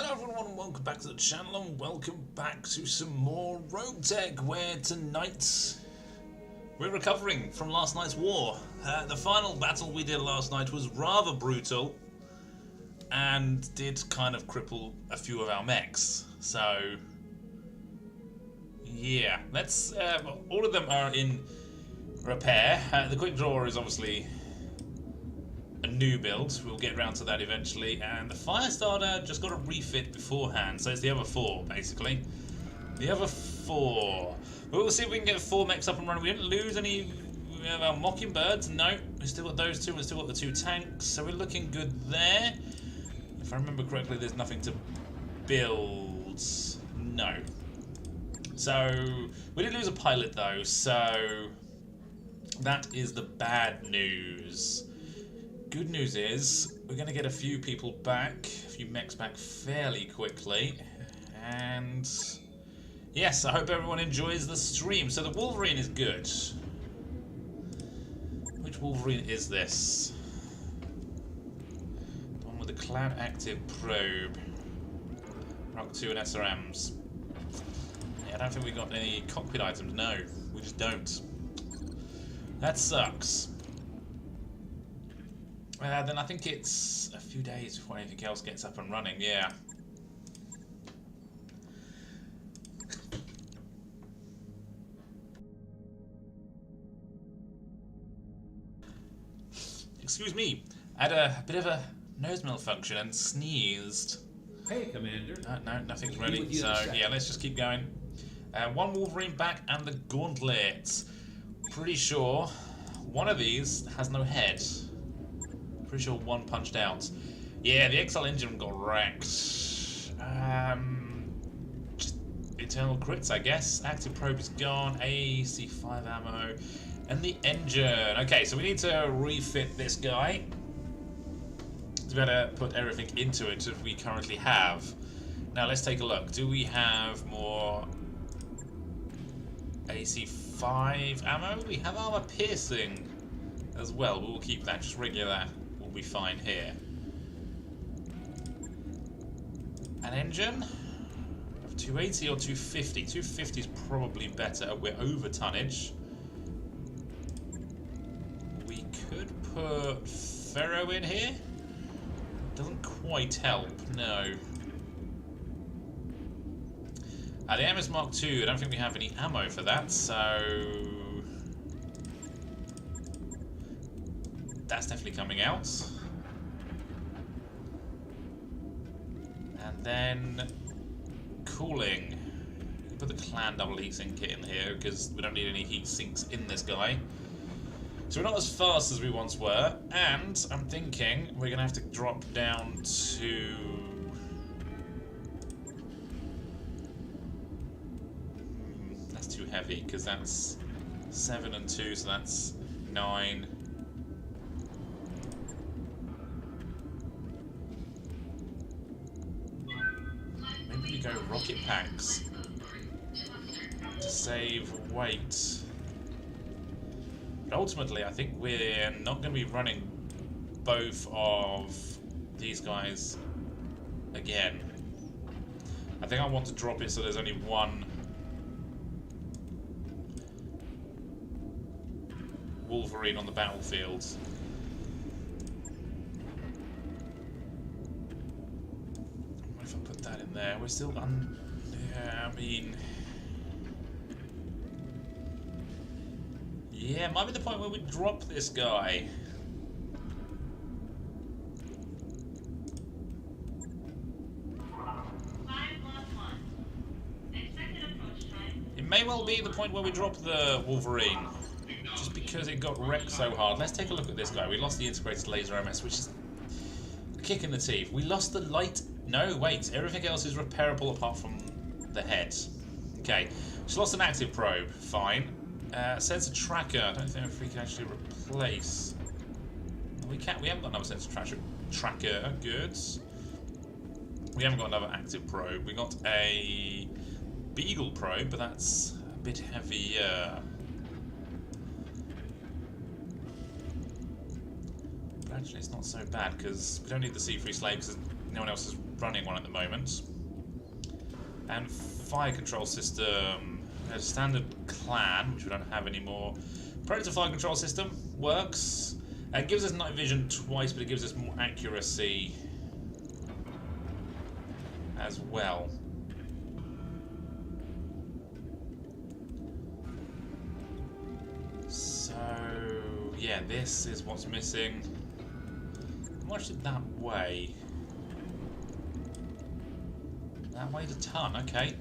Hello everyone and welcome back to the channel and welcome back to some more RogueTech, where tonight we're recovering from last night's war. The final battle we did last night was rather brutal and did kind of cripple a few of our mechs. So yeah, let's all of them are in repair. The quick draw is obviously a new build, we'll get around to that eventually, and the fire starter just got a refit beforehand, so it's the other four basically. The other four. But we'll see if we can get 4 mechs up and running. We didn't lose any of our mockingbirds, no. We still got those two, we still got the 2 tanks, so we're looking good there. If I remember correctly, there's nothing to build. No. So we did lose a pilot though, so that is the bad news. Good news is we're going to get a few people back, a few mechs back fairly quickly, and yes, I hope everyone enjoys the stream. So the Wolverine is good. Which Wolverine is this? The one with the cloud active probe, Rock 2 and SRMs. Yeah, I don't think we got any cockpit items, no, we just don't. That sucks. Then I think it's a few days before anything else gets up and running, yeah. Excuse me, I had a bit of a nose malfunction and sneezed. Hey, Commander. No, nothing's ready, so yeah, let's just keep going. 1 Wolverine back and the Gauntlet. Pretty sure one of these has no head. Pretty sure 1 punched out. Yeah, the XL engine got wrecked. Just internal crits, I guess. Active probe is gone. AC5 ammo. And the engine. Okay, so we need to refit this guy. It's better put everything into it that we currently have. Now let's take a look. Do we have more AC5 ammo? We have armor piercing as well. We'll keep that, just regular. Will be fine here. An engine of 280 or 250. 250 is probably better. We're over tonnage. We could put ferro in here. Doesn't quite help, no. The MS Mark II, I don't think we have any ammo for that, so that's definitely coming out. And then cooling. Put the clan double heatsink kit in here because we don't need any heat sinks in this guy. So we're not as fast as we once were, and I'm thinking we're gonna have to drop down to that's too heavy because that's 7 and 2, so that's 9. Maybe we go rocket packs to save weight. But ultimately, I think we're not going to be running both of these guys again. I think I want to drop it so there's only 1 Wolverine on the battlefield. If I put that in there, we're still yeah, I mean, yeah, it might be the point where we drop this guy. It may well be the point where we drop the Wolverine, just because it got wrecked so hard. Let's take a look at this guy. We lost the integrated laser MS, which is a kick in the teeth. We lost the light. No, wait. Everything else is repairable apart from the head. Okay. Just lost an active probe. Fine. Sensor tracker. I don't know if we can actually replace. We can't. We haven't got another sensor tracker. Good. We haven't got another active probe. We got a Beagle probe, but that's a bit heavier. But actually, it's not so bad because we don't need the C3 slave because No one else is running one at the moment. And fire control system. There's standard clan, which we don't have anymore. Predator fire control system works. It gives us night vision twice, but it gives us more accuracy as well. So, yeah, this is what's missing. Much it that way. That weighed a ton, okay.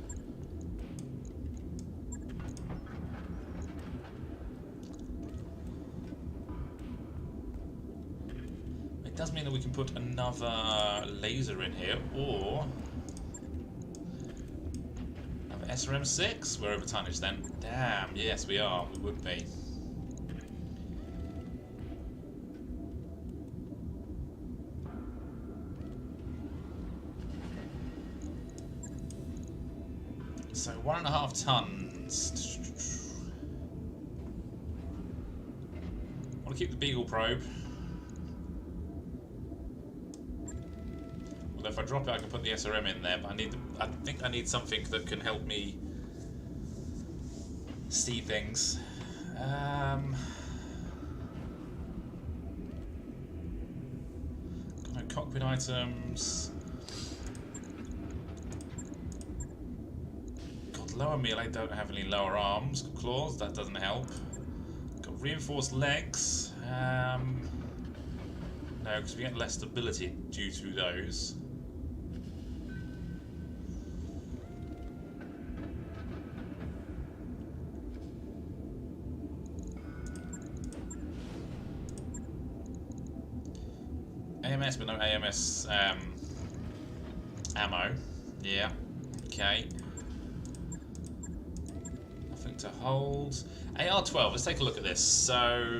It does mean that we can put another laser in here, or another SRM6. We're over tonnage then. Damn, yes we are, we would be. So 1.5 tons. I want to keep the Beagle probe. Although if I drop it, I can put the SRM in there. But I think I need something that can help me see things. Got no cockpit items. Lower melee don't have any lower arms. Got claws, that doesn't help. Got reinforced legs. No, because we get less stability due to those. AMS, but no AMS ammo. Yeah, okay. To hold. AR-12, let's take a look at this. So,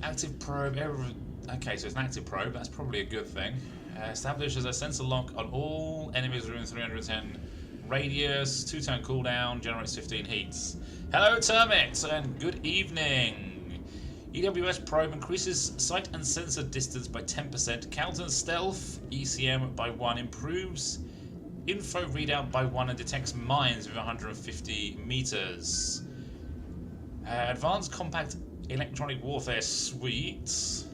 active probe, okay, so it's an active probe, that's probably a good thing. Establishes a sensor lock on all enemies within 310 radius, 2-turn cooldown, generates 15 heats. Hello Termit, and good evening. EWS probe increases sight and sensor distance by 10%, counters stealth, ECM by 1, improves info readout by 1 and detects mines with 150 meters. Advanced compact electronic warfare suite.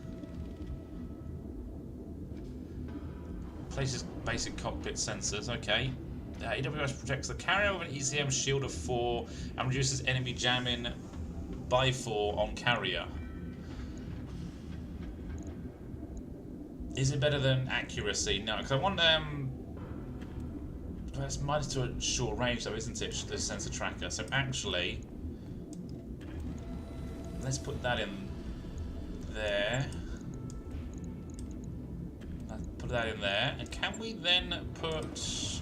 Places basic cockpit sensors, okay. EWS protects the carrier with an ECM shield of 4 and reduces enemy jamming by 4 on carrier. Is it better than accuracy? No, because I want that's minus to a short range though, isn't it? The sensor tracker. So actually, let's put that in there. Let's put that in there. And can we then put...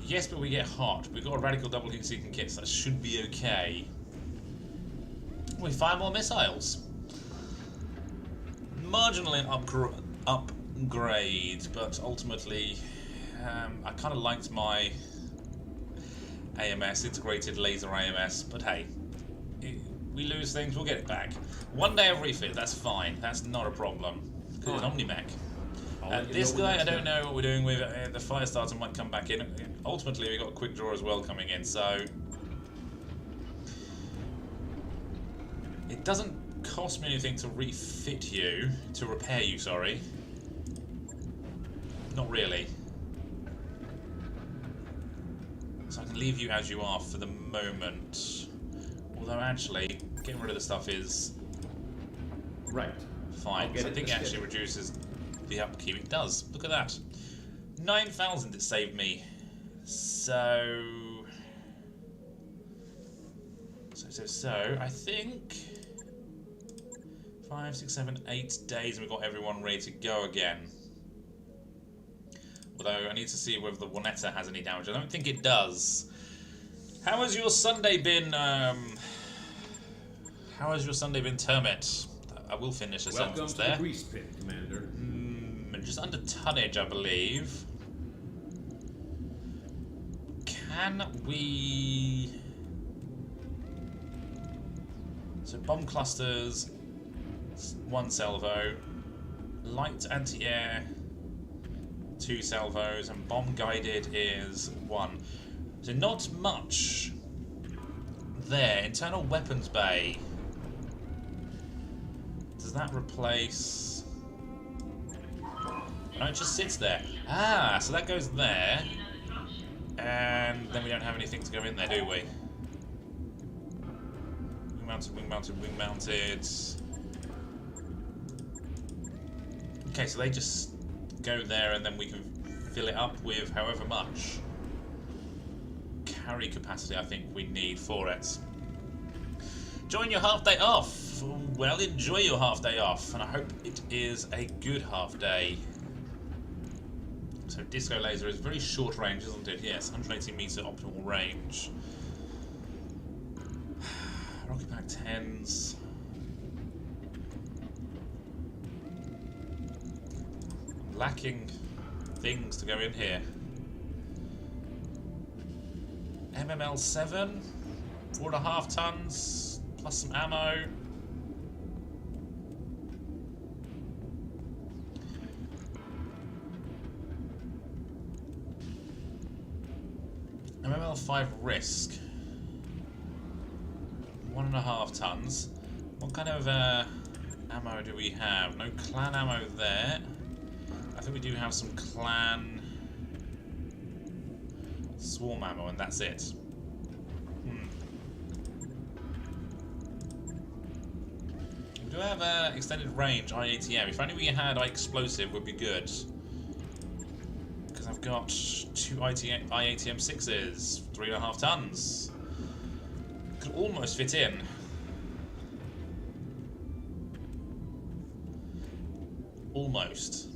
Yes, but we get hot. We've got a radical double heat seeking kit, so that should be okay. We fire more missiles. Marginally upgrade, but ultimately I kind of liked my AMS, integrated laser AMS, but hey, we lose things, we'll get it back. One day of refit, that's fine, that's not a problem, because it's OmniMech. This guy, I don't know what we're doing with the fire starter might come back in. Ultimately, we've got a quick draw as well coming in, so it doesn't cost me anything to refit you, to repair you, sorry. Not really. So I can leave you as you are for the moment. Although actually, getting rid of the stuff is... Right. Fine. So I think it actually reduces the upkeep. It does. Look at that. 9,000 it saved me. So, I think 5, 6, 7, 8 days and we've got everyone ready to go again. Although I need to see whether the Wanetta has any damage. I don't think it does. How has your Sunday been? How has your Sunday been, Termit? I will finish a sentence there. Welcome to the grease pit, Commander. Just under tonnage, I believe. Can we... So bomb clusters 1 salvo. Light anti-air, 2 salvos, and bomb guided is 1. So not much there. Internal weapons bay. Does that replace... No, it just sits there. Ah, so that goes there. And then we don't have anything to go in there, do we? Wing mounted, wing mounted, wing mounted. Okay, so they just go there and then we can fill it up with however much carry capacity I think we need for it. Join your half day off. Well, enjoy your half day off, and I hope it is a good half day. So disco laser is very short range, isn't it? Yes, 180 meter optimal range. Rocket pack 10s. Lacking things to go in here. MML 7, 4.5 tons, plus some ammo. MML 5 risk, 1.5 tons. What kind of ammo do we have? No clan ammo there. I think we do have some clan swarm ammo, and that's it. We do have extended range IATM. If only we had explosive, would be good. Because I've got 2 IATM 6s, 3.5 tons. Could almost fit in. Almost.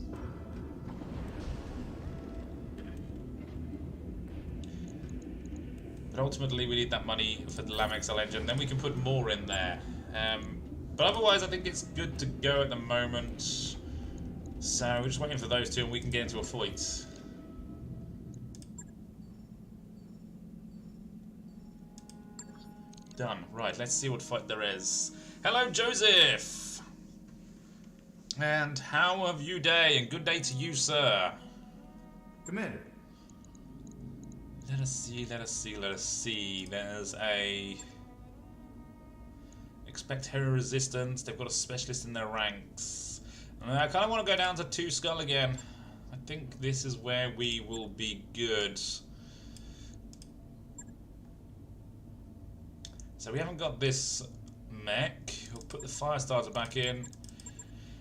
But ultimately we need that money for the LAM-XL engine, then we can put more in there. But otherwise I think it's good to go at the moment. So we're just waiting for those two and we can get into a fight. Done. Right, let's see what fight there is. Hello, Joseph! And how have you day? And good day to you, sir. Commander. Let us see, let us see, let us see. There's a... Expect hero resistance. They've got a specialist in their ranks. And I kind of want to go down to 2 skull again. I think this is where we will be good. So we haven't got this mech. We'll put the fire starter back in.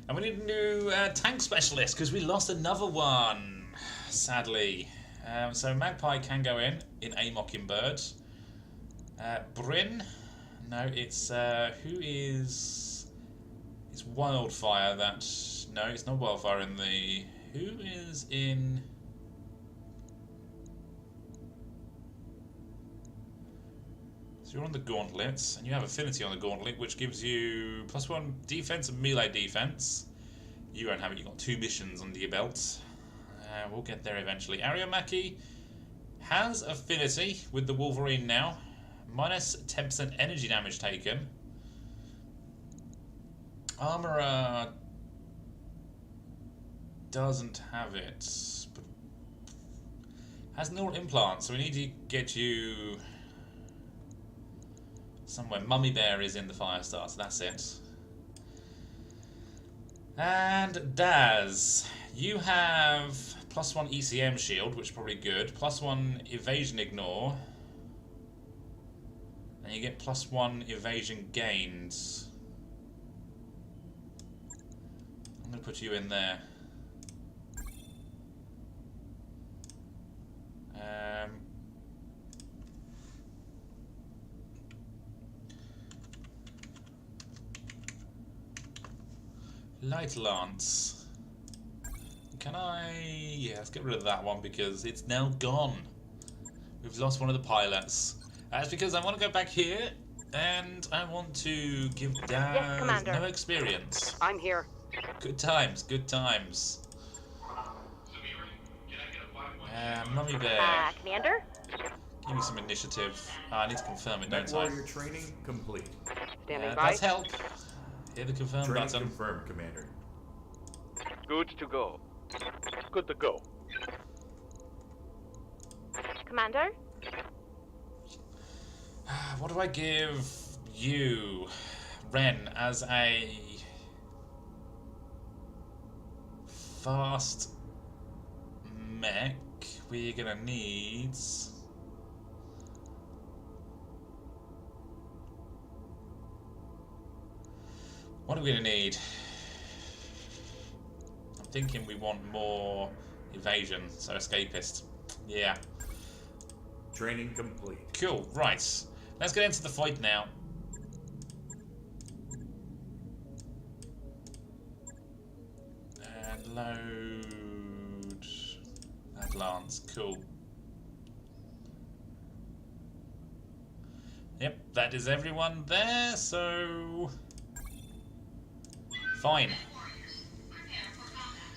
And we need a new tank specialist because we lost another one, sadly. So Magpie can go in a Mockingbird. Bryn, no, it's who is? It's Wildfire. That no, it's not Wildfire in the. Who is in? So you're on the gauntlets, and you have affinity on the gauntlet, which gives you +1 defense and melee defense. You won't have it. You've got 2 missions under your belt. We'll get there eventually. Ariomaki has affinity with the Wolverine now. Minus 10% energy damage taken. Armorer doesn't have it, but has neural implants, so we need to get you somewhere. Mummy Bear is in the Firestar, so that's it. And Daz, you have +1 ECM shield, which is probably good. +1 evasion ignore. And you get +1 evasion gains. I'm going to put you in there. Light Lance. Can I... Yeah, let's get rid of that one because it's now gone. We've lost one of the pilots. That's because I want to go back here and I want to give Daz no experience. I'm here. Good times, good times. Mummy Bear. Commander? Give me some initiative. I need to confirm it, don't I? Warrior training complete. Standing by. Does help. Hit the confirm Training button. confirmed, Commander. Good to go. Good to go. Commander? What do I give you, Ren, as a fast mech? We're gonna need. What are we gonna need? I'm thinking we want more evasion, so escapist. Yeah. Training complete. Cool, right. Let's get into the fight now. And load that lance. Cool. Yep, that is everyone there, so fine.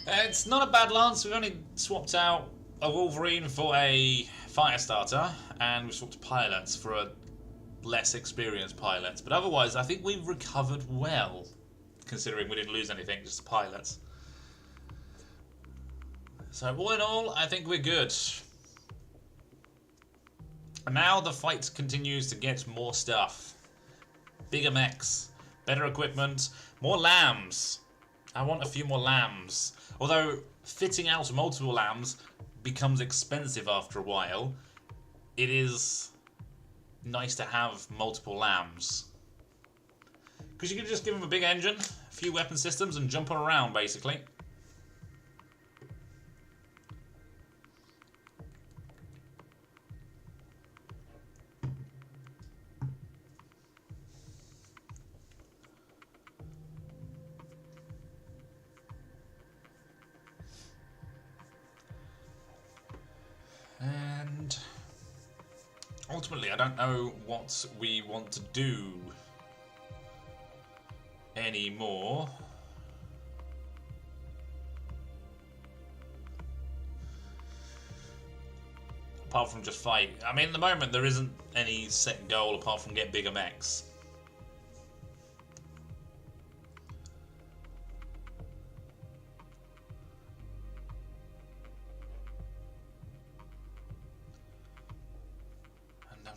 It's not a bad lance. We've only swapped out a Wolverine for a fire starter, and we swapped pilots for a less experienced pilot. But otherwise, I think we've recovered well, considering we didn't lose anything, just the pilots. So all in all, I think we're good. And now the fight continues to get more stuff. Bigger mechs, better equipment, more lambs. I want a few more lambs. Although fitting out multiple lambs becomes expensive after a while, it is nice to have multiple lambs. Because you can just give them a big engine, a few weapon systems, and jump on around, basically. And ultimately, I don't know what we want to do anymore. Apart from just fight. I mean, at the moment, there isn't any set goal apart from get bigger mechs.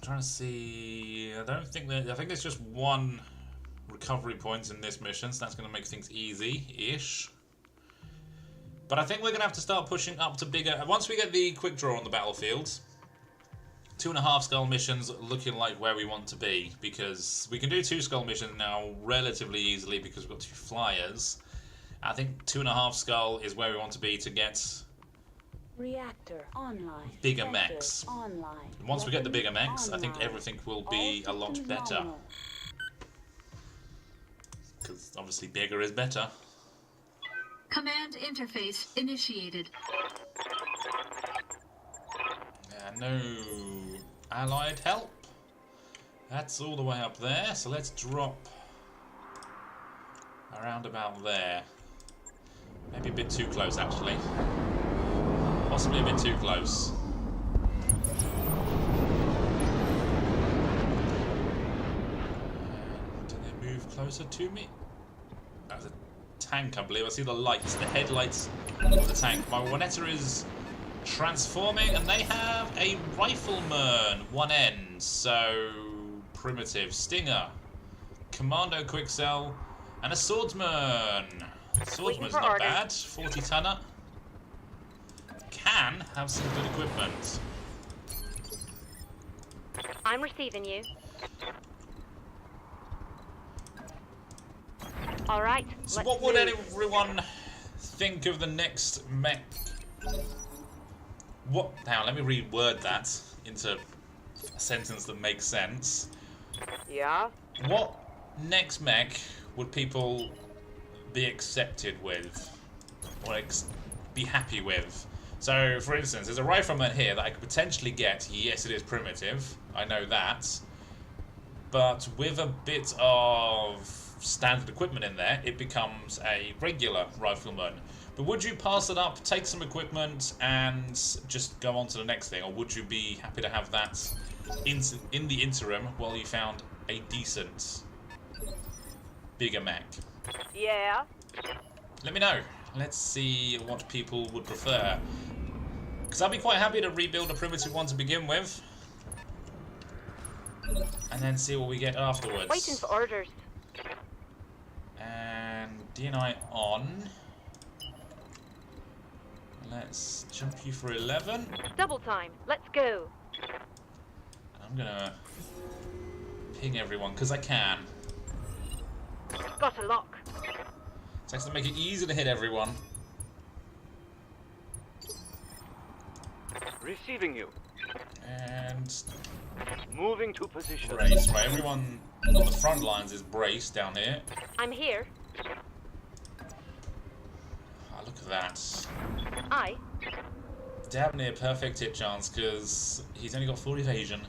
Trying to see. I don't think that. I think there's just one recovery point in this mission, so that's going to make things easy-ish. But I think we're going to have to start pushing up to bigger. Once we get the quick draw on the battlefield, 2.5 skull missions looking like where we want to be, because we can do 2 skull missions now relatively easily because we've got 2 flyers. I think 2.5 skull is where we want to be to get Reactor online. bigger Sensors mechs. online. And once we get the bigger mechs, I think Online. everything will be a All lot systems better. nominal. Because obviously bigger is better. Command interface initiated. No allied help. That's all the way up there, so let's drop around about there. Maybe a bit too close, actually. Possibly a bit too close. And do they move closer to me? That's a tank, I believe. I see the lights, the headlights of the tank. My Juanetta is transforming, and they have a rifleman, one end, so primitive. Stinger, commando quick cell, and a swordsman. Swordsman's not bad, 40 tonner. Can have some good equipment. I'm receiving you. Alright, So let's what would move. everyone think of the next mech? What? Now, let me reword that into a sentence that makes sense. Yeah? What next mech would people be accepted with? Or be happy with? So, for instance, there's a rifleman here that I could potentially get. Yes, it is primitive. I know that. But with a bit of standard equipment in there, it becomes a regular rifleman. But would you pass it up, take some equipment, and just go on to the next thing? Or would you be happy to have that in the interim while you found a decent, bigger mech? Yeah. Let me know. Let's see what people would prefer. Because I'd be quite happy to rebuild a primitive one to begin with. And then see what we get afterwards. Waiting for orders. And DNI on. Let's jump you for 11. Double time. Let's go. I'm gonna ping everyone because I can. Got a lock. So to make it easy to hit everyone. Receiving you. And Moving to position. brace. Right, everyone on the front lines is braced down here. I'm here. Ah, look at that. Aye. Damn near perfect hit chance because he's only got 4 evasion.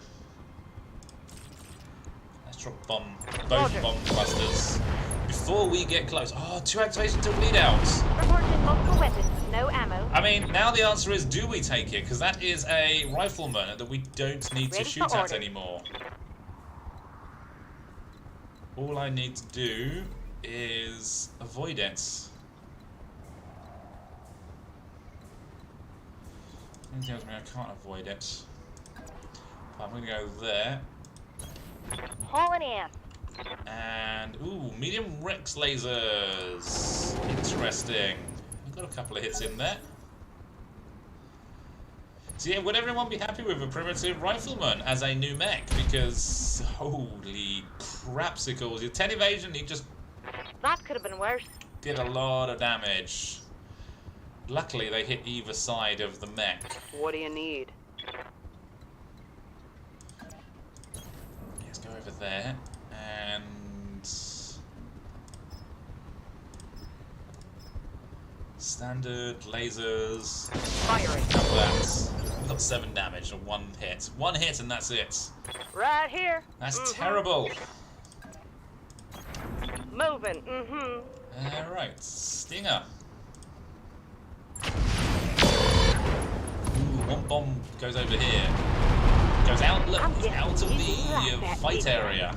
Let's drop both Roger. bomb clusters before we get close. Oh, 2 activation to bleed out. Reporting multiple weapons with no ammo. I mean, now the answer is, do we take it? Because that is a rifleman that we don't need to Ready shoot for at orders. anymore. All I need to do is avoid it. It tells me I can't avoid it. I'm going to go there. Hauling in. And, ooh, medium Rex lasers. Interesting. I've got a couple of hits in there. So yeah, would everyone be happy with a primitive rifleman as a new mech? Because, holy crapsicles, your 10 evasion, he just That could have been worse. did a lot of damage. Luckily, they hit either side of the mech. What do you need? Let's go over there, and standard lasers. Firing. Couple that. We've got 7 damage and 1 hit. 1 hit and that's it. Right here. That's terrible. Moving. Mm-hmm. Alright, Stinger. Ooh, 1 bomb goes over here. Goes out, look, I'm getting out of easy the like that, fight easy. area.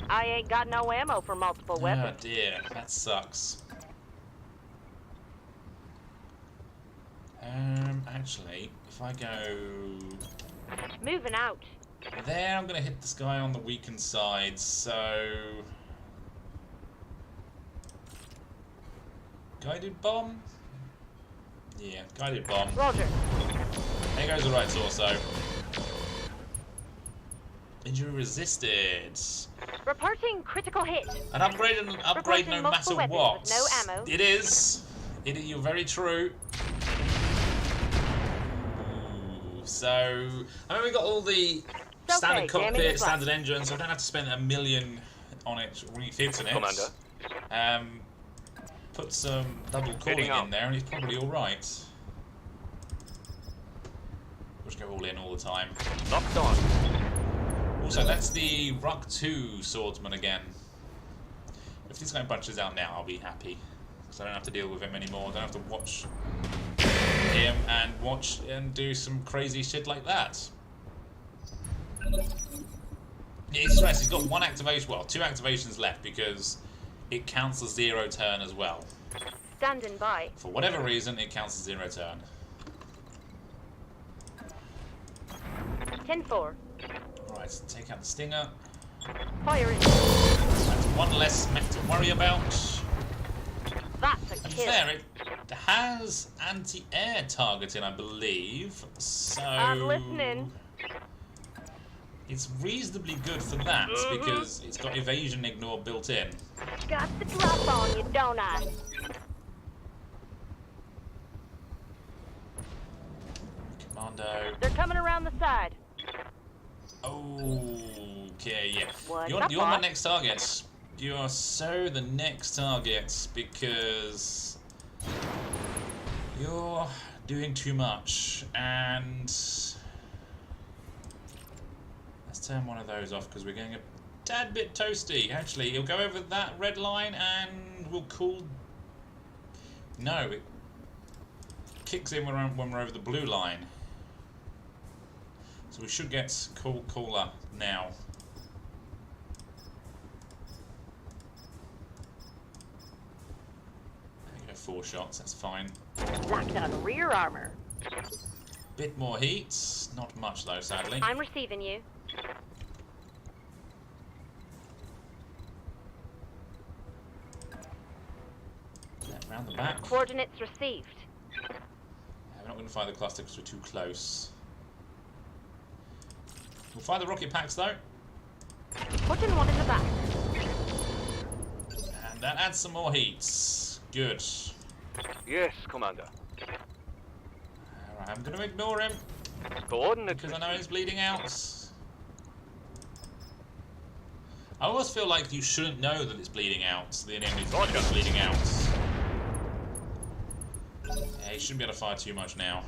I ain't got no ammo for multiple Oh weapons. dear, that sucks. Actually, if I go Moving out. there, I'm going to hit this guy on the weakened side, so... Guided bomb? Yeah, guided bomb. Roger. There goes the right torso. Injury resisted. Reporting critical hit. An upgrade no Reporting matter multiple weapons what. with no ammo. It is. You're very true. Ooh, so, I mean, we got all the standard okay, damage cockpit, is right. standard engine, so I don't have to spend $1 million on it, refitting it. Commander. Put some double Heading cooling out. in there, and he's probably all right. We'll just go all in all the time. Locked on. Also, that's the Rock 2 swordsman again. If this guy punches out now, I'll be happy. Because I don't have to deal with him anymore. I don't have to watch him and watch and do some crazy shit like that. Yeah, he's stressed. He's got 1 activation, well, 2 activations left because it counts as 0 turn as well. Standing by. For whatever reason, it counts as 0 turn. 10-4. Alright, so take out the Stinger. Firing. That's 1 less mech to worry about. That's a And kill. there, it has anti-air targeting, I believe. So I'm listening. it's reasonably good for that because it's got evasion ignore built in. Got the drop on you, don't I? Commando. They're coming around the side. Okay, yeah. What's You're up, my boss? next target. You are so the next target because you're doing too much. And let's turn one of those off because we're getting a tad bit toasty. Actually, he'll go over that red line and we'll cool. No, it kicks in when we're over the blue line. So we should get cooler now. 4 shots, that's fine. Locked on rear armor. Bit more heat, not much though, sadly. I'm receiving you. Round the back. Coordinates received. We're not going to fire the cluster because we're too close. We'll fire the rocket packs though. Putting one in the back. And that adds some more heat. Good. Yes, Commander. Alright, I'm going to ignore him Coordinates because I know received. he's bleeding out. I always feel like you shouldn't know that it's bleeding out. The enemy's bleeding out. Yeah, he shouldn't be able to fire too much now.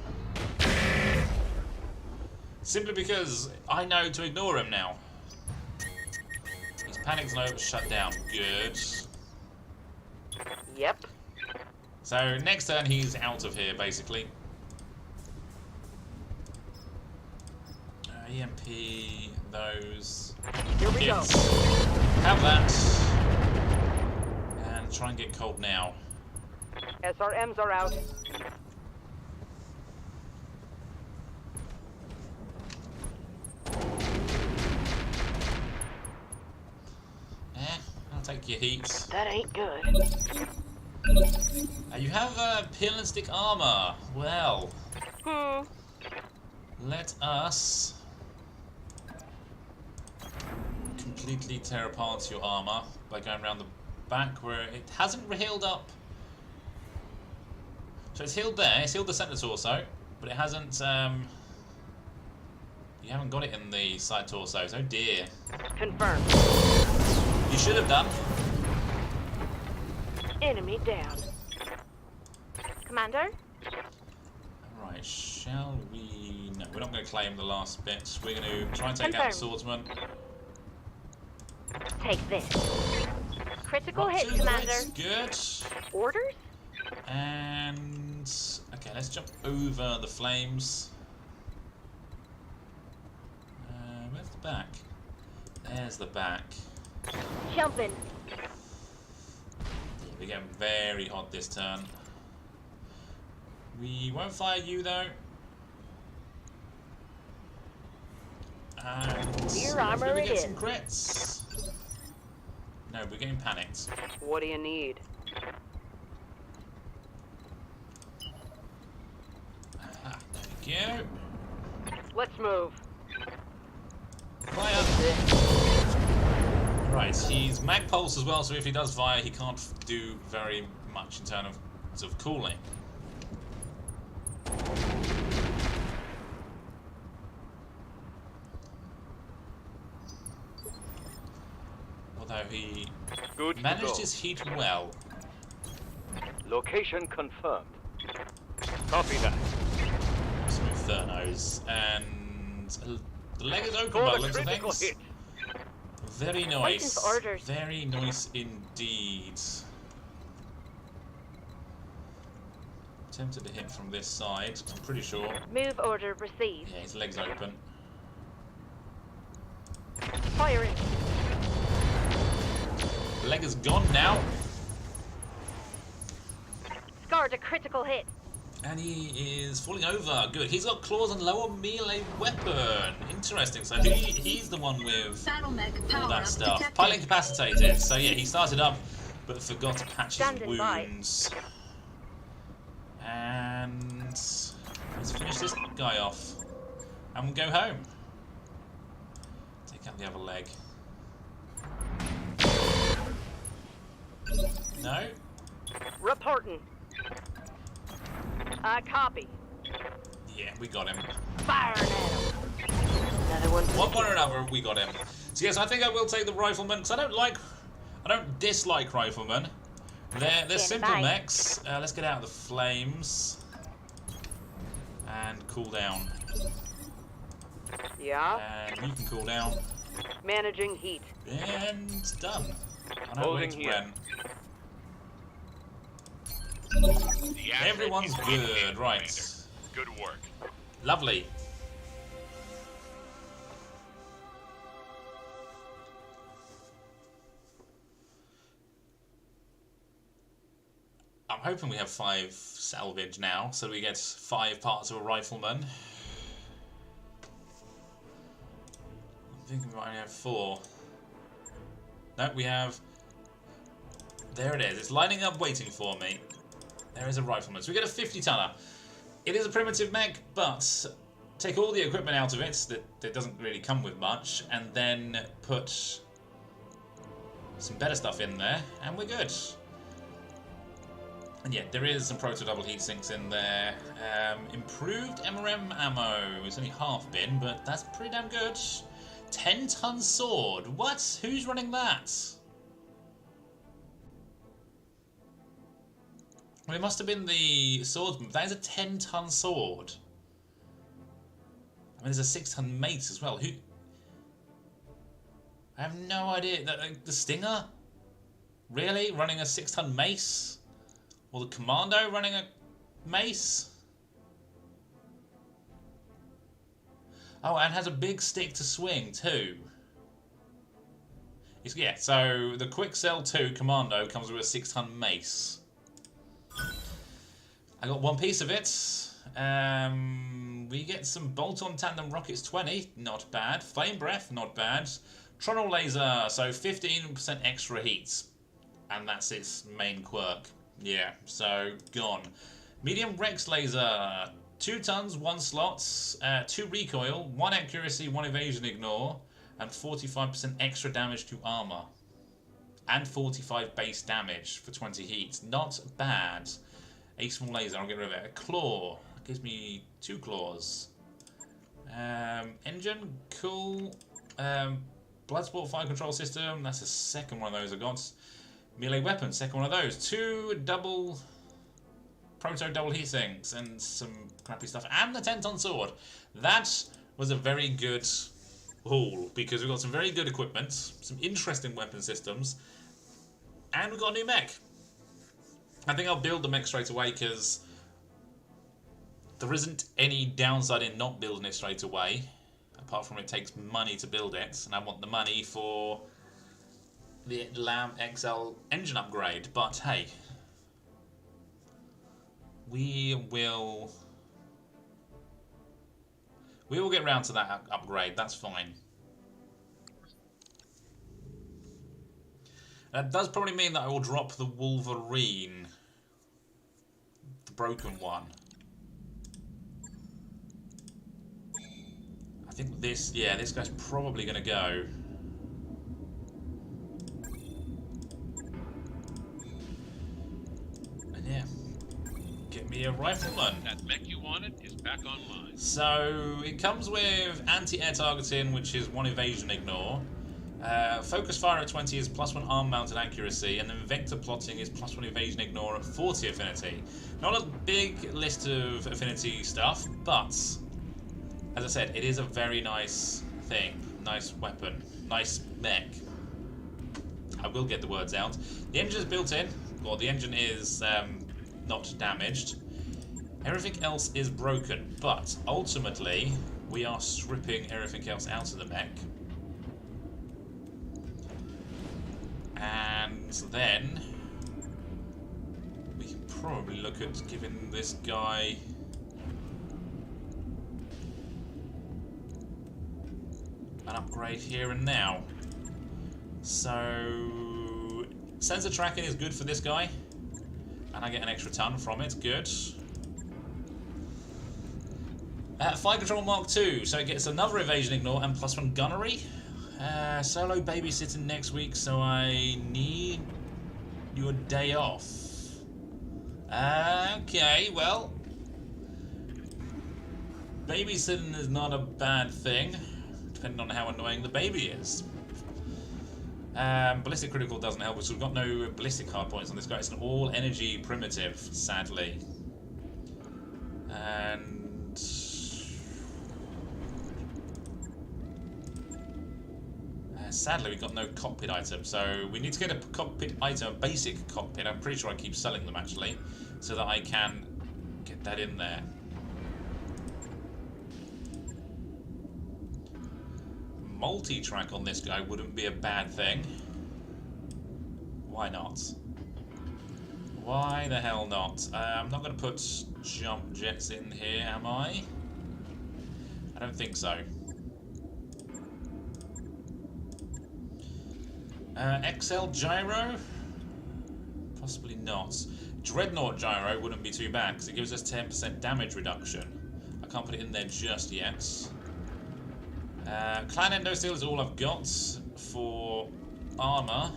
Simply because I know to ignore him now. His panic's now shut down. Good. Yep. So next turn he's out of here basically. EMP, those. Here we go. Have that. And try and get cold now. SRMs are out. I'll take your heat. That ain't good. You have peel and stick armor. Well, let us completely tear apart your armor by going around the back where it hasn't healed up. So it's healed there, it's healed the center torso, but it hasn't, you haven't got it in the side torsos. Oh dear. Confirmed. You should have done. Enemy down. Commander? Right, shall we... No, we're not going to claim the last bit. We're going to try and take out the swordsman. Take this. Critical Not hit, too Commander. Good. Orders? And... Okay, let's jump over the flames. Where's the back? There's the back. Jumping. We're getting very hot this turn. We won't fire you though. And Rear armor hopefully we it get is. some crits. No, we're getting panicked. What do you need? Ah, there we go. Let's move. Fire! Right, he's mag pulse as well, so if he does fire, he can't do very much in terms of cooling. Although he Good to managed go. his heat well. Location confirmed. Copy that. Some infernos, and the leg is open For by the the looks of critical things. hit. Very Waiting nice. for orders. Very nice indeed. Tempted to hit from this side, I'm pretty sure. Move order received. Yeah, his leg's open. Firing. The leg is gone now. Scarred a critical hit. And he is falling over. Good. He's got claws and lower melee weapon. Interesting. So he's the one with Battle mech all power that up stuff. detected. Pilot incapacitated. So yeah, he started up, but forgot to patch his Standing by. wounds. And let's finish this guy off. And we'll go home. Take out the other leg. No? Reporting. Copy. Yeah, we got him. Firing at him. Another one. One way or another, we got him. So yes, I think I will take the rifleman because I don't dislike riflemen. They're simple by. mechs. Let's get out of the flames and cool down. Yeah. And you can cool down. Managing heat. And done. I know Holding where to here. run. The asset Everyone's is good, maintained, right? Commander. Good work. Lovely. I'm hoping we have 5 salvage now, so we get 5 parts of a rifleman. I'm thinking we might have 4. No, we have... There it is. It's lining up waiting for me. There is a rifleman. So we get a 50-tonner. It is a primitive mech, but take all the equipment out of it that doesn't really come with much, and then put some better stuff in there, and we're good. And yeah, there is some proto double heat sinks in there. Improved MRM ammo. It's only half bin, but that's pretty damn good. 10-ton sword. What? Who's running that? Well, it must have been the swordsman. That is a 10-ton sword. I mean, there's a 6-ton mace as well. Who? I have no idea. The Stinger? Really? Running a 6-ton mace? Or the Commando running a mace? Oh, and has a big stick to swing too. Yeah, so the Quicksell 2 Commando comes with a 6-ton mace. I got one piece of it. We get some bolt-on tandem rockets 20, not bad. Flame breath, not bad. Tronal laser, so 15% extra heat, and that's its main quirk. Yeah, so gone. Medium Rex laser, 2 tons, 1 slots, 2 recoil, 1 accuracy, 1 evasion ignore, and 45% extra damage to armor, and 45 base damage for 20 heat. Not bad. A small laser, I'll get rid of it. A claw, gives me 2 claws. Engine, cool. Bloodsport fire control system, that's the second one of those I got. Melee weapon, second one of those. 2 double proto double heat sinks and some crappy stuff. And the 10-ton sword. That was a very good haul because we've got some very good equipment, some interesting weapon systems, and we've got a new mech. I think I'll build the mech straight away because there isn't any downside in not building it straight away, apart from it takes money to build it, and I want the money for the Lamb XL engine upgrade. But hey, we will get round to that upgrade. That's fine. That does probably mean that I will drop the Wolverine, the broken one. I think this, yeah, this guy's probably going to go. And yeah, get me a rifleman. That mech you wanted is back online. So it comes with anti-air targeting, which is 1 evasion ignore. Focus fire at 20 is +1 arm mounted accuracy, and then vector plotting is +1 evasion ignore at 40 affinity. Not a big list of affinity stuff, but as I said, it is a very nice thing, nice weapon, nice mech. I will get the words out. The engine is built in, or the engine is not damaged. Everything else is broken, but ultimately we are stripping everything else out of the mech. And then we can probably look at giving this guy an upgrade here and now. So sensor tracking is good for this guy, and I get an extra ton from it. Good. Fire control Mark II, so it gets another evasion ignore and +1 gunnery. Solo babysitting next week, so I need you a day off. Okay, well, babysitting is not a bad thing, depending on how annoying the baby is. Ballistic critical doesn't help us, we've got no ballistic hard points on this guy. It's an all energy primitive, sadly. And sadly, we've got no cockpit item, so we need to get a cockpit item, a basic cockpit. I'm pretty sure I keep selling them actually, so that I can get that in there. Multi-track on this guy wouldn't be a bad thing. Why not? Why the hell not? I'm not going to put jump jets in here, am I? I don't think so. XL gyro? Possibly not. Dreadnought gyro wouldn't be too bad because it gives us 10% damage reduction. I can't put it in there just yet. Clan Endosteel is all I've got for armor,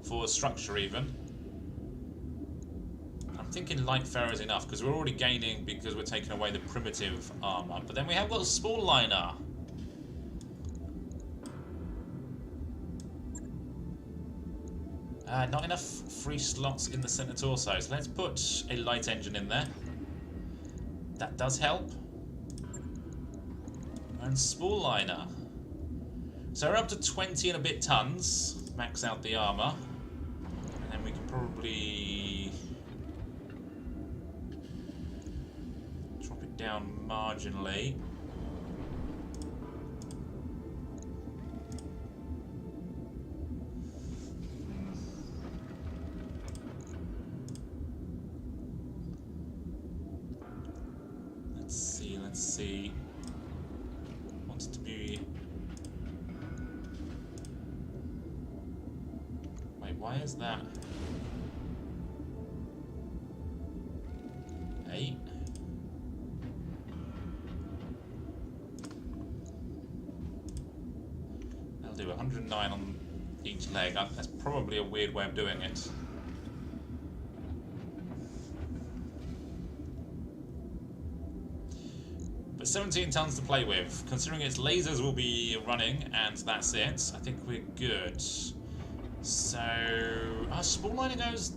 for structure even. I'm thinking light ferro is enough because we're already gaining because we're taking away the primitive armor. But then we have got a spawn liner. Not enough free slots in the center torso, so let's put a light engine in there. That does help. And spawn liner. So we're up to 20 and a bit tons. Max out the armor. And then we can probably drop it down marginally. Let's see. Wants to be. Wait, why is that? 8. I'll do 109 on each leg. That's probably a weird way of doing it. But 17 tons to play with. Considering its lasers will be running, and that's it, I think we're good. So, our spawn liner goes.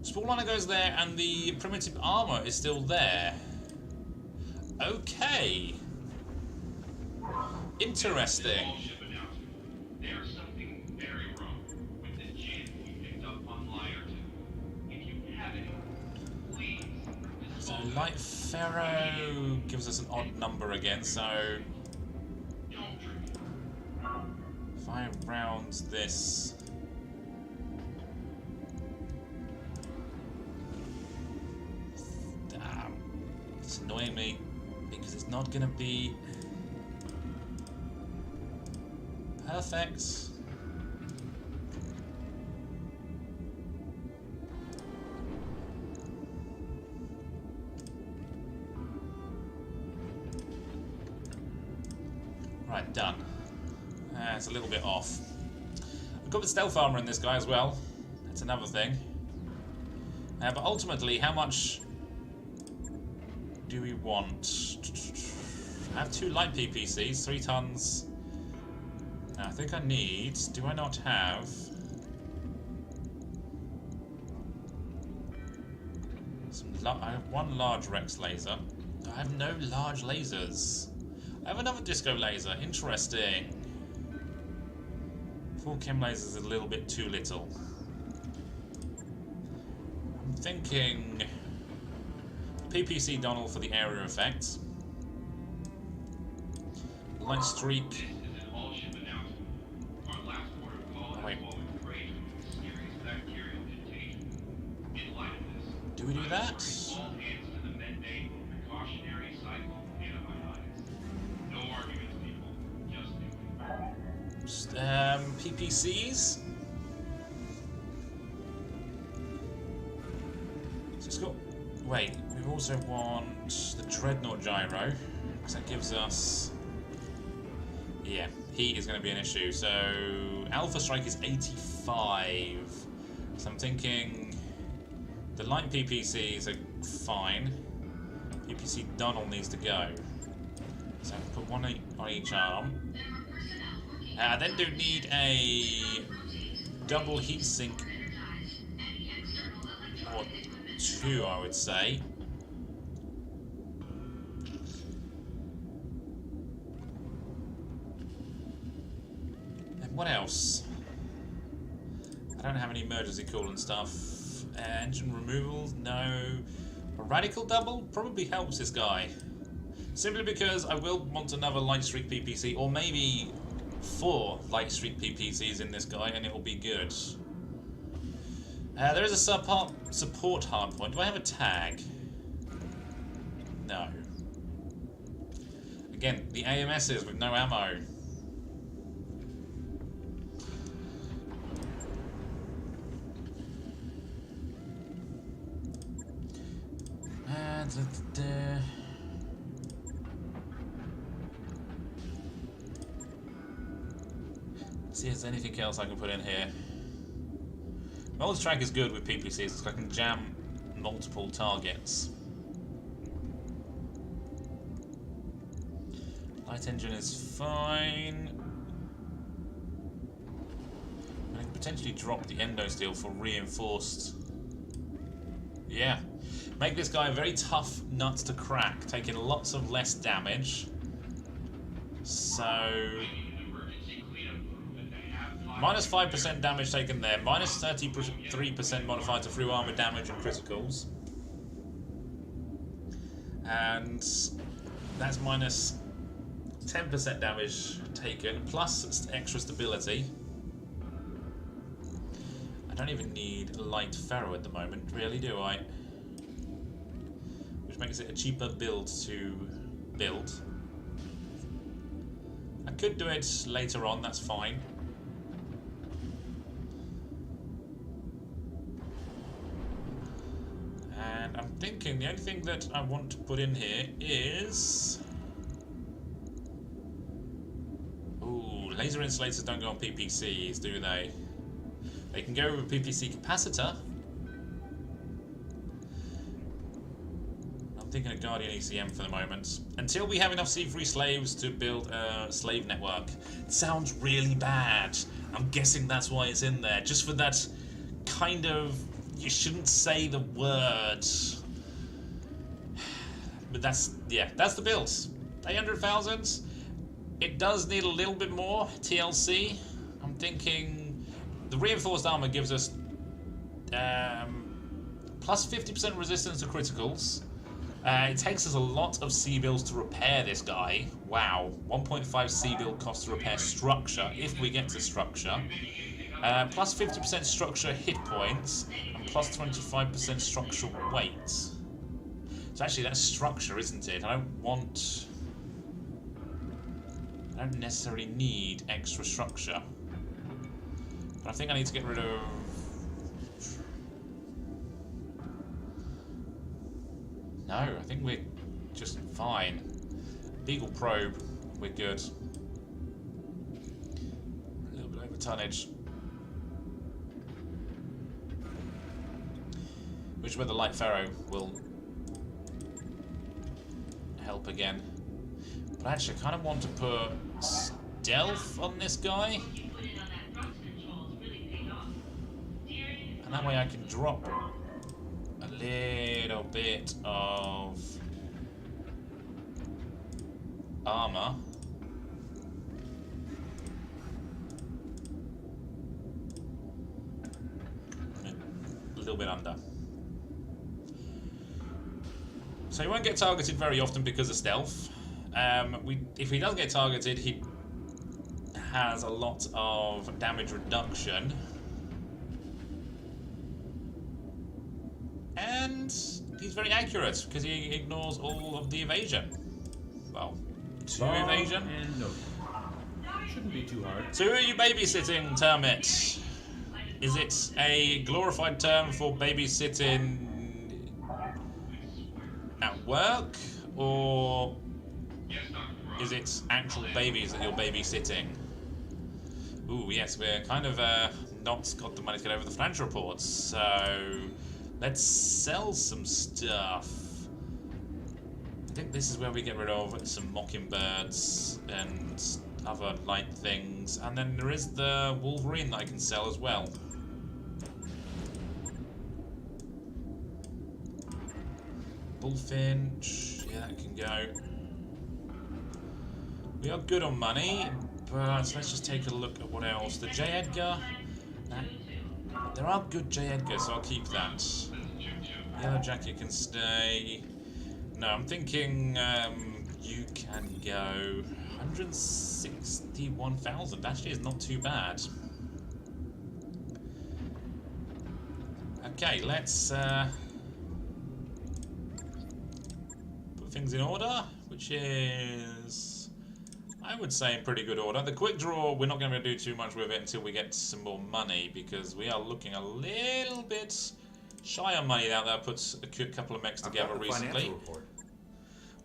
Spawn liner goes there, and the primitive armor is still there. Okay. Interesting. There's something very wrong with the gem we picked up on Liar 2. If you have any, please. So light ferro gives us an odd number again, so if I round this, it's annoying me because it's not gonna be perfect. Right, done. It's a little bit off. We've got the stealth armor in this guy as well. That's another thing. But ultimately, how much do we want? I have 2 light PPCs, 3 tons. Now, I think I need... Do I not have... I have 1 large Rex laser. I have no large lasers. I have another disco laser. Interesting. 4 chem lasers is a little bit too little. I'm thinking PPC Donald for the area effect. Light streak. Oh, wait. Do we do that? PPCs. So it's got. Wait, we also want the Dreadnought gyro because that gives us. Yeah, heat is going to be an issue. So Alpha Strike is 85. So I'm thinking the light PPCs are fine. PPC Donald needs to go. So I put 1 on each arm. Then do need a double heatsink, or 2, I would say. And what else? I don't have any emergency coolant stuff. Engine removals, no. A radical double probably helps this guy. Simply because I will want another light streak PPC, or maybe 4 light streak PPCs in this guy, and it will be good. There is a support hard point. Do I have a tag? No. Again, the AMSs with no ammo. See if there's anything else I can put in here. Knowledge track is good with PPCs because I can jam multiple targets. Light engine is fine. I can potentially drop the endo steel for reinforced. Yeah. Make this guy a very tough nut to crack, taking lots of less damage. So... minus 5% damage taken there, minus 33% modifier to through armor damage and criticals. And that's minus 10% damage taken, plus extra stability. I don't even need light ferro at the moment, really, do I? Which makes it a cheaper build to build. I could do it later on, that's fine. And I'm thinking the only thing that I want to put in here is... ooh, laser insulators don't go on PPCs, do they? They can go with a PPC capacitor. I'm thinking of Guardian ECM for the moment. Until we have enough C3 slaves to build a slave network. It sounds really bad. I'm guessing that's why it's in there. Just for that kind of... you shouldn't say the word. But that's... yeah, that's the build. 800,000. It does need a little bit more TLC. I'm thinking... the reinforced armor gives us plus 50% resistance to criticals. It takes us a lot of C-bills to repair this guy. Wow. 1.5 C-bill cost to repair structure, if we get to structure. Plus 50% structure hit points, and plus 25% structural weight. So actually that's structure, isn't it? I don't necessarily need extra structure. But I think I need to get rid of... no, I think we're just fine. Beagle probe, we're good. A little bit over tonnage. Which is where the light ferro will help again. But actually I kind of want to put stealth on this guy. And that way I can drop a little bit of armor. A little bit under. So he won't get targeted very often because of stealth. If he does get targeted, he has a lot of damage reduction. And he's very accurate because he ignores all of the evasion. Well, 2 evasion. And no. Shouldn't be too hard. So who are you babysitting, Termit? Is it a glorified term for babysitting at work, or is it actual babies that you're babysitting? Ooh, yes, we're kind of not got the money to get over the financial reports, so let's sell some stuff. I think this is where we get rid of some mockingbirds and other light things, and then there is the Wolverine that I can sell as well. Bullfinch, yeah, that can go. We are good on money, but let's just take a look at what else. The J. Edgar. There are good J. Edgars, so I'll keep that. Yellow Jacket can stay. No, I'm thinking you can go 161,000. Actually, is not too bad. Okay, let's put things in order, which is, I would say, in pretty good order. The quick draw, we're not going to do too much with it until we get some more money, because we are looking a little bit shy on money now that I put a couple of mechs together recently.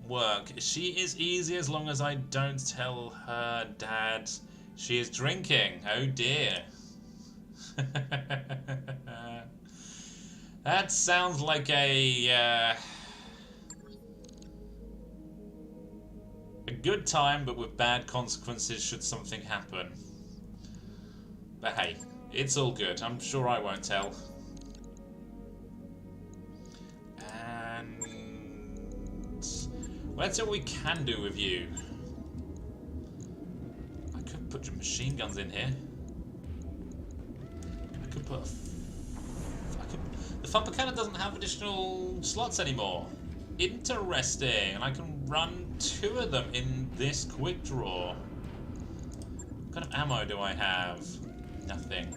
Work. She is easy as long as I don't tell her dad she is drinking. Oh dear. That sounds like a good time, but with bad consequences should something happen. But hey, it's all good. I'm sure I won't tell. And let's see what we can do with you. I could put your machine guns in here. I could put the Thumper doesn't have additional slots anymore. Interesting, and I can run 2 of them in this quick draw. What kind of ammo do I have? Nothing.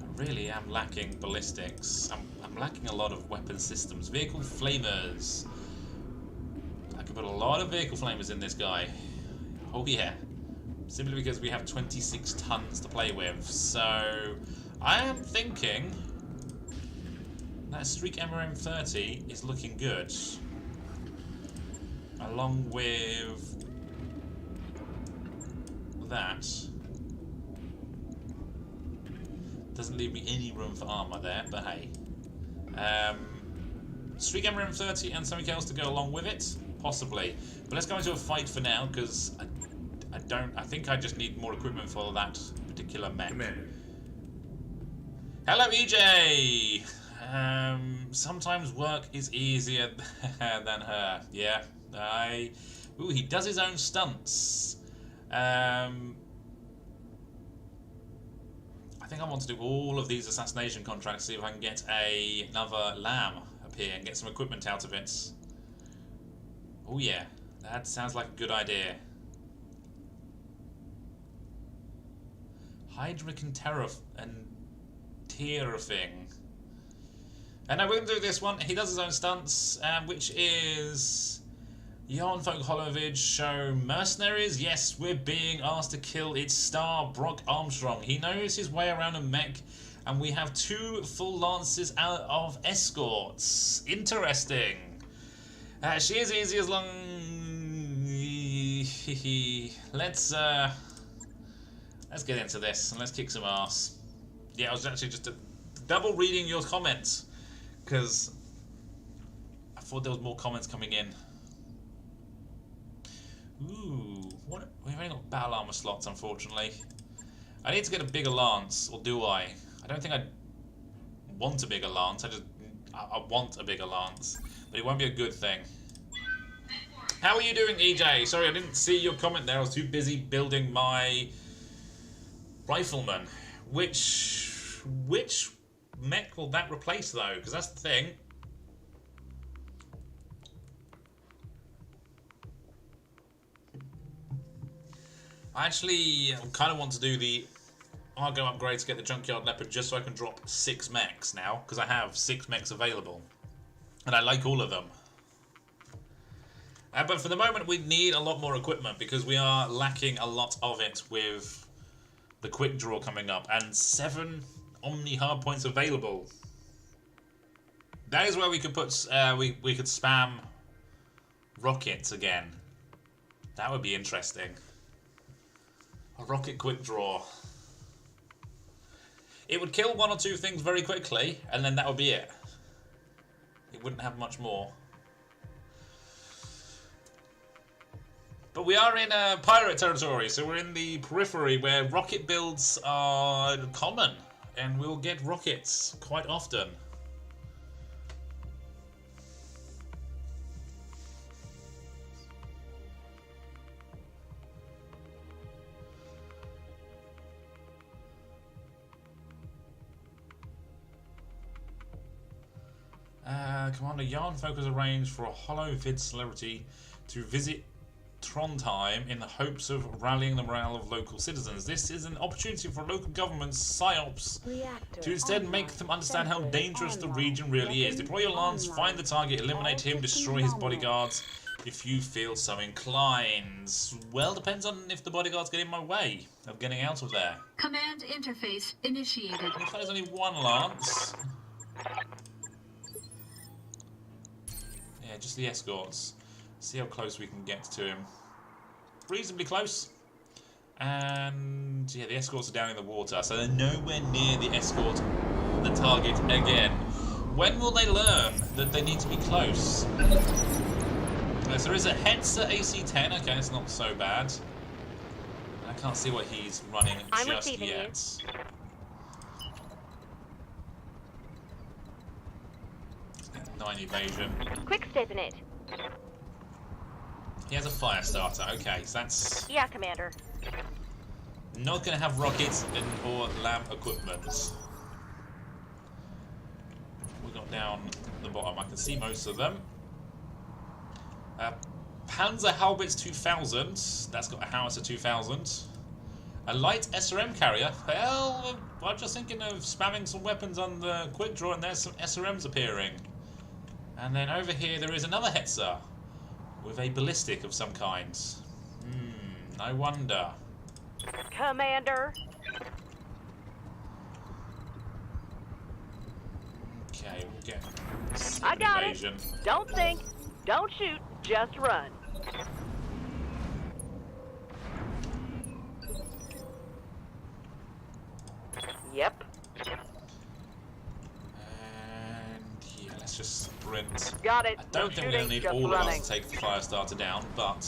I really am lacking ballistics. I'm lacking a lot of weapon systems. Vehicle flamers. I could put a lot of vehicle flamers in this guy. Oh yeah. Simply because we have 26 tons to play with. So I am thinking that Streak MRM30 is looking good. Along with that. Doesn't leave me any room for armor there, but hey. Streak MRM30 and something else to go along with it? Possibly. But let's go into a fight for now, because I think I just need more equipment for that particular mech. Commander. Hello, EJ! Sometimes work is easier than her. Yeah, ooh, he does his own stunts. I think I want to do all of these assassination contracts, see if I can get another lamb up here and get some equipment out of it. Oh yeah, that sounds like a good idea. Hydric and Terrafing. And now we're going to do this one. He does his own stunts, which is Jan Folk Holovage show mercenaries. Yes, we're being asked to kill its star, Brock Armstrong. He knows his way around a mech, and we have 2 full lances out of escorts. Interesting. She is easy as long. Let's get into this and let's kick some ass. Yeah, I was actually just double reading your comments because I thought there was more comments coming in. Ooh, what? We've only got battle armor slots, unfortunately. I need to get a bigger lance, or do I? I don't think I want a bigger lance. I want a bigger lance, but it won't be a good thing. How are you doing, EJ? Sorry, I didn't see your comment there. I was too busy building my rifleman. Which mech will that replace, though? Because that's the thing. I actually kind of want to do the Argo upgrade to get the Junkyard Leopard just so I can drop 6 mechs now, because I have 6 mechs available. And I like all of them. But for the moment we need a lot more equipment because we are lacking a lot of it with the quick draw coming up and 7 Omni hardpoints available. That is where we could put we could spam rockets again. That would be interesting. A rocket quick draw. It would kill 1 or 2 things very quickly and then that would be it. It wouldn't have much more. But we are in pirate territory, so we're in the periphery where rocket builds are common, and we'll get rockets quite often. Commander Yarn Folk has arranged for a hollow vid celebrity to visit Trondheim in the hopes of rallying the morale of local citizens. This is an opportunity for local government's PSYOPs to instead make them understand how dangerous the region really is. Deploy your alarms, find the target, eliminate him, destroy his bodyguards if you feel so inclined. Well, depends on if the bodyguards get in my way of getting out of there. Command interface initiated. If there's only one lance... Yeah, just the escorts. See how close we can get to him. Reasonably close. And yeah, the escorts are down in the water, so they're nowhere near the target again. When will they learn that they need to be close? So there is a Hetzer AC-10. Okay, it's not so bad. I can't see what he's running just yet. 9 evasion. Quick step in it. He has a fire starter. Okay, so that's Yeah, Commander. not going to have rockets or lamp equipment. We got down the bottom. I can see most of them. Panzer Haubitz 2000. That's got a howitzer 2000. A light SRM carrier. Well, I'm just thinking of spamming some weapons on the quick draw, and there's some SRMs appearing. And then over here there is another Hetzer with a ballistic of some kind. No wonder. Commander. Okay, we'll get I got invasion. it. Don't think. Don't shoot. Just run. Yep. And yeah, let's just sprint. Got it. I don't think we're going to need just all running. of us to take the fire starter down, but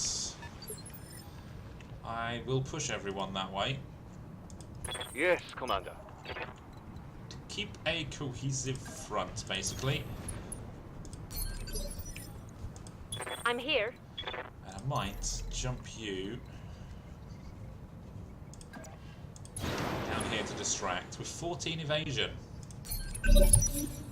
I will push everyone that way Yes, Commander. to keep a cohesive front, basically. I'm here. And I might jump you down here to distract with 14 evasion.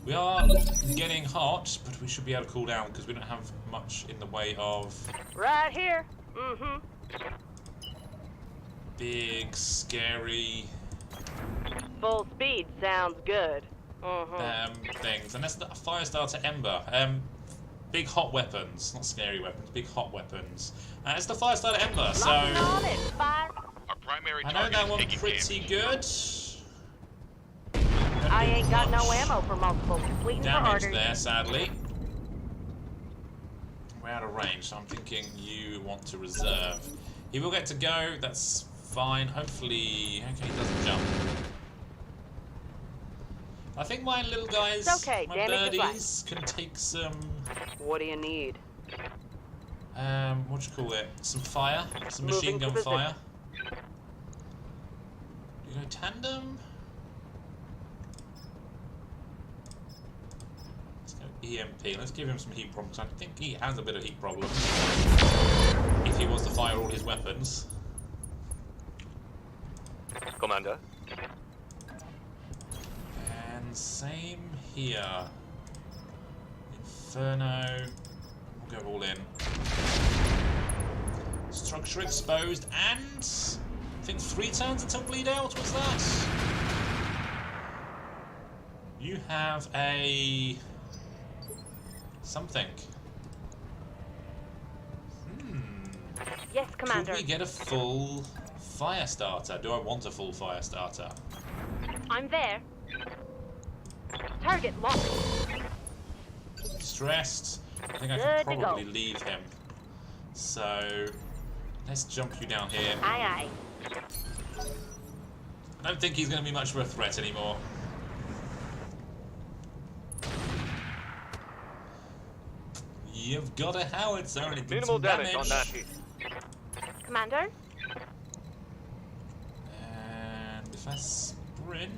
We are getting hot, but we should be able to cool down because we don't have much in the way of Right here. Mm-hmm. big, scary Full speed sounds good. Mm-hmm. things. And that's the fire starter Ember. Big hot weapons, not scary weapons, big hot weapons. It's the fire starter Ember, so Locking on it, fire. Our primary I know target that is one taking pretty damage. good. I ain't got no ammo for multiple. Waiting for Damage orders. there, sadly. We're out of range, so I'm thinking you want to reserve. He will get to go, that's fine. Hopefully, okay, he doesn't jump. I think my little guys, It's okay, my damage is birdies, can take some, What do you need? what do you call it? Some fire, some Moving machine gun to position. fire. Do you go tandem? Let's go EMP. Let's give him some heat problems. I think he has a bit of heat problems. If he was to fire all his weapons. Commander. And same here. Inferno. We'll go all in. Structure exposed and I think 3 turns until bleed out. What's that? You have a something. Yes, Commander. Could we get a full fire starter? Do I want a full fire starter? I'm there. Target locked. Stressed. I think I Good can to probably go. leave him. So let's jump you down here. Aye, aye. I don't think he's going to be much of a threat anymore. You've got a howitzer and it did Minimal some damage on that hit. Commander? And if I sprint...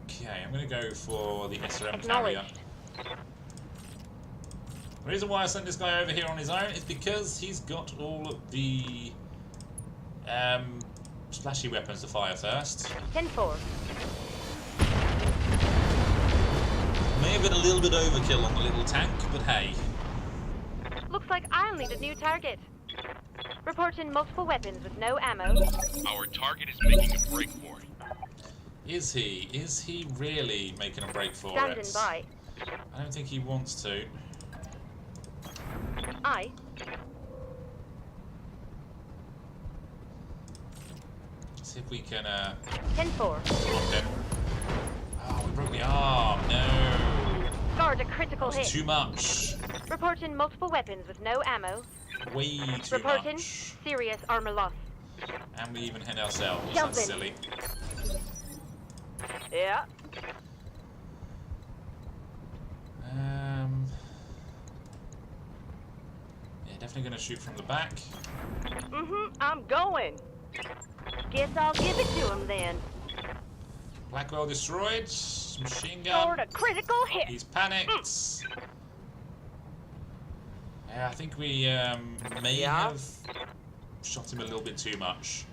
Okay, I'm going to go for the SRM carrier. Acknowledged. The reason why I sent this guy over here on his own is because he's got all of the splashy weapons to fire first. 10-4. May have been a little bit overkill on the little tank, but hey. like I'll need a new target. Reporting multiple weapons with no ammo. Our target is making a break for it. Is he? Is he really making a break for Standing it? by. I don't think he wants to. Aye. See if we can 10-4. block him. Oh, we broke the arm. No. Scored a critical That was hit. too much. Reporting multiple weapons with no ammo. Way too Reporting much. serious armor loss. And we even hit ourselves. Jump That's in. silly. Yeah. Yeah, definitely gonna shoot from the back. I'm going. Guess I'll give it to him then. Blackwell destroyed. Machine Scored gun. a critical hit. He's panicked. Yeah, I think we may have shot him a little bit too much.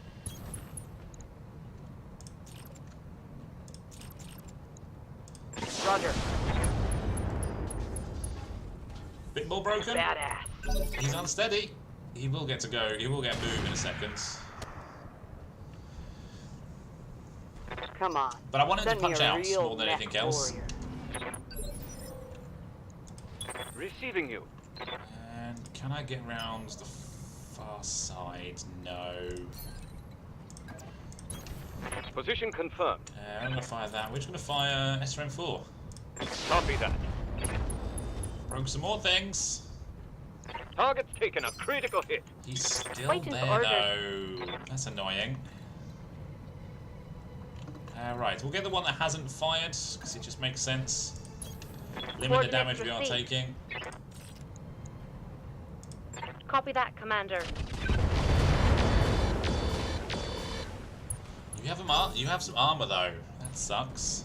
Roger. Bit more broken. Badass. He's unsteady. He will get to go. He will get moved in a second. Come on. But I want him to Send me punch a out real more than mech anything else. warrior. Receiving you. And can I get round the far side? No. Position confirmed. I'm gonna fire that. We're just gonna fire SRM4. Copy that. Broke some more things. Target's taken a critical hit. He's still Waiting for there orders. though. That's annoying. Right, we'll get the one that hasn't fired, because it just makes sense. Limit the Coordinates damage we are received. taking. Copy that, Commander. You have some armor though. That sucks.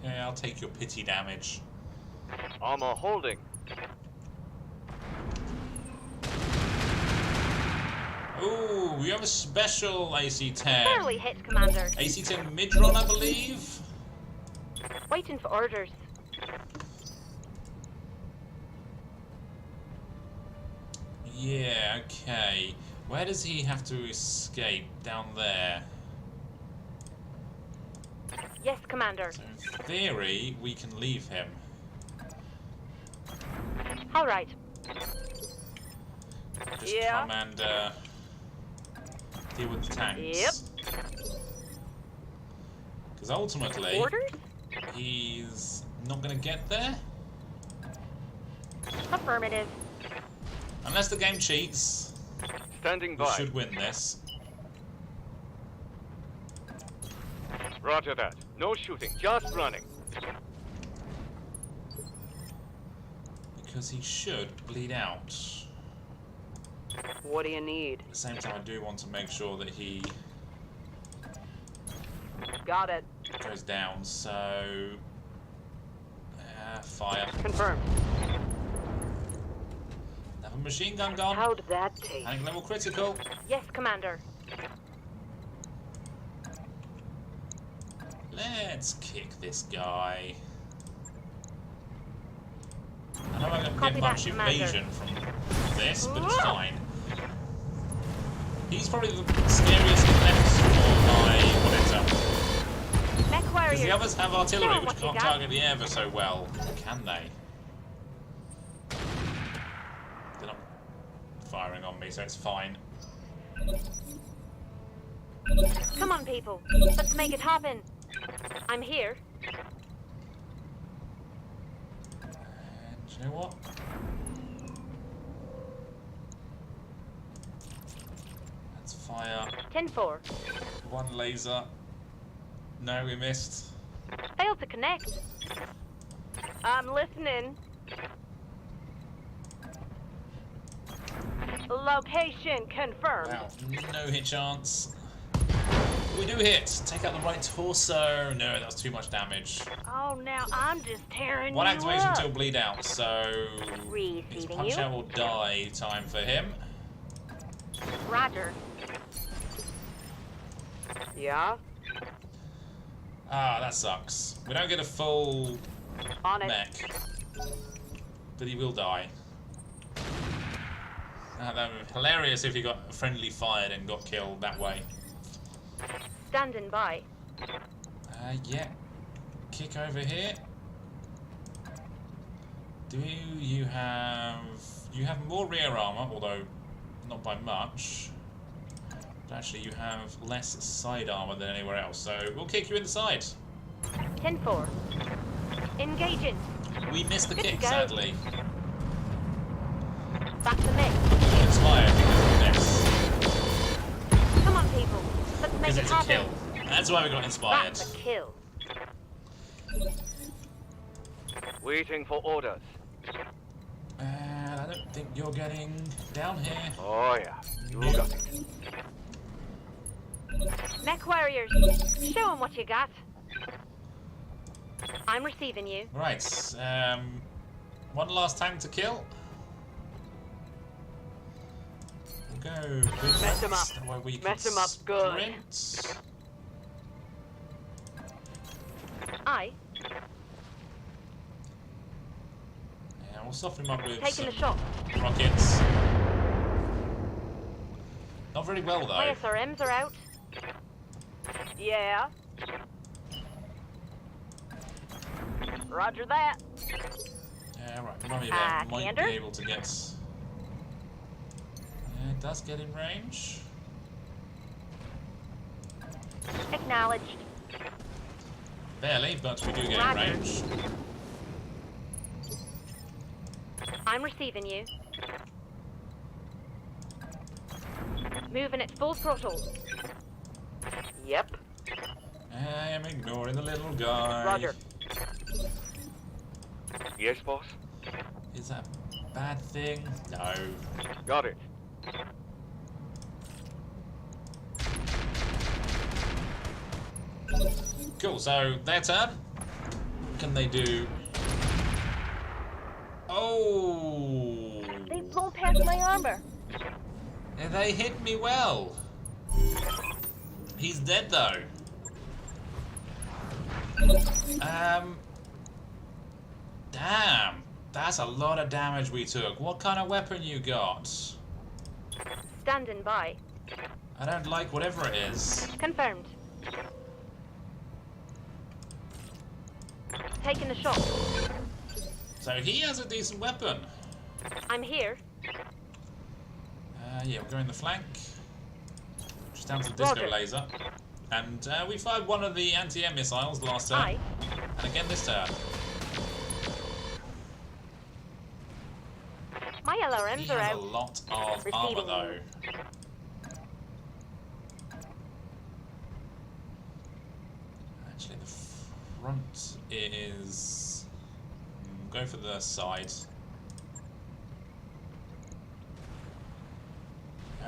I'll take your pity damage. Armor holding. Ooh, we have a special AC-10. Barely hit, Commander. AC-10 mid-run, I believe. Waiting for orders. Yeah, okay. Where does he have to escape? Down there. Yes, Commander. So in theory, we can leave him. All right. Just Yeah. come and deal with the tanks. Yep. Because ultimately, Orders? he's not going to get there. Affirmative. Unless the game cheats, Standing we by. should win this. Roger that. No shooting, just running. Because he should bleed out. What do you need? At the same time, I do want to make sure that he Got it. goes down, so... fire. Confirmed. Another machine gun gone. How did that take? Panic level critical. Yes, Commander. Let's kick this guy. I know I don't Copy get that, much Commander. evasion from this, but it's fine. He's probably the scariest left for my monitor. Mech Because warriors. the others have artillery, Show 'em which what you can't got. target the air so well. Can they? They're not firing on me, so it's fine. Come on, people. Let's make it happen. I'm here. And do you know what? Let's fire 10-4. one laser. No, we missed. Failed to connect. I'm listening. Location confirmed. Wow, no hit chance. We do hit. Take out the right torso. No, that was too much damage. Oh, now I'm just tearing One you activation up. till bleed out, so it's Receiving punch you. out or die time for him. Roger. Yeah? Ah, that sucks. We don't get a full On it. mech. But he will die. That would be hilarious if he got friendly fired and got killed that way. Standing by. Yeah. Kick over here. Do you have... You have more rear armor, although not by much. But actually you have less side armor than anywhere else, so we'll kick you in the side. 10-4. Engaging. We missed the Good to kick, go. sadly. Back to me. Inspired because of this. Come on, people. Let's make Because it it's a happen. kill. That's why we got inspired. That's a kill. Waiting for orders. And I don't think you're getting down here. Oh yeah, you got it. Mech warriors, show them what you got. I'm receiving you. Right, one last tank to kill. We'll go big Mess 'em ones, up. that way we Mess can 'em up good. sprint. Aye, Yeah, we'll soften him up with taking the some shot. rockets. Not very well though. My SRMs are out. Yeah. Roger that. Yeah, right. Mummy there might Commander? be able to get. Yeah, it does get in range. Acknowledged. Barely, but we do get in Roger. range. I'm receiving you. Moving at full throttle. Yep. I am ignoring the little guy. Roger. Yes, boss. Is that a bad thing? No. Got it. Cool, so their turn. Can they do... Oh! They've blown past my armor. Yeah, they hit me well. He's dead though. Damn. That's a lot of damage we took. What kind of weapon you got? Standing by. I don't like whatever it is. Confirmed. Taking the shot. So he has a decent weapon. I'm here. Yeah, we'll go in the flank. Just down to the disco Roger. laser. And we fired one of the anti-air missiles last turn. Aye. And again this turn. My He LRMs are has a out. lot of armor Receiving. though. Actually, the front is... Go for the side.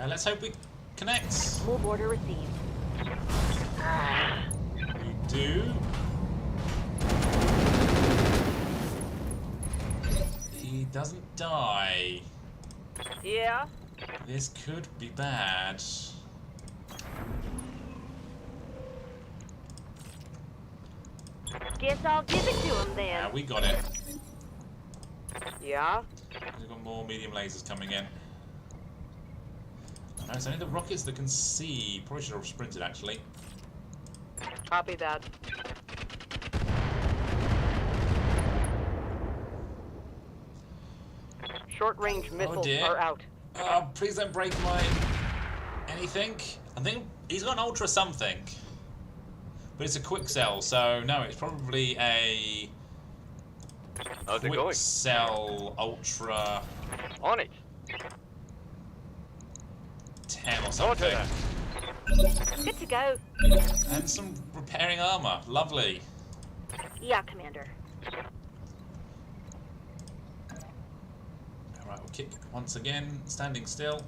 Let's hope we connect. Move order received. We do. He doesn't die. Yeah. This could be bad. Guess I'll give it to him then. We got it. Yeah. We've got more medium lasers coming in. No, it's only the rockets that can see. Probably should have sprinted actually. Copy that. Short-range missiles dear. are out. Oh, please don't break my anything. I think he's got an ultra something. But it's a quick cell, so no, it's probably a How's it quick going? cell ultra On it. 10 or Roger something. that. Good to go. And some repairing armor. Lovely. Yeah, Commander. Alright, we'll kick once again, standing still.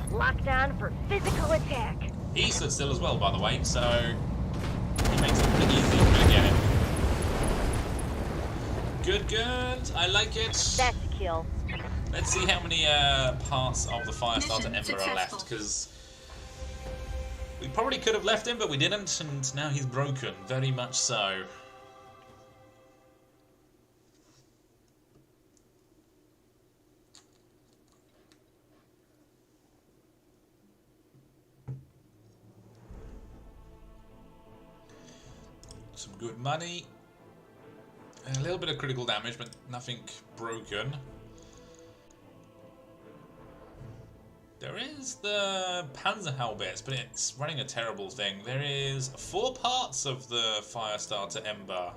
Lockdown for physical attack. He stood still as well, by the way, so he makes it pretty easy to get him. Good, good. I like it. That's a kill. Let's see how many parts of the Firestarter Mission Emperor are left, successful. because we probably could have left him, but we didn't, and now he's broken. Very much so. Some good money. A little bit of critical damage, but nothing broken. There is the Panzerhaubitze, but it's running a terrible thing. There is 4 parts of the Firestarter Ember.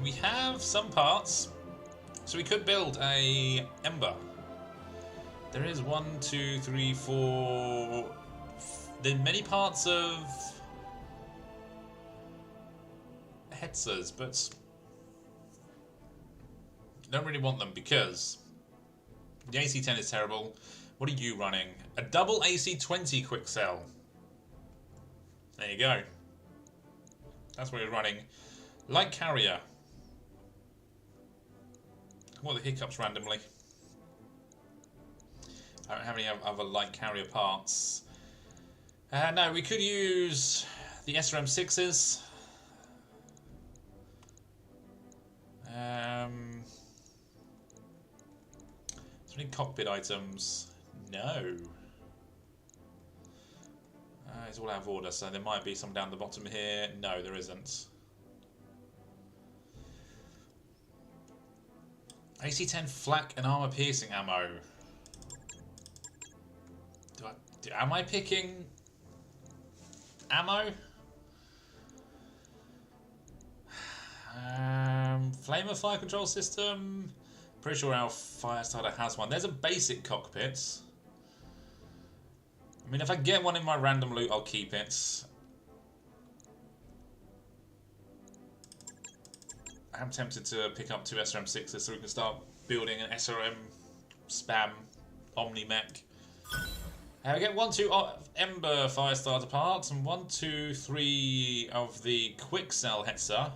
We have some parts, so we could build a Ember. There is 1, 2, 3, 4. There are many parts of Hetzers, but don't really want them because the AC-10 is terrible. What are you running? A double AC-20 quick cell. There you go. That's what you're running. Light carrier. What are the hiccups randomly? I don't have any other light carrier parts. No, we could use the SRM-6s. Is there any cockpit items? No. It's all out of order, so there might be some down the bottom here. No, there isn't. AC-10 flak and armor piercing ammo. Am I picking ammo? Flamer fire control system. Pretty sure our Firestarter has one. There's a basic cockpit. I mean, if I get one in my random loot, I'll keep it. I'm tempted to pick up 2 SRM-6s so we can start building an SRM spam Omni-Mech. We get 1, 2 Ember Firestarter parts and 1, 2, 3 of the Quick Cell Hetzer.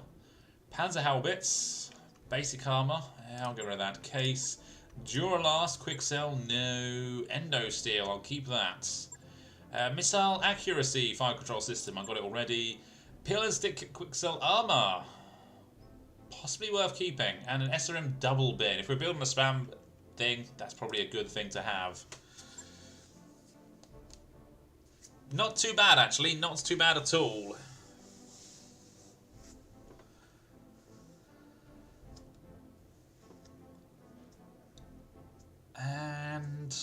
Panzerhaubitze, basic armor. I'll get rid of that. Case, Duralast, Quick Cell, no. Endo Steel, I'll keep that. Missile Accuracy Fire Control System, I got it already. Peel and Stick Quick Cell Armor, possibly worth keeping. And an SRM double bin. If we're building a spam thing, that's probably a good thing to have. Not too bad, actually. Not too bad at all. And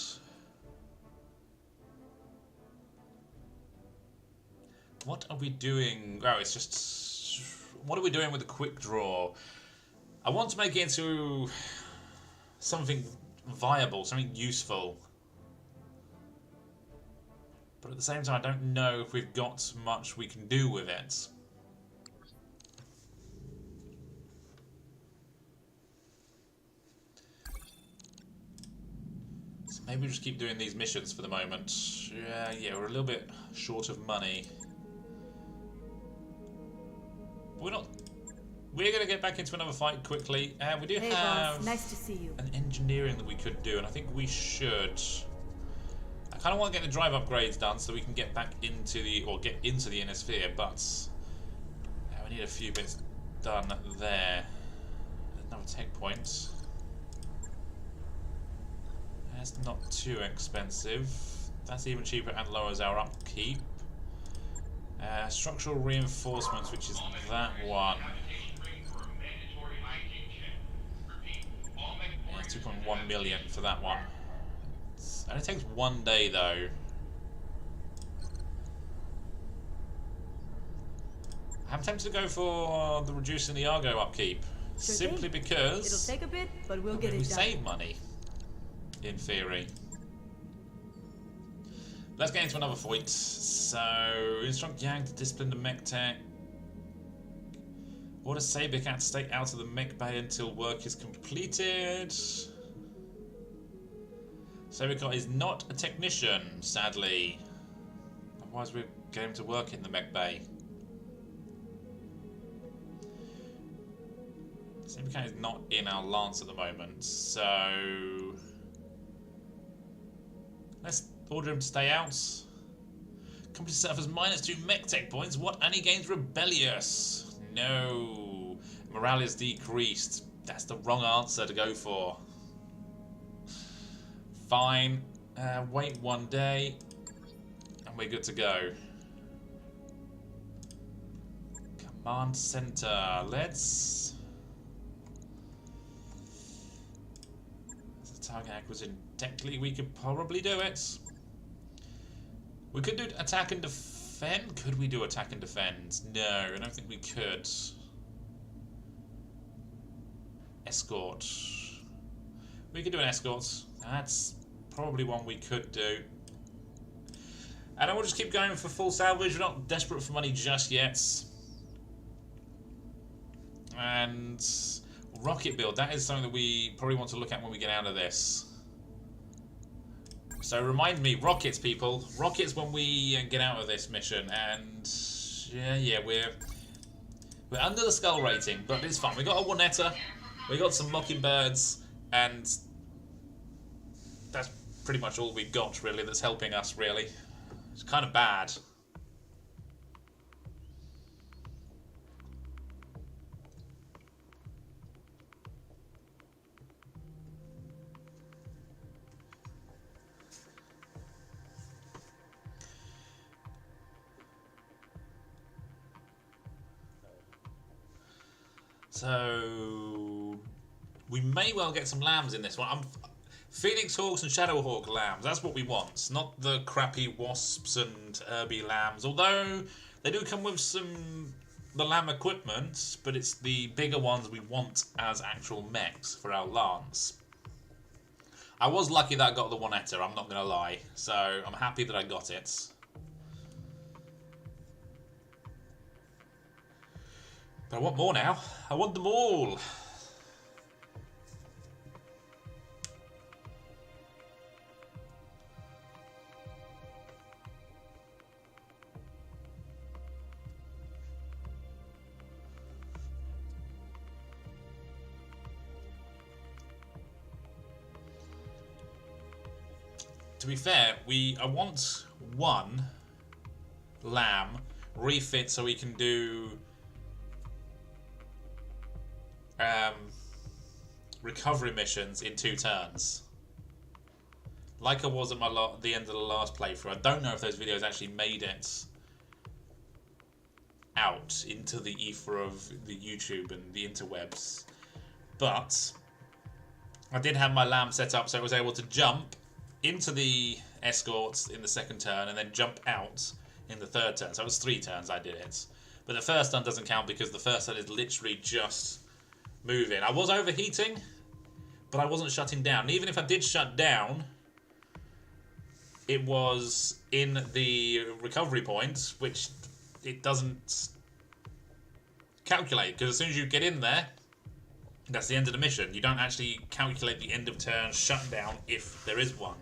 what are we doing? Oh, it's just... What are we doing with the quick draw? I want to make it into something viable, something useful. But at the same time, I don't know if we've got much we can do with it. So maybe we just keep doing these missions for the moment. Yeah, we're a little bit short of money. But we're not... We're going to get back into another fight quickly. We do have boss. Nice to see you. An engineering that we could do, and I think we should... I kind of want to get the drive upgrades done so we can get back into the... or get into the inner sphere, but... we need a few bits done there. Another tech point. That's not too expensive. That's even cheaper and lowers our upkeep. Structural reinforcements, which is that one. Yeah, 2.1 million for that one. It only takes 1 day though. I'm tempted to go for the reducing the Argo upkeep. Sure simply thing. because It'll take a bit, but we'll get it we done. save money. In theory. Let's get into another fight. So, instruct Yang to discipline the mech tech. Order Sabercat to stay out of the mech bay until work is completed. Sabercat is not a technician, sadly. Otherwise we'd get him to work in the mech bay. Sabercat is not in our lance at the moment, so... Let's order him to stay out. Company suffers -2 mech tech points. What? And he gains rebellious. No. Morale is decreased. That's the wrong answer to go for. Fine. Wait 1 day. And we're good to go. Command center. Let's target acquisition. Technically, we could probably do it. We could do attack and defend. Could we do attack and defend? No, I don't think we could. Escort. We could do an escort. That's probably one we could do. And I will just keep going for full salvage. We're not desperate for money just yet. And rocket build. That is something that we probably want to look at when we get out of this. So remind me, rockets, people. Rockets when we get out of this mission. And yeah, we're under the skull rating, but it's fun. We got a Wanetta, we got some mockingbirds, and that's pretty much all we've got really that's helping us really. It's kind of bad. So we may well get some lambs in this one. Phoenix Hawks and Shadow Hawk lambs, that's what we want. Not the crappy wasps and herby lambs, although they do come with the lamb equipment, but it's the bigger ones we want as actual mechs for our lance. I was lucky that I got the Wanetta, I'm not going to lie, so I'm happy that I got it. But I want more now. I want them all. To be fair, I want one lamb refit so we can do recovery missions in 2 turns. Like I was at the end of the last playthrough. I don't know if those videos actually made it out into the ether of the YouTube and the interwebs. But I did have my lamb set up so I was able to jump into the escorts in the 2nd turn and then jump out in the 3rd turn. So it was 3 turns I did it. But the 1st turn doesn't count because the 1st turn is literally just moving. I was overheating, but I wasn't shutting down. And even if I did shut down, it was in the recovery point, which it doesn't calculate. Because as soon as you get in there, that's the end of the mission. You don't actually calculate the end of turn shutdown if there is one.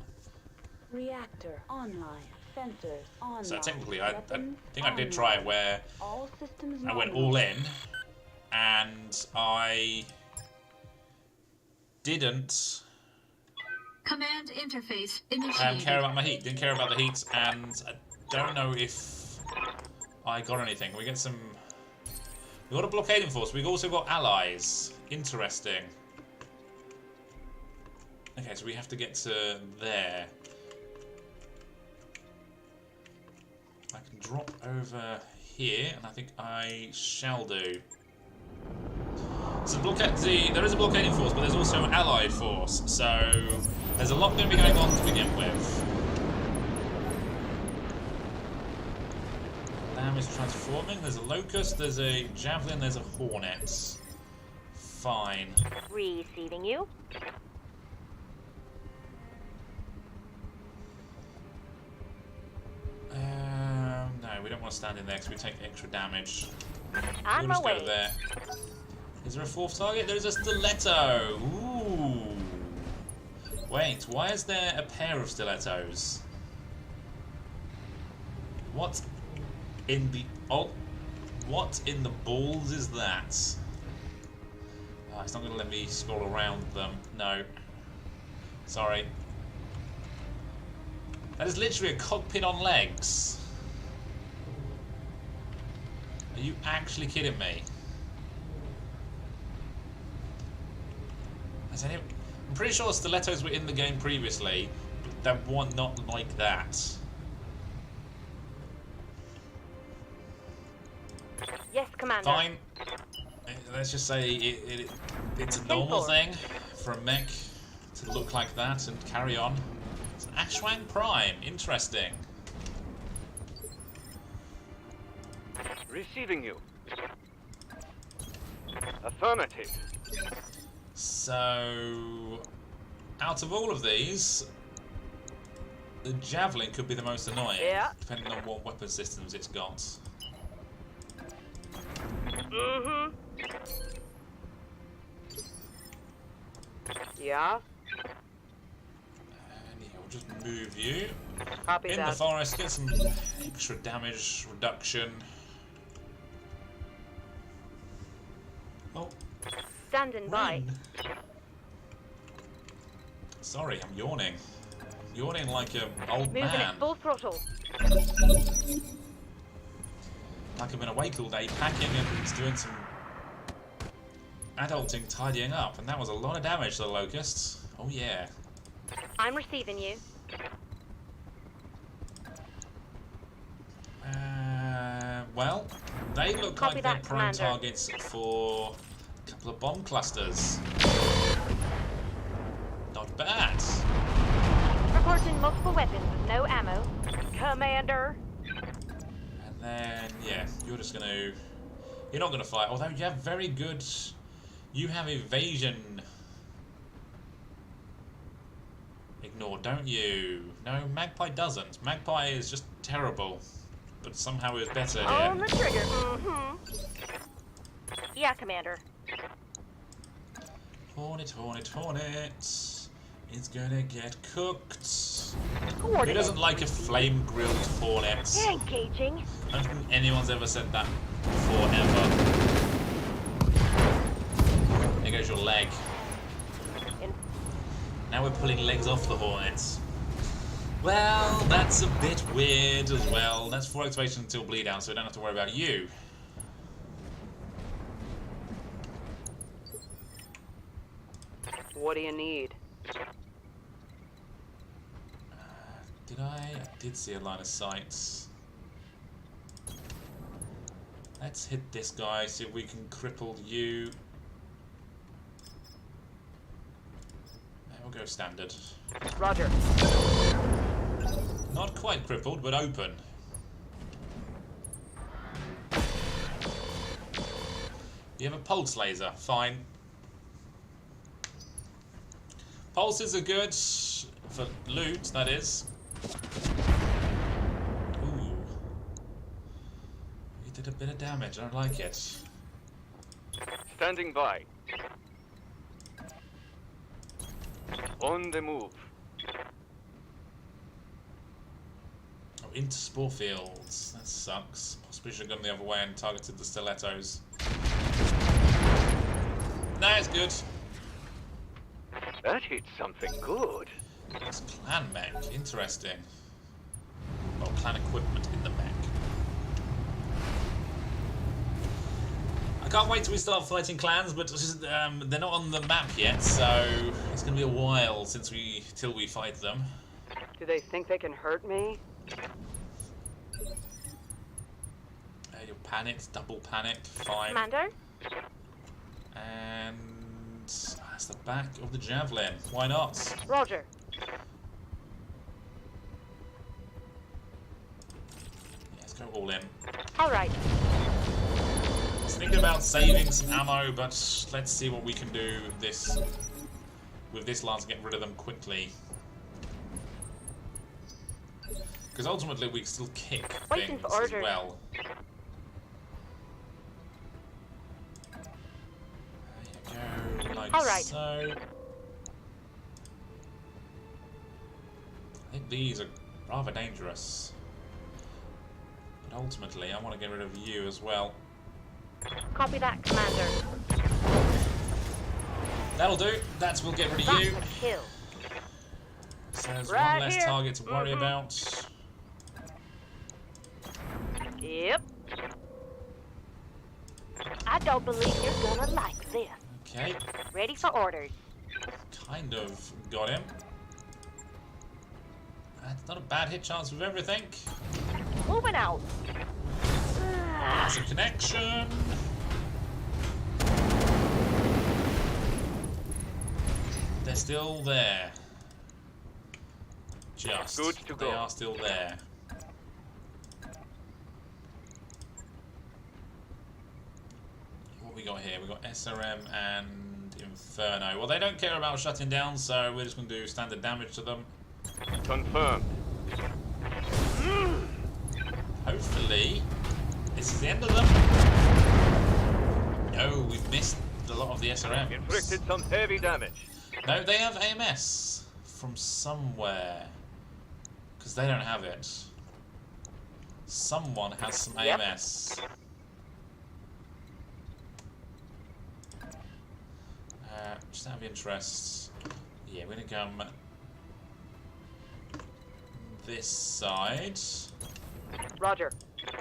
Reactor online. Sensors online. So technically, I think Weapons I did try it where all systems I went nominal. all in, and I didn't Command interface initiated. care about my heat. Didn't care about the heat, and I don't know if I got anything. We get some. We got a blockading force. We've also got allies. Interesting. Okay, so we have to get to there. I can drop over here, and I think I shall do. So there is a blockading force, but there's also an allied force, so there's a lot going to be going on to begin with. Lamb is transforming, there's a locust, there's a javelin, there's a hornet. Fine. Receiving you. No, we don't want to stand in there because we take extra damage. On We'll my just way. go there. Is there a 4th target? There's a stiletto! Ooh! Wait, why is there a pair of stilettos? What in the... Oh! What in the balls is that? Oh, it's not going to let me scroll around them. No. Sorry. That is literally a cockpit on legs. Are you actually kidding me? I'm pretty sure stilettos were in the game previously, but they were not like that. Yes, Commander. Fine. Let's just say it's a normal thing for a mech to look like that and carry on. It's an Ashwang Prime. Interesting. Receiving you. Affirmative. So, out of all of these, the Javelin could be the most annoying, Yeah. depending on what weapon systems it's got. Mm-hmm. Yeah. And yeah, we'll just move you. Copy In that. the forest, get some extra damage reduction. Oh, Standing by. run. Sorry, I'm yawning. Yawning like an old Moving man. at full throttle. Like I've been awake all day packing and doing some adulting, tidying up, and that was a lot of damage to the locusts. Oh yeah. I'm receiving you. Well, they look Copy like they're that, prime Commander. targets for a couple of bomb clusters. Not bad. Reporting multiple weapons with no ammo. Commander. And then, yeah, you're just gonna... You're not gonna fight, although you have very good... You have evasion. Ignore, don't you? No, Magpie doesn't. Magpie is just terrible. But somehow is better On here. the trigger. Mm-hmm. Yeah, Commander. Hornet, Hornet, Hornet. It's gonna get cooked. Who Coordinate. doesn't like a flame-grilled Hornet? Engaging. I don't think anyone's ever said that before, ever. There goes your leg. In Now we're pulling legs off the Hornets. Well, that's a bit weird as well. That's 4 activation until bleed out, so we don't have to worry about you. What do you need? Did I? I did see a line of sight. Let's hit this guy, see if we can cripple you. We'll go standard. Roger. Not quite crippled, but open. You have a pulse laser, fine. Pulses are good for loot, that is. Ooh. You did a bit of damage, I don't like it. Standing by. On the move. Oh, into spore fields. That sucks. Possibly should have gone the other way and targeted the stilettos. No, it's good. That hit something good. It's clan mech. Interesting. Well, clan equipment in the mech. I can't wait till we start fighting clans, but they're not on the map yet, so it's going to be a while till we fight them. Do they think they can hurt me? You're panicked, double panicked, fine. Commander? And that's the back of the javelin. Why not? Roger. Yeah, let's go all in. All right. I was thinking about saving some ammo, but let's see what we can do with this lance, get rid of them quickly. Because ultimately we can still kick Waiting things for as orders. well. There you go, like All right. so. I think these are rather dangerous. But ultimately I want to get rid of you as well. Copy that, Commander. That'll do. We'll get rid of That's you. a kill. So there's Right one less here. target to worry about. Yep. I don't believe you're gonna like this. Okay, Ready for orders. kind of got him. That's not a bad hit chance with everything. Moving out. There's a connection. They're still there. Just. Good to They go. are still there. What we got here? We got SRM and Inferno. Well, they don't care about shutting down, so we're just going to do standard damage to them. Confirmed. Hopefully, this is the end of them. No, we've missed a lot of the SRMs. Inflicted some heavy damage. No, they have AMS from somewhere. Because they don't have it. Someone has some Yep. AMS. Just out of interest. Yeah, we're going to come this side. Roger.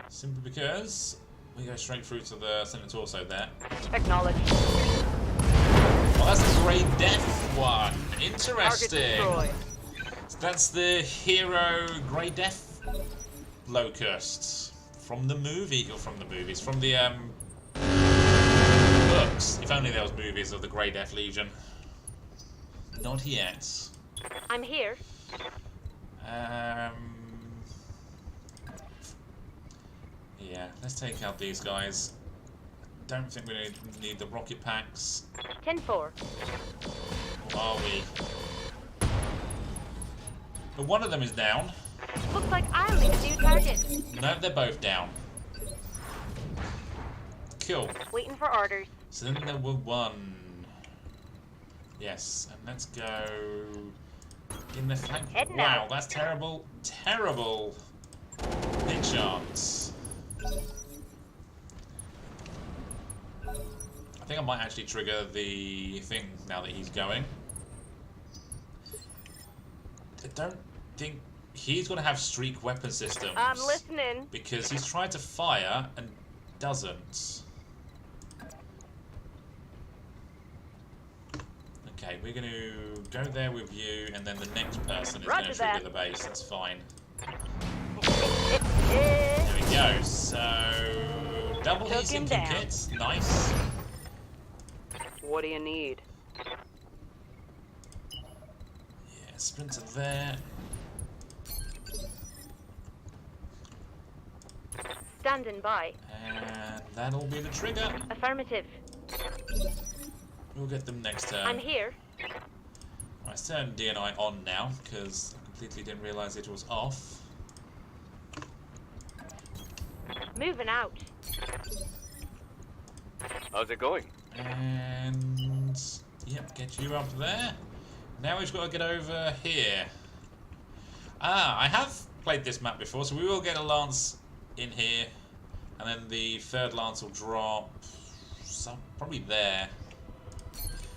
Simply because we go straight through to the center torso there. Acknowledged. Well, that's the Grey Death one. Target Interesting. destroyed. So that's the hero Grey Death Locust from the movie, or from the movies, from the books. If only there was movies of the Grey Death Legion. Not yet. I'm here. Yeah, let's take out these guys. Don't think we need the rocket packs. 10-4. Or are we? But one of them is down. Looks like I'll need a new target. No, they're both down. Cool. Waiting for orders. So then there were one. Yes, and let's go in the flank. Heading Wow, out. that's terrible. Terrible. Big chance. I think I might actually trigger the thing now that he's going. I don't think he's going to have streak weapon systems. I'm listening. Because he's tried to fire and doesn't. Okay, we're going to go there with you, and then the next person is going Roger to trigger that. the base. That's fine. Eh. There we go. So, double Took heat him sinking down. kits. Nice. What do you need? Yeah, sprinter there. Standing by. And that'll be the trigger. Affirmative. We'll get them next turn. I'm here. Let's turn DNI on now, because I completely didn't realise it was off. Moving out. How's it going? And yep, get you up there. Now we've got to get over here. Ah, I have played this map before, so we will get a lance in here, and then the third lance will drop probably there.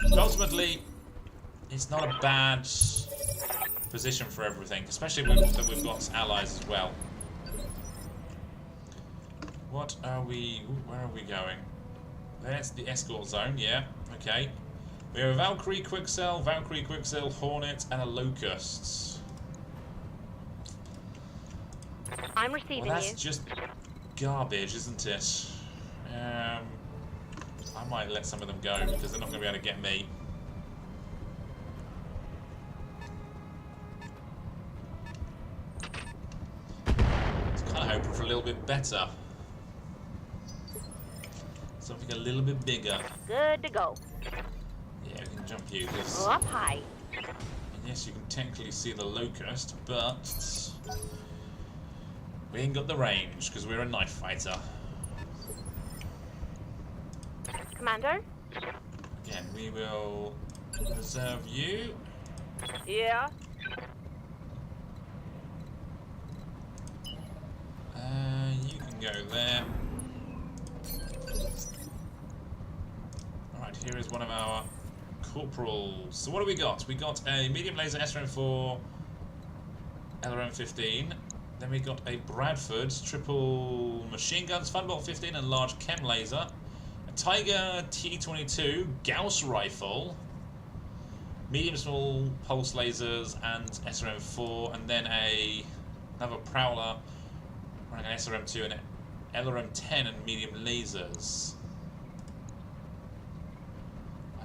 But ultimately, it's not a bad position for everything, especially that we've got allies as well. What are we? Where are we going? That's the escort zone, yeah, okay. We have a Valkyrie Quickcell, Hornet, and a Locust. I'm receiving Well, that's you. just garbage, isn't it? I might let some of them go, because they're not going to be able to get me. I was kind of hoping for a little bit better. Something a little bit bigger. Good to go. Yeah, we can jump you, because Up high. yes, you can technically see the Locust, but we ain't got the range, because we're a knife fighter. Commander? Again, we will reserve you. Yeah. You can go there. Alright, here is one of our corporals. So what do we got? We got a medium laser SRM4 LRM-15. Then we got a Bradford triple machine guns, Funbolt 15 and large chem laser. A Tiger T22 Gauss rifle. Medium small pulse lasers and SRM4. And then another Prowler running an SRM2 and LRM-10 and medium lasers.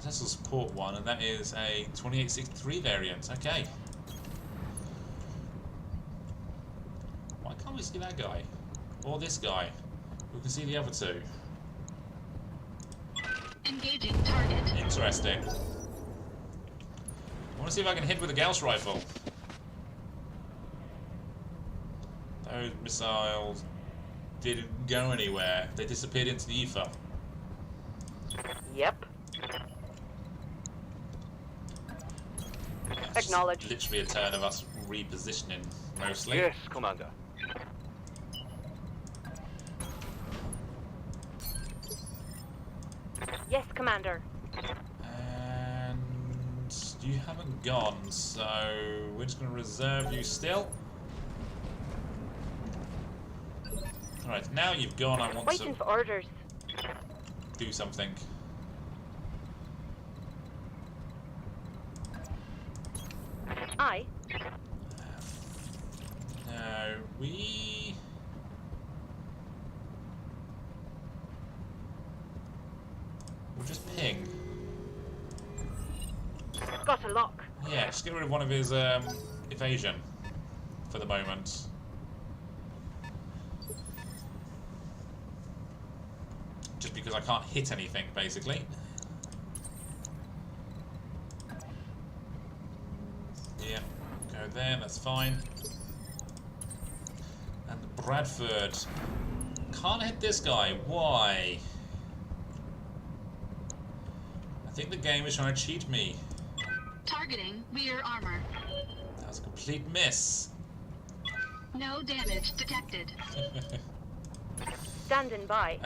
That's a support one, and that is a 2863 variant. Okay. Why can't we see that guy? Or this guy? We can see the other two. Engaging target. Interesting. I want to see if I can hit with a Gauss rifle. Those missiles didn't go anywhere. They disappeared into the ether. Yep. That's Acknowledged. literally a turn of us repositioning, mostly. Yes, Commander. Yes, Commander. And you haven't gone, so we're just going to reserve you still. Alright, now you've gone, I want Waiting to for orders. do something. Aye. No, we'll just ping. Got a lock. Yeah, just get rid of one of his evasion for the moment. Just because I can't hit anything, basically. Yeah, go there, that's fine. And the Bradford. Can't hit this guy, why? I think the game is trying to cheat me. Targeting rear armor. That was a complete miss. No damage detected. Standing by.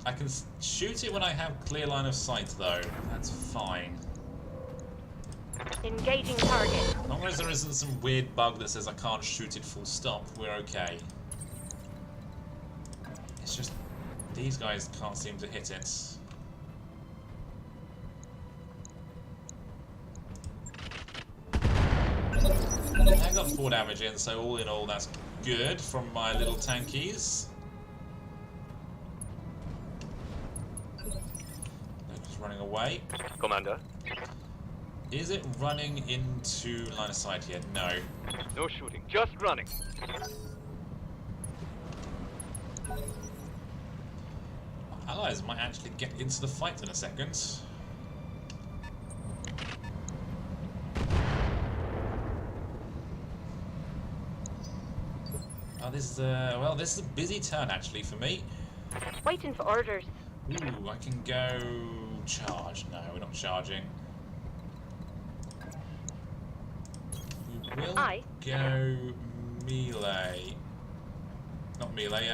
I can shoot it when I have clear line of sight, though. That's fine. Engaging target. As long as there isn't some weird bug that says I can't shoot it full stop, we're okay. It's just these guys can't seem to hit it. I got 4 damage in, so all in all that's good from my little tankies. They're just running away. Commander. Is it running into line of sight yet? No. No shooting, just running. Our allies might actually get into the fight in a second. Oh, this is well, this is a busy turn actually for me. Waiting for orders. Ooh, I can go charge. No, we're not charging. We will Aye. go melee. Not melee,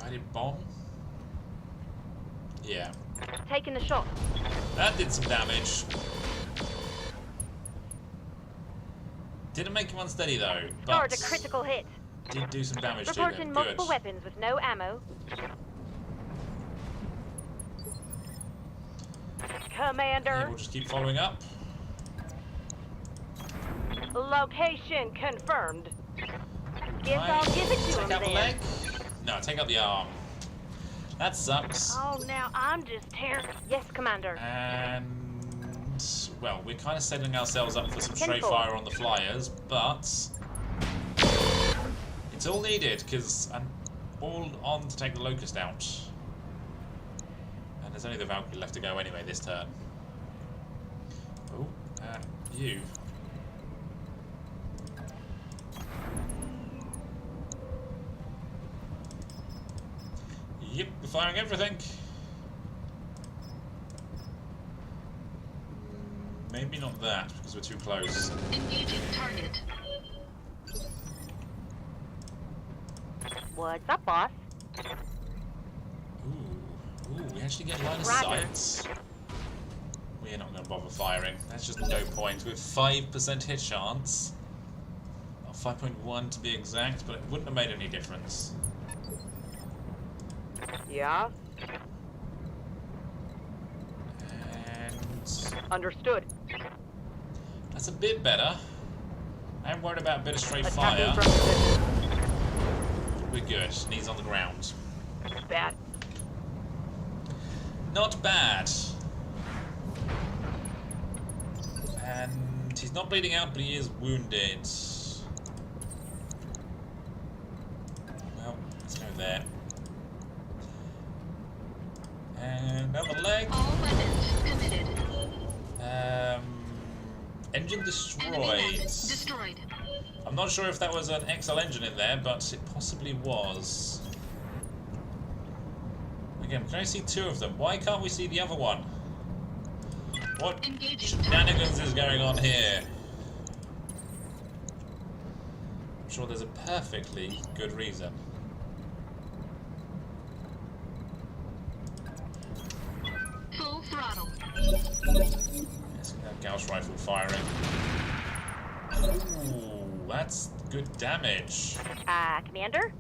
guided bomb? Yeah. Taking the shot. That did some damage. Didn't make him unsteady though, Scored but a critical hit. did do some damage to Reporting him. multiple Good. weapons with no ammo. Yeah, Commander. we'll just keep following up. Location confirmed. Guess Right. I'll give it to Take him out the then. leg? No, take out the arm. That sucks. Oh, now I'm just tearing. Yes, Commander. And well, we're kind of setting ourselves up for some stray 10-4. fire on the flyers, but it's all needed because I'm all on to take the Locust out. And there's only the Valkyrie left to go anyway this turn. Oh, you. Yep, we're firing everything. Maybe not that, because we're too close. Engaging target. What's up, boss? Ooh, we actually get line of Roger. sight. We're not going to bother firing. That's just no point. With 5% hit chance, or 5.1 to be exact, but it wouldn't have made any difference. Yeah. And Understood. that's a bit better. I am worried about a bit of stray Attacking fire. from position. good. And he's on the ground. Bad. Not bad. And he's not bleeding out, but he is wounded. Well, let's go there. And another leg. All weapons committed. Engine Enemy destroyed. mech destroyed. I'm not sure if that was an XL engine in there, but it possibly was. Again, we can only see two of them. Why can't we see the other one? What Engaging shenanigans is going on here? I'm sure there's a perfectly good reason. Full throttle. Let's get that Gauss rifle firing. Ooh, that's good damage. Commander?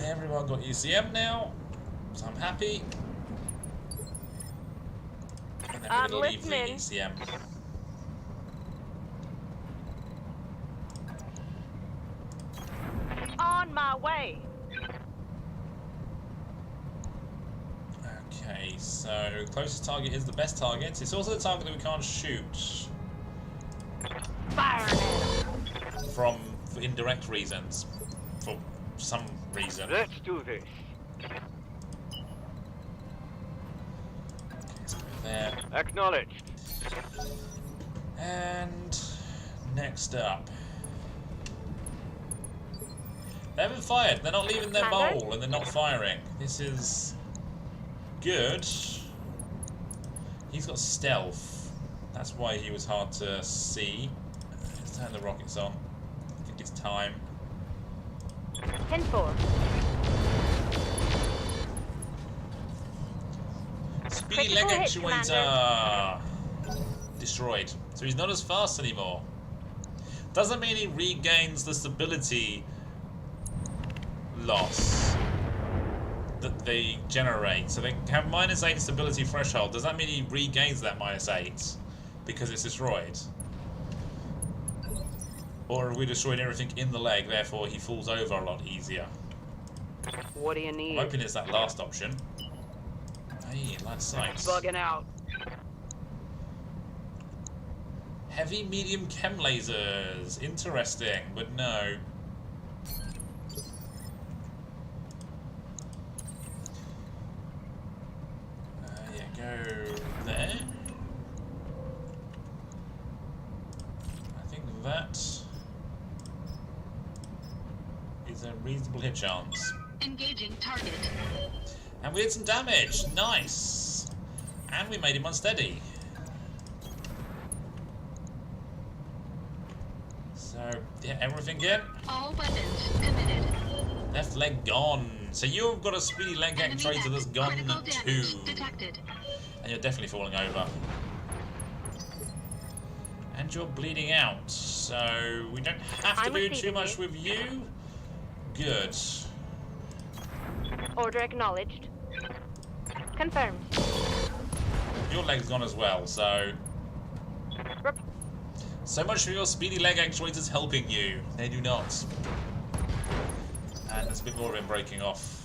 Everyone got ECM now, so I'm happy. And then we're I'm gonna leave the listening. ECM. On my way. Okay, so closest target is the best target. It's also the target that we can't shoot Fire at 'em. for indirect reasons. For some reason. Let's do this. Let's go there. Acknowledged. And next up. They haven't fired. They're not leaving their Commander? bowl and they're not firing. This is good. He's got stealth. That's why he was hard to see. Let's turn the rockets on. I think it's time. 10-4. Speedy leg Critical hit, actuator destroyed. So he's not as fast anymore. Doesn't mean he regains the stability loss that they generate. So they have -8 stability threshold. Does that mean he regains that -8 because it's destroyed? Or are we destroying everything in the leg, therefore he falls over a lot easier? What do you I'm need? hoping it's that last option. Hey, line of sight. Bugging out. Heavy medium chem lasers. Interesting, but no. Yeah, go there. I think that is a reasonable hit chance. Engaging target. And we did some damage. Nice. And we made him unsteady. So, yeah, everything in. All weapons committed. Left leg gone. So you've got a speedy leg Enemy actuator that's mech gone critical too. damage detected. And you're definitely falling over. And you're bleeding out. So we don't have to I'm do too receiving much you. with you. Good. Order acknowledged. Confirmed. Your leg's gone as well, so... Rep- So much for your speedy leg actuators helping you. They do not. And there's a bit more of him breaking off.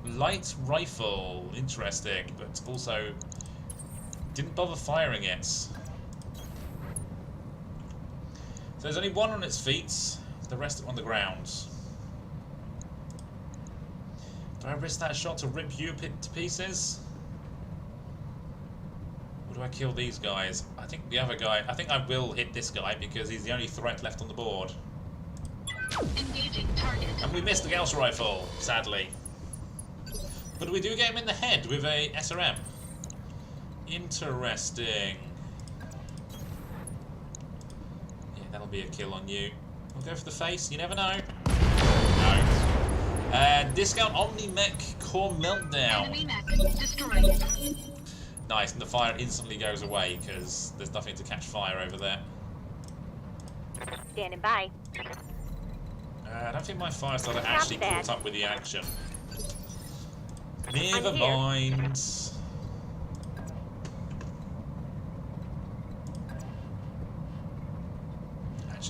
Light rifle. Interesting, but also didn't bother firing it. So there's only one on its feet, the rest are on the ground. Do I risk that shot to rip you to pieces? Or do I kill these guys? I think the other guy... I think I will hit this guy because he's the only threat left on the board. Engaging target. And we missed the Gauss rifle, sadly. But we do get him in the head with a SRM. Interesting. Yeah, that'll be a kill on you. We'll go for the face, you never know. No. Discount Omni Mech Core Meltdown. Enemy mech destroyed. Nice, and the fire instantly goes away because there's nothing to catch fire over there. Standing by. I don't think my fire starter Copy actually that. caught up with the action. Never here. mind.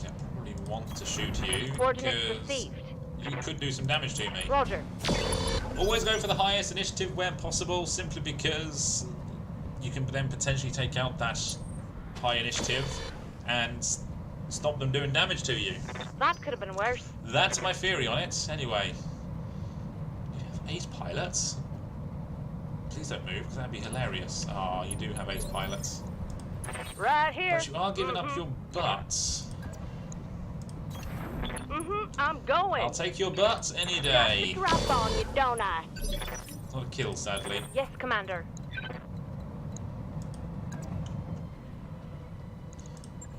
Actually, I probably want to shoot you Coordinates because received. you could do some damage to me. Roger. Always go for the highest initiative where possible, simply because you can then potentially take out that high initiative and stop them doing damage to you. That could have been worse. That's my theory on it. Anyway, you have ace pilots. Please don't move, because that'd be hilarious. Ah, you do have ace pilots. Right here. But you are giving up your butts. I'm going. I'll take your butts any day. Drop on you, don't I? Not a kill, sadly. Yes, Commander.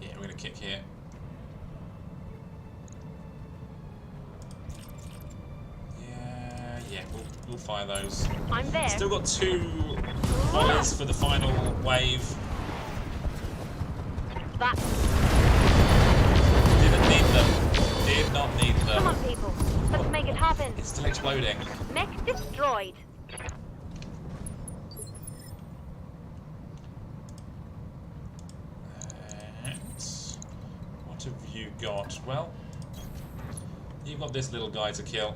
Yeah, we're gonna kick here. Yeah, we'll fire those. I'm there. Still got 2 volleys for the final wave. That. Didn't need them. Did not need them. Come on, people. Let's make it happen. It's still exploding. MECH destroyed. And what have you got? Well, you've got this little guy to kill.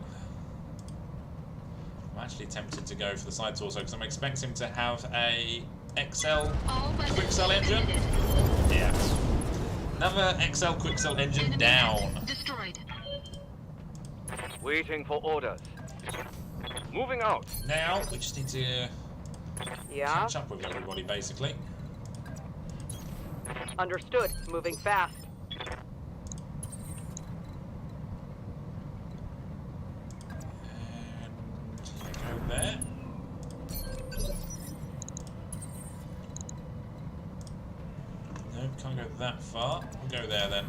I'm actually tempted to go for the side torso because I'm expecting to have a XL All quick weapons cell engine. committed. Yeah. Another XL quick cell engine Enemy down. tank destroyed. Waiting for orders. Moving out. Now we just need to Yeah. catch up with everybody basically. Understood. Moving fast. And go there. No, can't go that far. We'll go there then.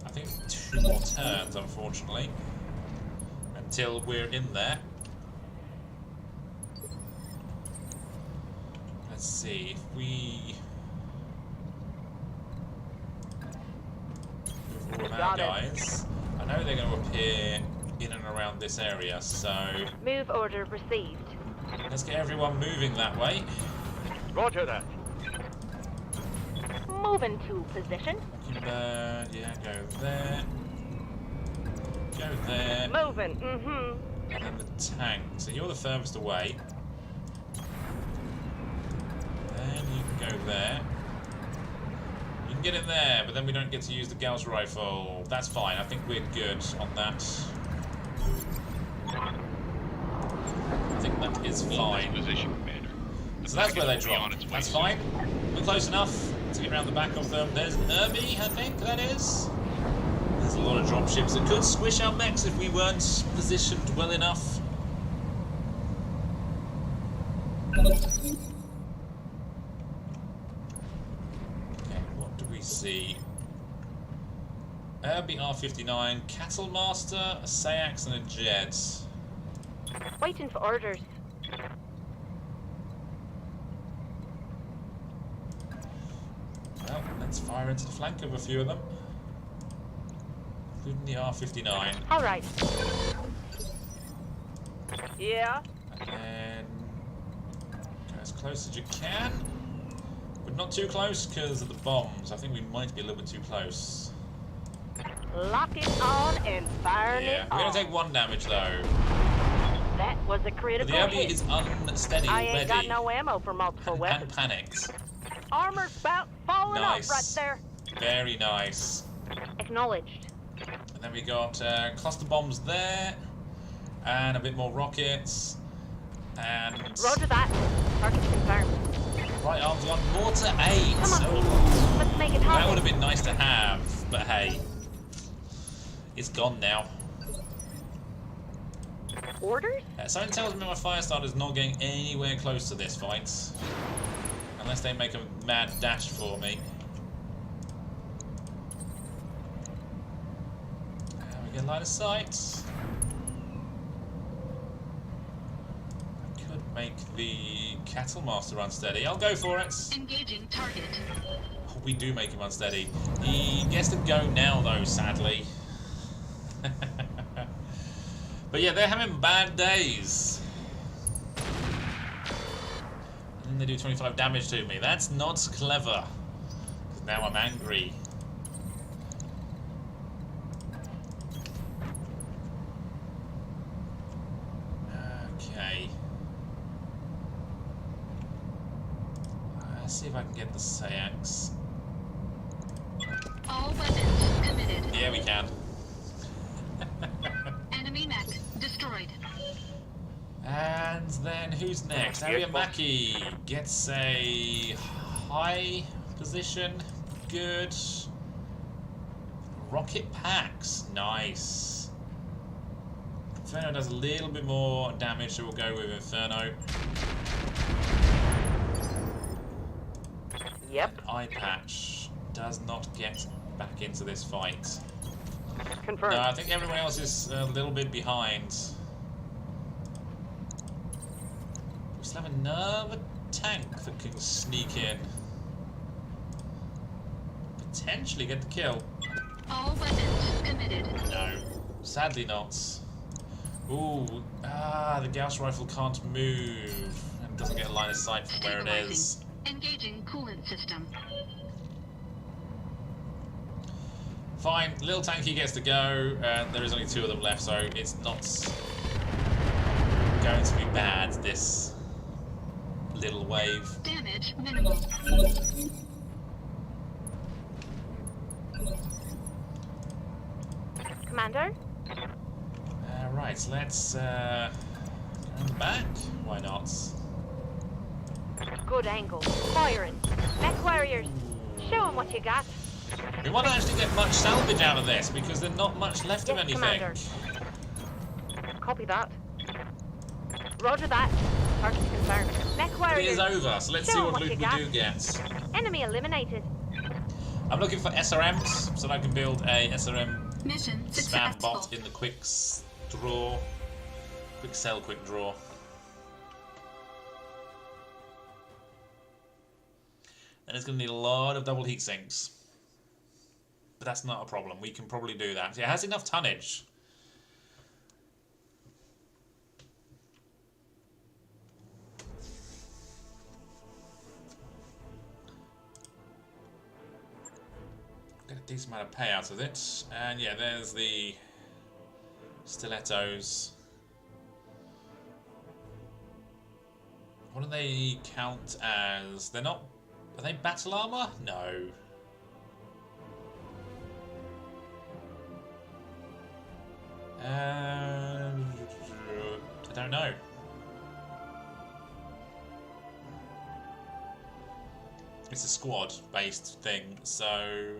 I think 2 more turns, unfortunately, until we're in there. Let's see if we move all of our Got it. guys. I know they're going to appear in and around this area, so Move order received. let's get everyone moving that way. Roger that. Moving to position. Yeah, go there. Go there. Moving. And then the tank. So you're the furthest away. Then you can go there. You can get in there, but then we don't get to use the Gauss rifle. That's fine. I think we're good on that. I think that is fine. Position, Commander. So that's where they Package will be on drop. its way That's soon. fine. We're close enough to get around the back of them. There's Irby, I think that is. There's a lot of dropships that could squish our mechs if we weren't positioned well enough. Okay, what do we see? Irby R59, Cattle Master, a Sayax, and a Jet. Waiting for orders. Well, let's fire into the flank of a few of them, including the R59. All right. Yeah. And then go as close as you can, but not too close because of the bombs. I think we might be a little bit too close. Lock it on and fire Yeah, it we're on. gonna take 1 damage though. That was a But critical the Irby hit. is unsteady I already ain't got no ammo for multiple and weapons. panicked. Armor's about falling Nice. off right there. Very nice. Acknowledged. And then we got cluster bombs there, and a bit more rockets, and Roger that. Target confirmed. right arms on mortar 8. Come on, Oh. people. Let's make it That would happen. have been nice to have, but hey, it's gone now. Orders? Something tells me my fire starter's not getting anywhere close to this fight, unless they make a mad dash for me. We get line of sight. Could make the Cattle Master unsteady. I'll go for it. Engaging target. Oh, we do make him unsteady. He gets to go now, though, sadly. But yeah, they're having bad days. And they do 25 damage to me. That's not clever. Because now I'm angry. Okay. Let's see if I can get the Sayax. All weapons committed. Yeah, we can. Enemy mech destroyed. And then who's next? Area Maki gets a high position. Good. Rocket packs. Nice. Inferno does a little bit more damage, so we'll go with Inferno. Yep. Eye patch does not get back into this fight. Confirmed. No, I think everyone else is a little bit behind. We still have another tank that can sneak in. Potentially get the kill. All weapons committed. No, sadly not. Ooh, the Gauss rifle can't move and doesn't get a line of sight from where it is. Engaging coolant system. Fine, little tanky gets to go, and there is only 2 of them left, so it's not going to be bad, this little wave. Damage minimal. Commander? Right, let's go in the back. Why not? Good angle. Firing. Mech warriors. Show 'em what you got. We want to actually get much salvage out of this, because there's not much left of Yes, anything. Commander. Copy that. Roger that. Target confirmed. Mech It warriors. is over, so let's see Show 'em what loot you we got. do get. Enemy eliminated. I'm looking for SRMs, so that I can build a SRM Mission spam successful. bot in the quick draw. Quick sell, quick draw. And it's going to need a lot of double heat sinks. But that's not a problem. We can probably do that. It has enough tonnage. Get a decent amount of pay out of it. And yeah, there's the stilettos. What do they count as? They're not... Are they battle armor? No. I don't know. It's a squad-based thing, so...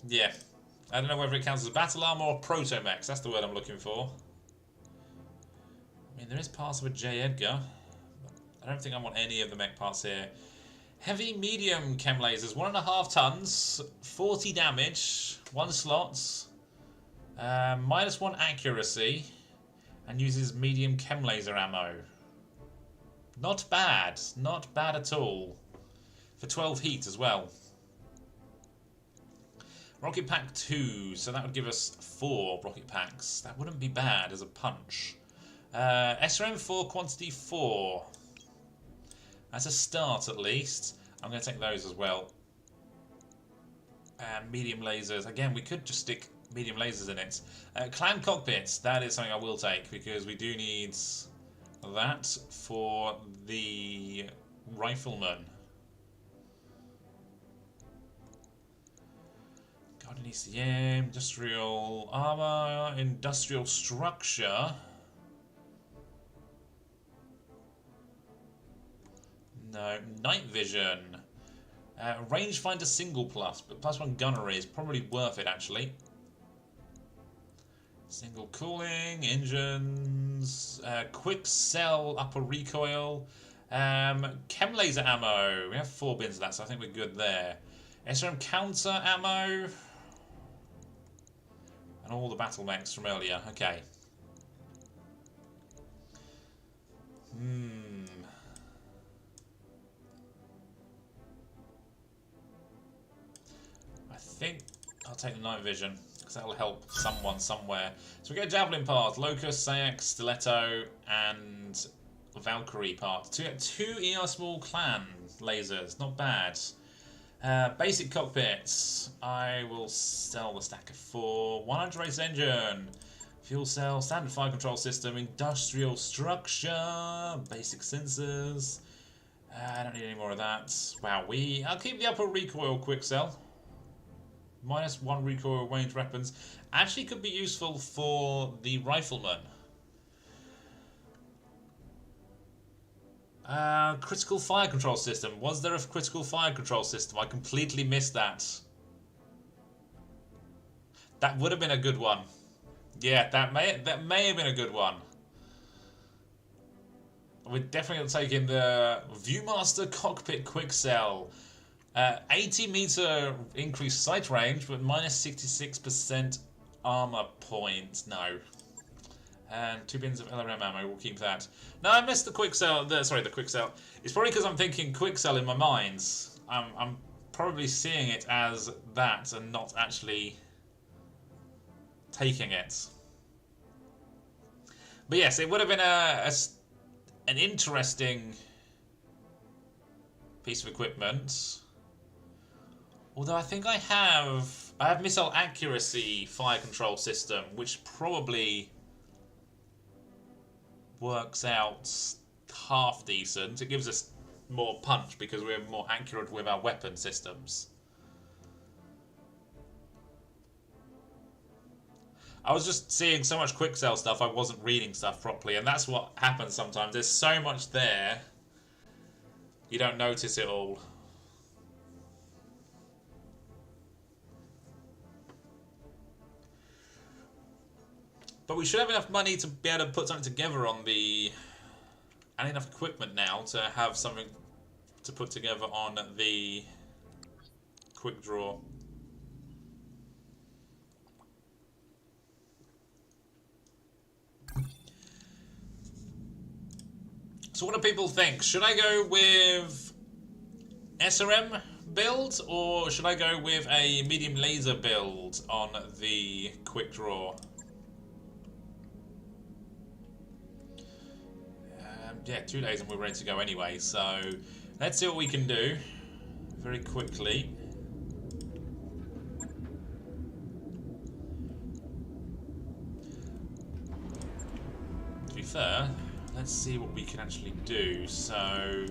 Yeah. I don't know whether it counts as battle armor or proto-mechs. That's the word I'm looking for. I mean, there is parts of a J. Edgar. I don't think I want any of the mech parts here. Heavy medium chem lasers, 1.5 tons, 40 damage, 1 slot, -1 accuracy, and uses medium chem laser ammo. Not bad at all. For 12 heat as well. Rocket pack 2, so that would give us 4 rocket packs. That wouldn't be bad as a punch. SRM 4, quantity 4. That's a start at least. I'm going to take those as well. Medium lasers. Again, we could just stick medium lasers in it. Clan cockpits. That is something I will take because we do need that for the rifleman. Guardian ECM, industrial armor, industrial structure. No, night vision. Rangefinder single plus, but +1 gunnery is probably worth it actually. Single cooling, engines, quick cell upper recoil, chem laser ammo. We have 4 bins of that, so I think we're good there. SRM counter ammo. And all the battle mechs from earlier. Okay. I think I'll take the night vision. because that'll help someone somewhere. So we get a Javelin part, Locust, Sayak, Stiletto, and Valkyrie part. To get 2 ER Small Clan lasers, not bad. Basic cockpits, I will sell the stack of 4. 100 race engine, fuel cell, standard fire control system, industrial structure, basic sensors. I don't need any more of that. Wow, I'll keep the upper recoil quick cell. -1 recoil range weapons. Actually could be useful for the rifleman. Critical fire control system. Was there a critical fire control system? I completely missed that. That would have been a good one. Yeah, that may have been a good one. We're definitely taking the Viewmaster Cockpit Quick Cell. 80 meter increased sight range, but -66% armor points. No. And 2 bins of LRM ammo, we'll keep that. No, I missed the quick cell. Sorry, the quick cell. It's probably because I'm thinking quick cell in my mind. I'm probably seeing it as that and not actually taking it. But yes, it would have been an interesting piece of equipment. Although I think I have missile accuracy fire control system, which probably works out half decent. It gives us more punch because we're more accurate with our weapon systems. I was just seeing so much quick sell stuff, I wasn't reading stuff properly, and that's what happens sometimes. There's so much there, you don't notice it all. But we should have enough money to be able to put something together on the... and enough equipment now to have something to put together on the quick draw. So what do people think? Should I go with SRM build, or should I go with a medium laser build on the quick draw? Yeah, 2 days and we're ready to go anyway, so let's see what we can do very quickly. To be fair, let's see what we can actually do. So,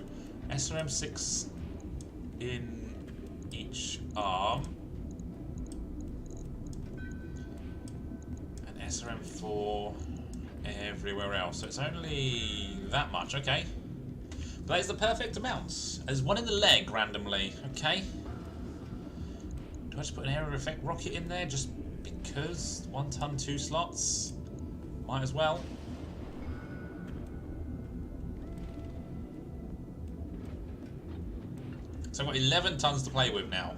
SRM6 in each arm, and SRM4 everywhere else. So it's only that much, okay. But that is the perfect amount. There's one in the leg randomly, okay. Do I just put an area effect rocket in there just because? 1 ton, 2 slots? Might as well. So I've got 11 tons to play with now.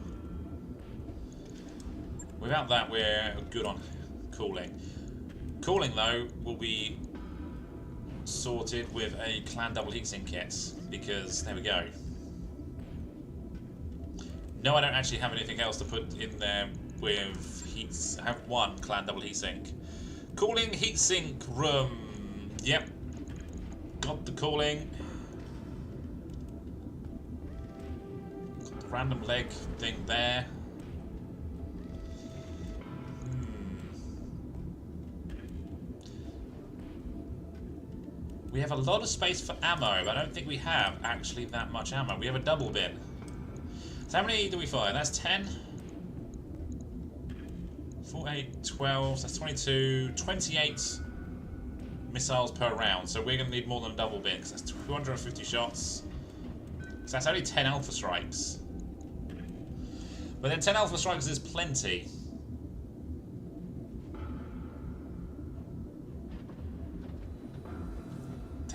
Without that, we're good on cooling. Cooling, though, will be sorted with a clan double heatsink kit, because there we go. No, I don't actually have anything else to put in there with heats. I have 1 clan double heatsink. Cooling heatsink room. Yep. Got the cooling. Got the random leg thing there. We have a lot of space for ammo, but I don't think we have actually that much ammo. We have a double bin. So how many do we fire? That's 10. 4, 8, 12, so that's 22, 28 missiles per round. So we're going to need more than a double bin, because that's 250 shots. So that's only 10 Alpha Strikes. But then 10 Alpha Strikes is plenty.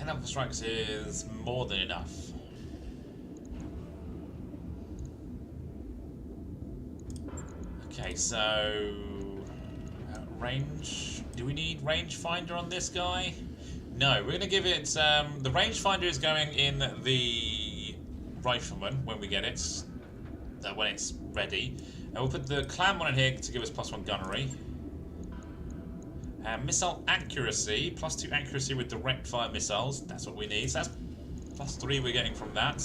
Alpha Strikes is more than enough. Okay, so range. Do we need rangefinder on this guy? No, we're going to give it. The rangefinder is going in the rifleman when we get it. When it's ready, and we'll put the clan one in here to give us +1 gunnery. Missile accuracy, +2 accuracy with direct fire missiles. That's what we need. So that's +3 we're getting from that.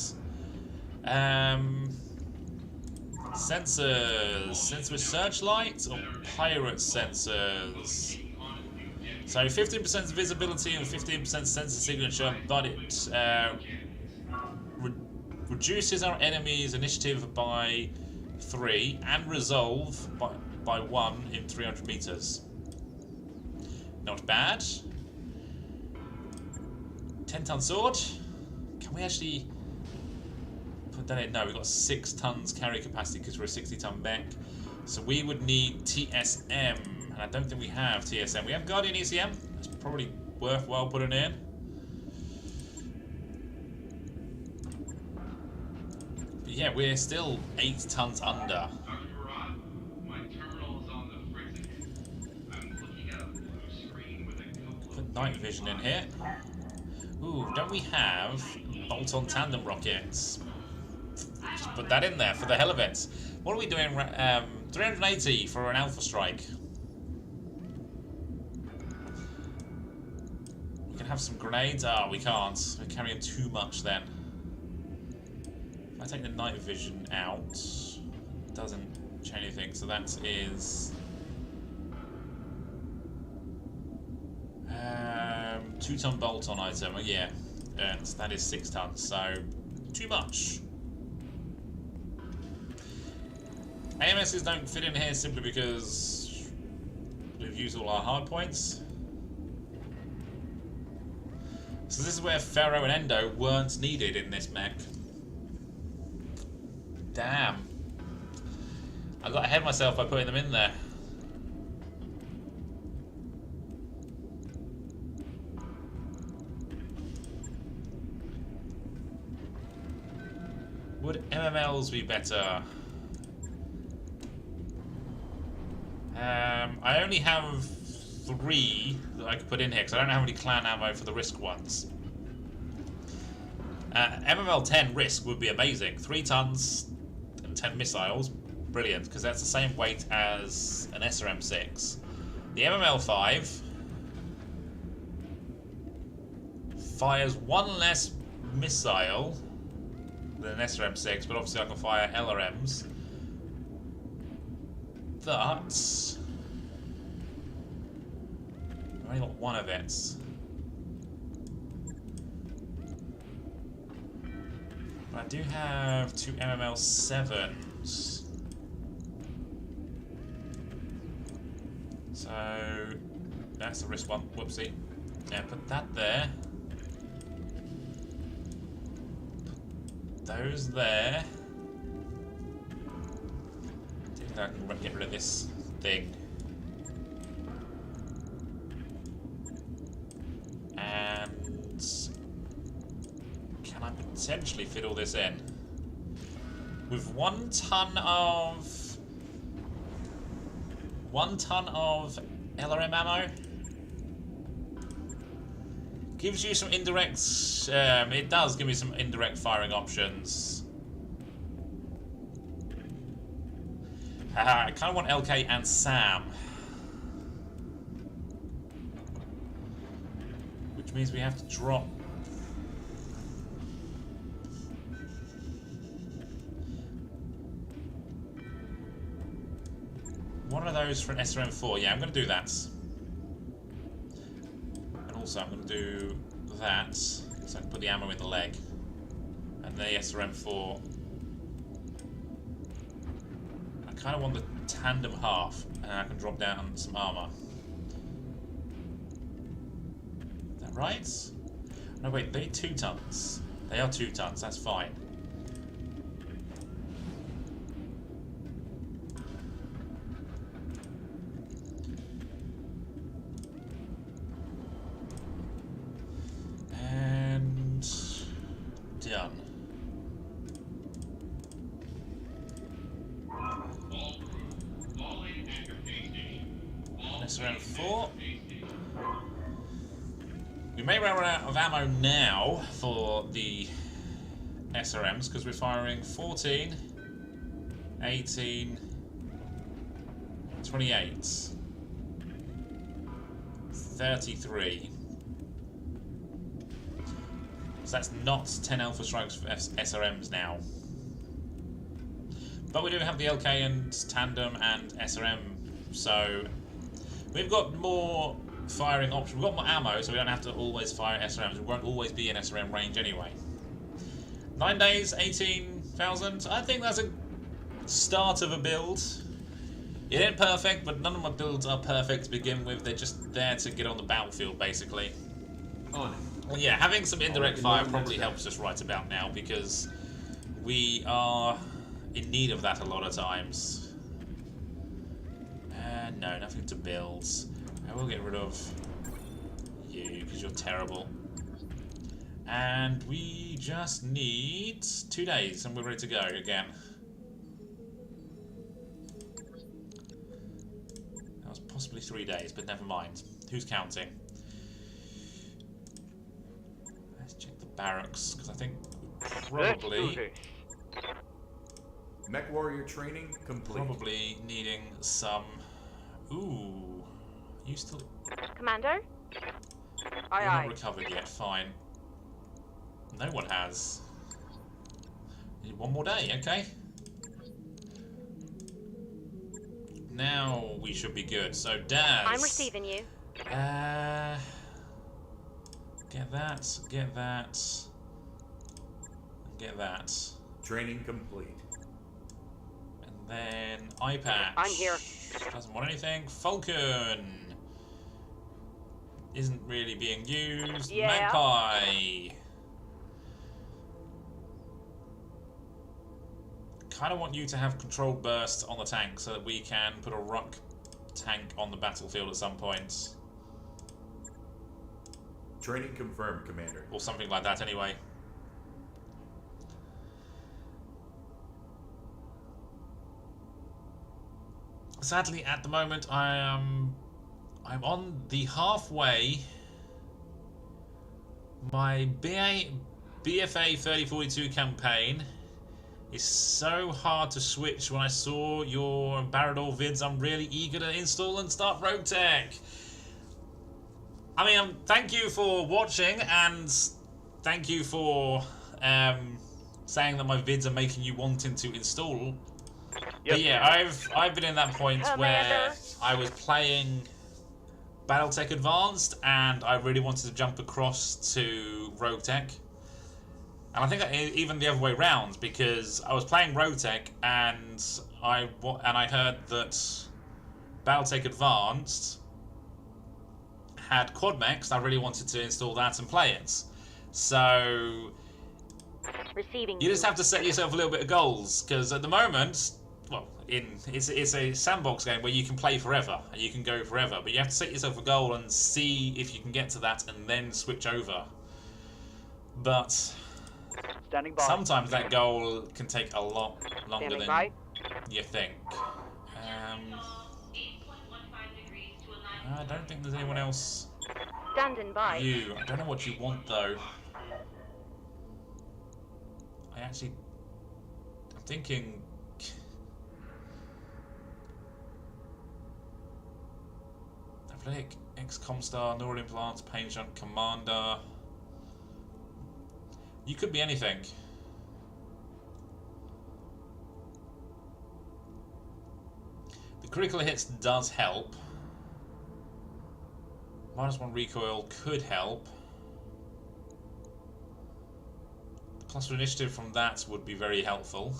Sensors. Sensor with searchlight or pirate sensors? So 15% visibility and 15% sensor signature, but it reduces our enemy's initiative by 3 and resolve by 1 in 300 meters. Not bad. 10-ton sword. Can we actually put that in? No, we've got 6 tons carry capacity because we're a 60-ton mech. So we would need TSM. And I don't think we have TSM. We have Guardian ECM. It's probably worthwhile putting in. But yeah, we're still 8 tons under. Dr. Rod, my terminal is on the fritz again. I'm looking at a blue screen with a couple Put of... night vision in here. Ooh, don't we have bolt-on tandem rockets? Just put that in there for the hell of it. What are we doing? 380 for an alpha strike. We can have some grenades. Ah, we can't. We're carrying too much then. If I take the night vision out, it doesn't change anything. So that is 2-ton bolt-on item. Yeah, and that is 6 tons. So too much. AMSs don't fit in here simply because we've used all our hard points. So this is where Ferro and Endo weren't needed in this mech. Damn. I got ahead of myself by putting them in there. Would MMLs be better? I only have 3 that I could put in here because I don't have any clan ammo for the Risk ones. MML 10 Risk would be amazing. 3 tons and 10 missiles. Brilliant, because that's the same weight as an SRM 6. The MML 5 fires 1 less missile than an SRM 6, but obviously I can fire LRMs. But I've only got 1 of it. But I do have 2 MML 7s. So that's the Risk one. Whoopsie. Yeah, put that there. Put those there. I can get rid of this thing. And can I potentially fit all this in? With 1 ton of LRM ammo? Gives you some indirect it does give me some indirect firing options. I kind of want LK and Sam. Which means we have to drop. One of those for an SRM4. Yeah, I'm going to do that. And also I'm going to do that. So I can put the ammo in the leg. And the SRM4. I kind of want the tandem half, and I can drop down some armor. Is that right? No, wait, they're 2 tons. They are 2 tons, that's fine. And done. SRM 4. We may run out of ammo now for the SRMs because we're firing 14, 18, 28. 33. So that's not 10 Alpha Strikes for SRMs now. But we do have the LK and Tandem and SRM, so we've got more firing options. We've got more ammo, so we don't have to always fire SRMs. We won't always be in SRM range anyway. 9 days, 18,000. I think that's a start of a build. It ain't perfect, but none of my builds are perfect to begin with. They're just there to get on the battlefield, basically. On it. Well, yeah, having some indirect fire probably helps us right about now, because we are in need of that a lot of times. No, nothing to build. I will get rid of you, because you're terrible. And we just need 2 days, and we're ready to go again. That was possibly 3 days, but never mind. Who's counting? Let's check the barracks, because I think probably... Mech warrior training complete. Probably needing some... Ooh. You still... Commando? You're Aye, not aye. recovered yet, fine. No one has. Need one more day, okay? Now we should be good. So, Daz... I'm receiving you. Get that, get that... Get that. Training complete. And then iPad. I'm here. Doesn't want anything. Falcon isn't really being used. Yeah. Magpie. Kind of want you to have controlled burst on the tank so that we can put a ruck tank on the battlefield at some point. Training confirmed, Commander. Or something like that anyway. Sadly, at the moment, I'm on the halfway. My BFA 3042 campaign is so hard to switch. When I saw your Barador vids, I'm really eager to install and start RogueTech. I mean, thank you for watching, and thank you for saying that my vids are making you wanting to install. Yes, But yeah, I've been in that point where I was playing BattleTech Advanced, and I really wanted to jump across to RogueTech. And I think even the other way round, because I was playing RogueTech and I heard that BattleTech Advanced had quad mechs, and I really wanted to install that and play it. So Receiving you just have to set yourself a little bit of goals, because at the moment, well, it's a sandbox game where you can play forever and you can go forever, but you have to set yourself a goal and see if you can get to that and then switch over. But Standing by. sometimes that goal can take a lot longer Standing than by. you think. I don't think there's anyone else. Standing by. I don't know what you want though. I'm thinking. Athletic, ex-Comstar, Neural Implants, Pain Shunt, Commander. You could be anything. The critical hits does help. -1 recoil could help. Plus initiative from that would be very helpful.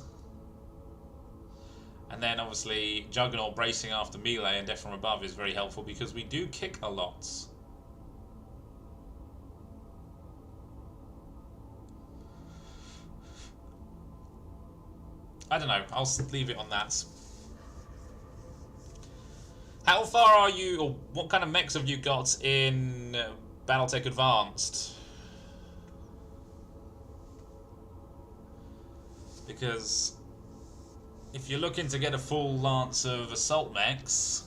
And then obviously Juggernaut bracing after melee and death from above is very helpful because we do kick a lot. I don't know, I'll leave it on that. How far are you, or what kind of mechs have you got in BattleTech Advanced? Because if you're looking to get a full lance of assault mechs,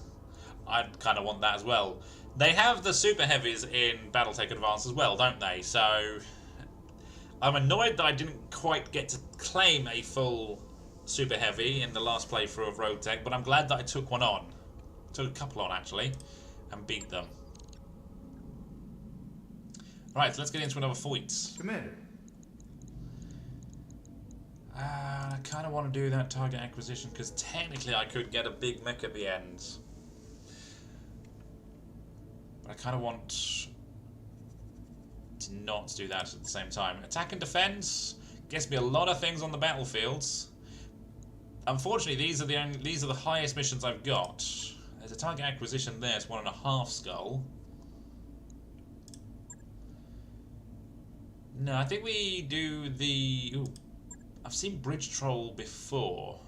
I'd kind of want that as well. They have the super heavies in BattleTech Advanced as well, don't they? So I'm annoyed that I didn't quite get to claim a full super heavy in the last playthrough of RogueTech, but I'm glad that I took one on. Took a couple on actually, and beat them. Right, let's get into another fight. Commander. I kind of want to do that target acquisition because technically I could get a big mech at the end. But I kind of want to not do that at the same time. Attack and defense gets me a lot of things on the battlefields. Unfortunately, these are the highest missions I've got. There's a target acquisition there. It's 1.5 skull. No, I think we do the. Ooh, I've seen bridge troll before.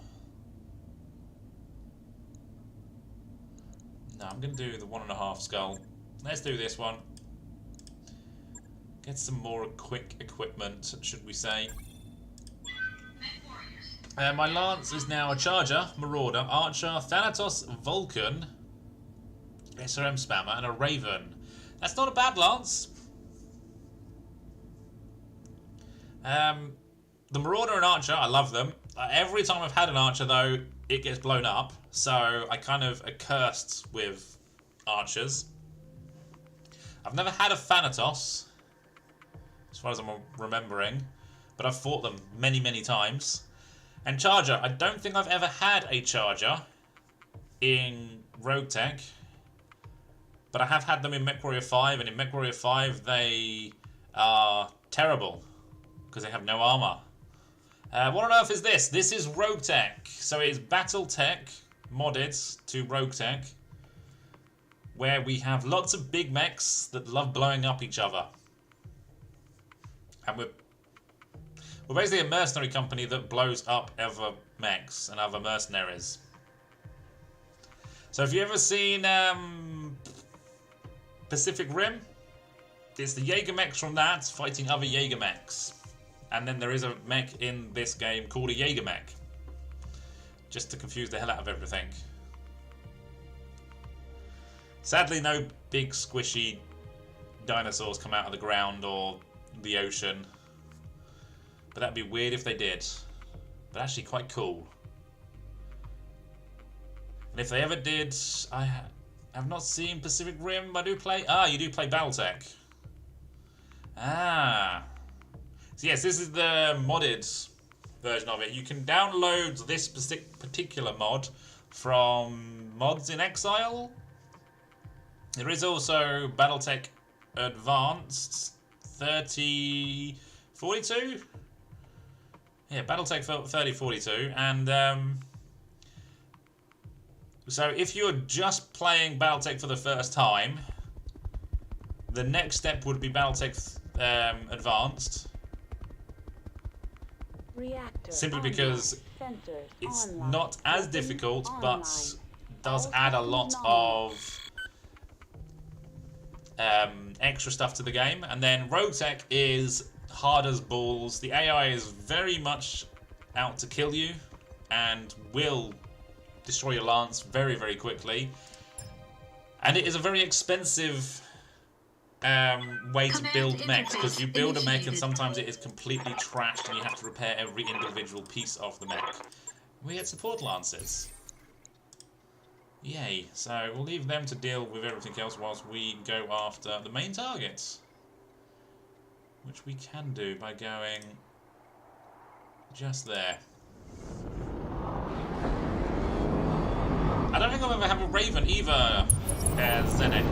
No, I'm gonna do the 1.5 skull. Let's do this one. Get some more quick equipment, should we say. My lance is now a charger, marauder, archer, Thanatos, Vulcan, SRM spammer, and a raven. That's not a bad lance. The marauder and archer, I love them. Every time I've had an archer though, it gets blown up. So I kind of are cursed with archers. I've never had a Thanatos, as far as I'm remembering, but I've fought them many, many times. And charger, I don't think I've ever had a charger in RogueTech, but I have had them in MechWarrior 5, and in MechWarrior 5 they are terrible because they have no armor. What on earth is this? This is RogueTech, so it is BattleTech modded to RogueTech, where we have lots of big mechs that love blowing up each other. And we're basically a mercenary company that blows up other mechs and other mercenaries. So if you ever seen Pacific Rim, it's the Jaeger mechs from that fighting other Jaeger mechs. And then there is a mech in this game called a Jaeger mech, just to confuse the hell out of everything. Sadly, no big squishy dinosaurs come out of the ground or the ocean. But that'd be weird if they did. But actually quite cool. And if they ever did, I have not seen Pacific Rim. I do play... Ah, you do play BattleTech. Ah. So yes, this is the modded version of it. You can download this particular mod from Mods in Exile. There is also BattleTech Advanced 3042. Yeah, BattleTech 3042, and so if you're just playing BattleTech for the first time, the next step would be BattleTech Advanced. Reactor Simply online. because Sensors it's online. not as Weapons difficult, online. but does All add a systems lot online. of extra stuff to the game. And then RogueTech is hard as balls. The AI is very much out to kill you and will destroy your lance very, very quickly. And it is a very expensive way to build mechs, because you build a mech and sometimes it is completely trashed and you have to repair every individual piece of the mech. We get support lances. Yay. So we'll leave them to deal with everything else whilst we go after the main targets, which we can do by going just there. I don't think I've ever had a Raven either, Zenek.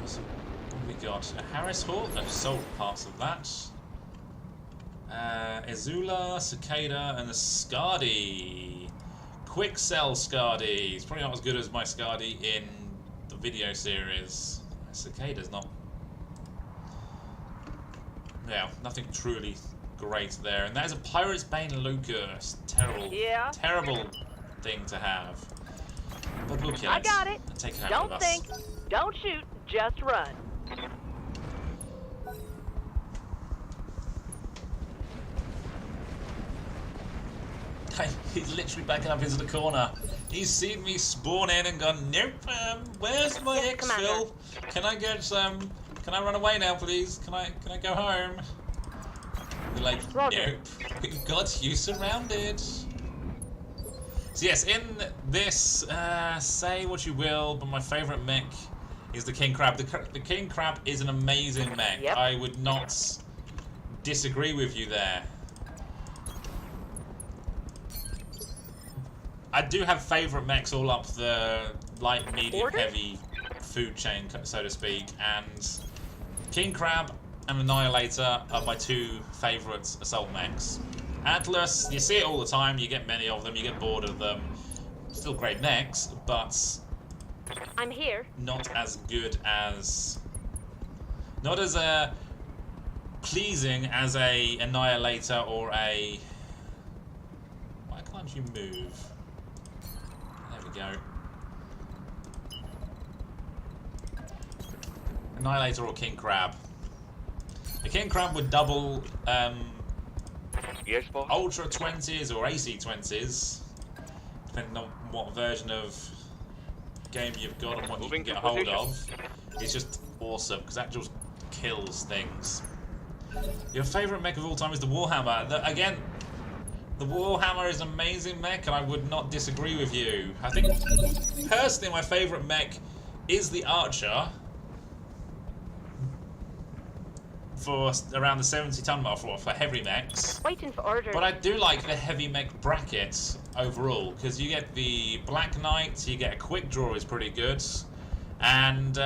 What have we got? A Harris Hawk? I've sold parts of that. Azula, Cicada, and the Skadi. Quick Sell Skadi. It's probably not as good as my Skadi in the video series. Cicada's not... Yeah, nothing truly great there. And that is a Pirate's Bane Lucas. Terrible, terrible thing to have. But we'll kill it. I got it. And take it out Don't of think, us. don't shoot, just run. He's literally backing up into the corner. He's seen me spawn in and gone, nope, where's my Yes, exfil? Can I get some, can I run away now please? Can I go home? We're like, Roger. nope, we've got you surrounded. So yes, in this, say what you will, but my favourite mech is the King Crab. The King Crab is an amazing mech. Yep. I would not disagree with you there. I do have favourite mechs all up the light, medium, Order? heavy food chain, so to speak, and King Crab and Annihilator are my two favourite assault mechs. Atlas, you see it all the time, you get many of them, you get bored of them. Still great mechs, but I'm here. not as good as... not as pleasing as a Annihilator or a... Why can't you move? There we go. Annihilator or King Crab. The King Crab would double Yes, boss. Ultra 20s or AC 20s, depending on what version of game you've got and what you can Moving get to a hold position. of. It's just awesome because that just kills things. Your favourite mech of all time is the Warhammer. Again, the Warhammer is an amazing mech, and I would not disagree with you. I think personally my favourite mech is the Archer. For around the 70-ton mark for heavy mechs. Waiting for orders. But I do like the heavy mech bracket overall, because you get the Black Knight, you get a quick draw is pretty good, and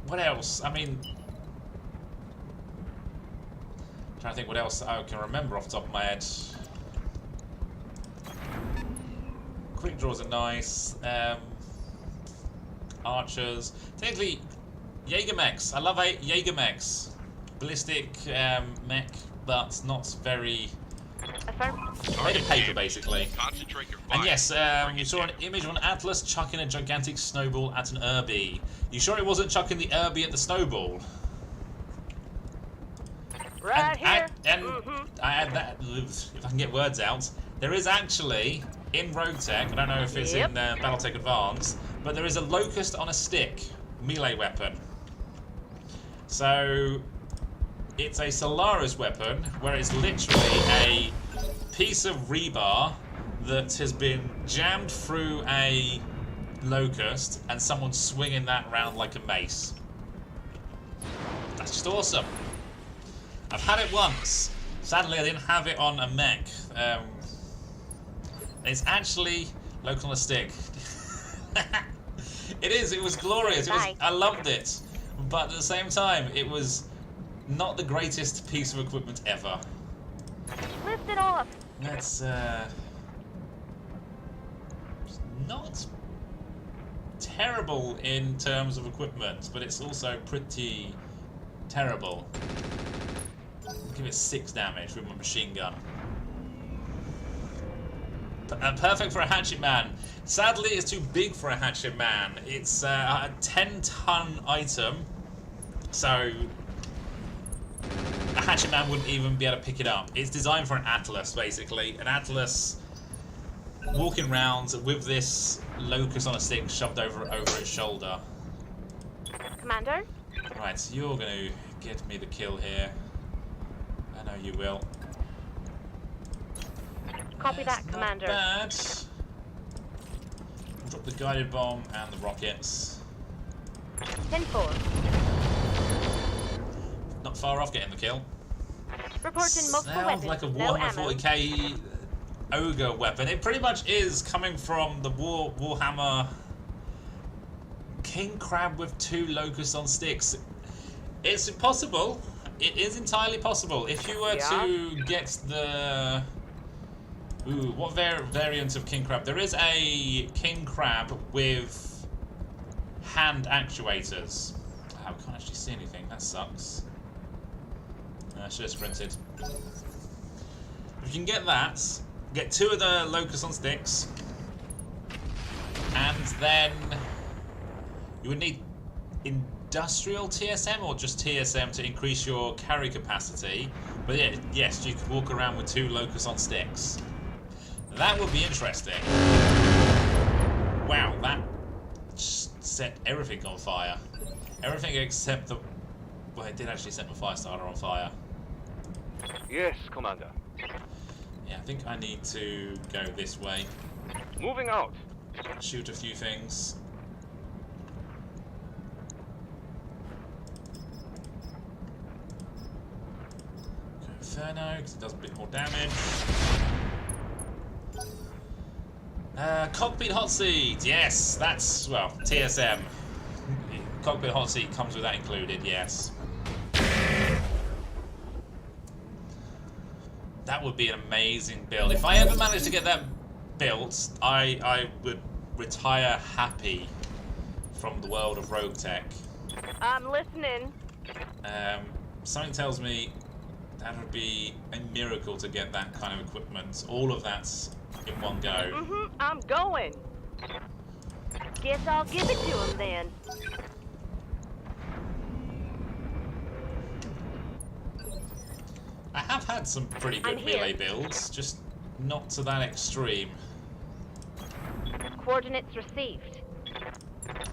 what else? I mean, I'm trying to think what else I can remember off the top of my head. Quick draws are nice. Archers. Technically, Jaeger mechs. I love Jaeger mechs. Ballistic mech, but not very... made of paper, basically. Concentrate your fire. And yes, you saw an image of an Atlas chucking a gigantic snowball at an Urbie. You sure it wasn't chucking the Urbie at the snowball? Right here. And I add that, if I can get words out, there is actually, in RogueTech, I don't know if it's in Battletech Advanced, but there is a Locust on a stick melee weapon. So it's a Solaris weapon where it's literally a piece of rebar that has been jammed through a Locust and someone swinging that around like a mace. That's just awesome. I've had it once. Sadly, I didn't have it on a mech. It's actually Locust on a stick. It was glorious. I loved it. But at the same time, it was not the greatest piece of equipment ever. Lift it off. That's, not terrible in terms of equipment, but it's also pretty terrible. I'll give it 6 damage with my machine gun. Perfect for a hatchet man. Sadly, it's too big for a hatchet man. It's a 10-ton item, so a hatchet man wouldn't even be able to pick it up. It's designed for an Atlas, basically. An Atlas walking around with this Locust on a stick shoved over its shoulder. Commander? Right, you're going to get me the kill here. I know you will. Copy that, Not Commander. bad. Drop the guided bomb and the rockets. 10-4. Not far off getting the kill. Reporting multiple Sounds weapons. like a no Warhammer ammo. 40k ogre weapon. It pretty much is coming from the Warhammer King Crab with 2 locusts on sticks. It's possible. It is entirely possible. If you were to get the... Ooh, what variant of King Crab? There is a King Crab with hand actuators. Oh, I can't actually see anything. That sucks. I should have sprinted. If you can get that, get 2 of the locusts on sticks, and then you would need industrial TSM or just TSM to increase your carry capacity. But yeah, yes, you could walk around with 2 locusts on sticks. That would be interesting. Wow, that set everything on fire. Everything except the... Well, it did actually set my fire starter on fire. Yes, Commander. Yeah, I think I need to go this way. Moving out. Shoot a few things. Inferno, because it does a bit more damage. Cockpit hot seat. Yes, that's, well, TSM. Cockpit hot seat comes with that included, yes. That would be an amazing build. If I ever managed to get that built, I would retire happy from the world of RogueTech. I'm listening. Something tells me that would be a miracle to get that kind of equipment. All of that's in one go. I'm going. Guess I'll give it to him then. I have had some pretty good melee builds, just not to that extreme. Coordinates received.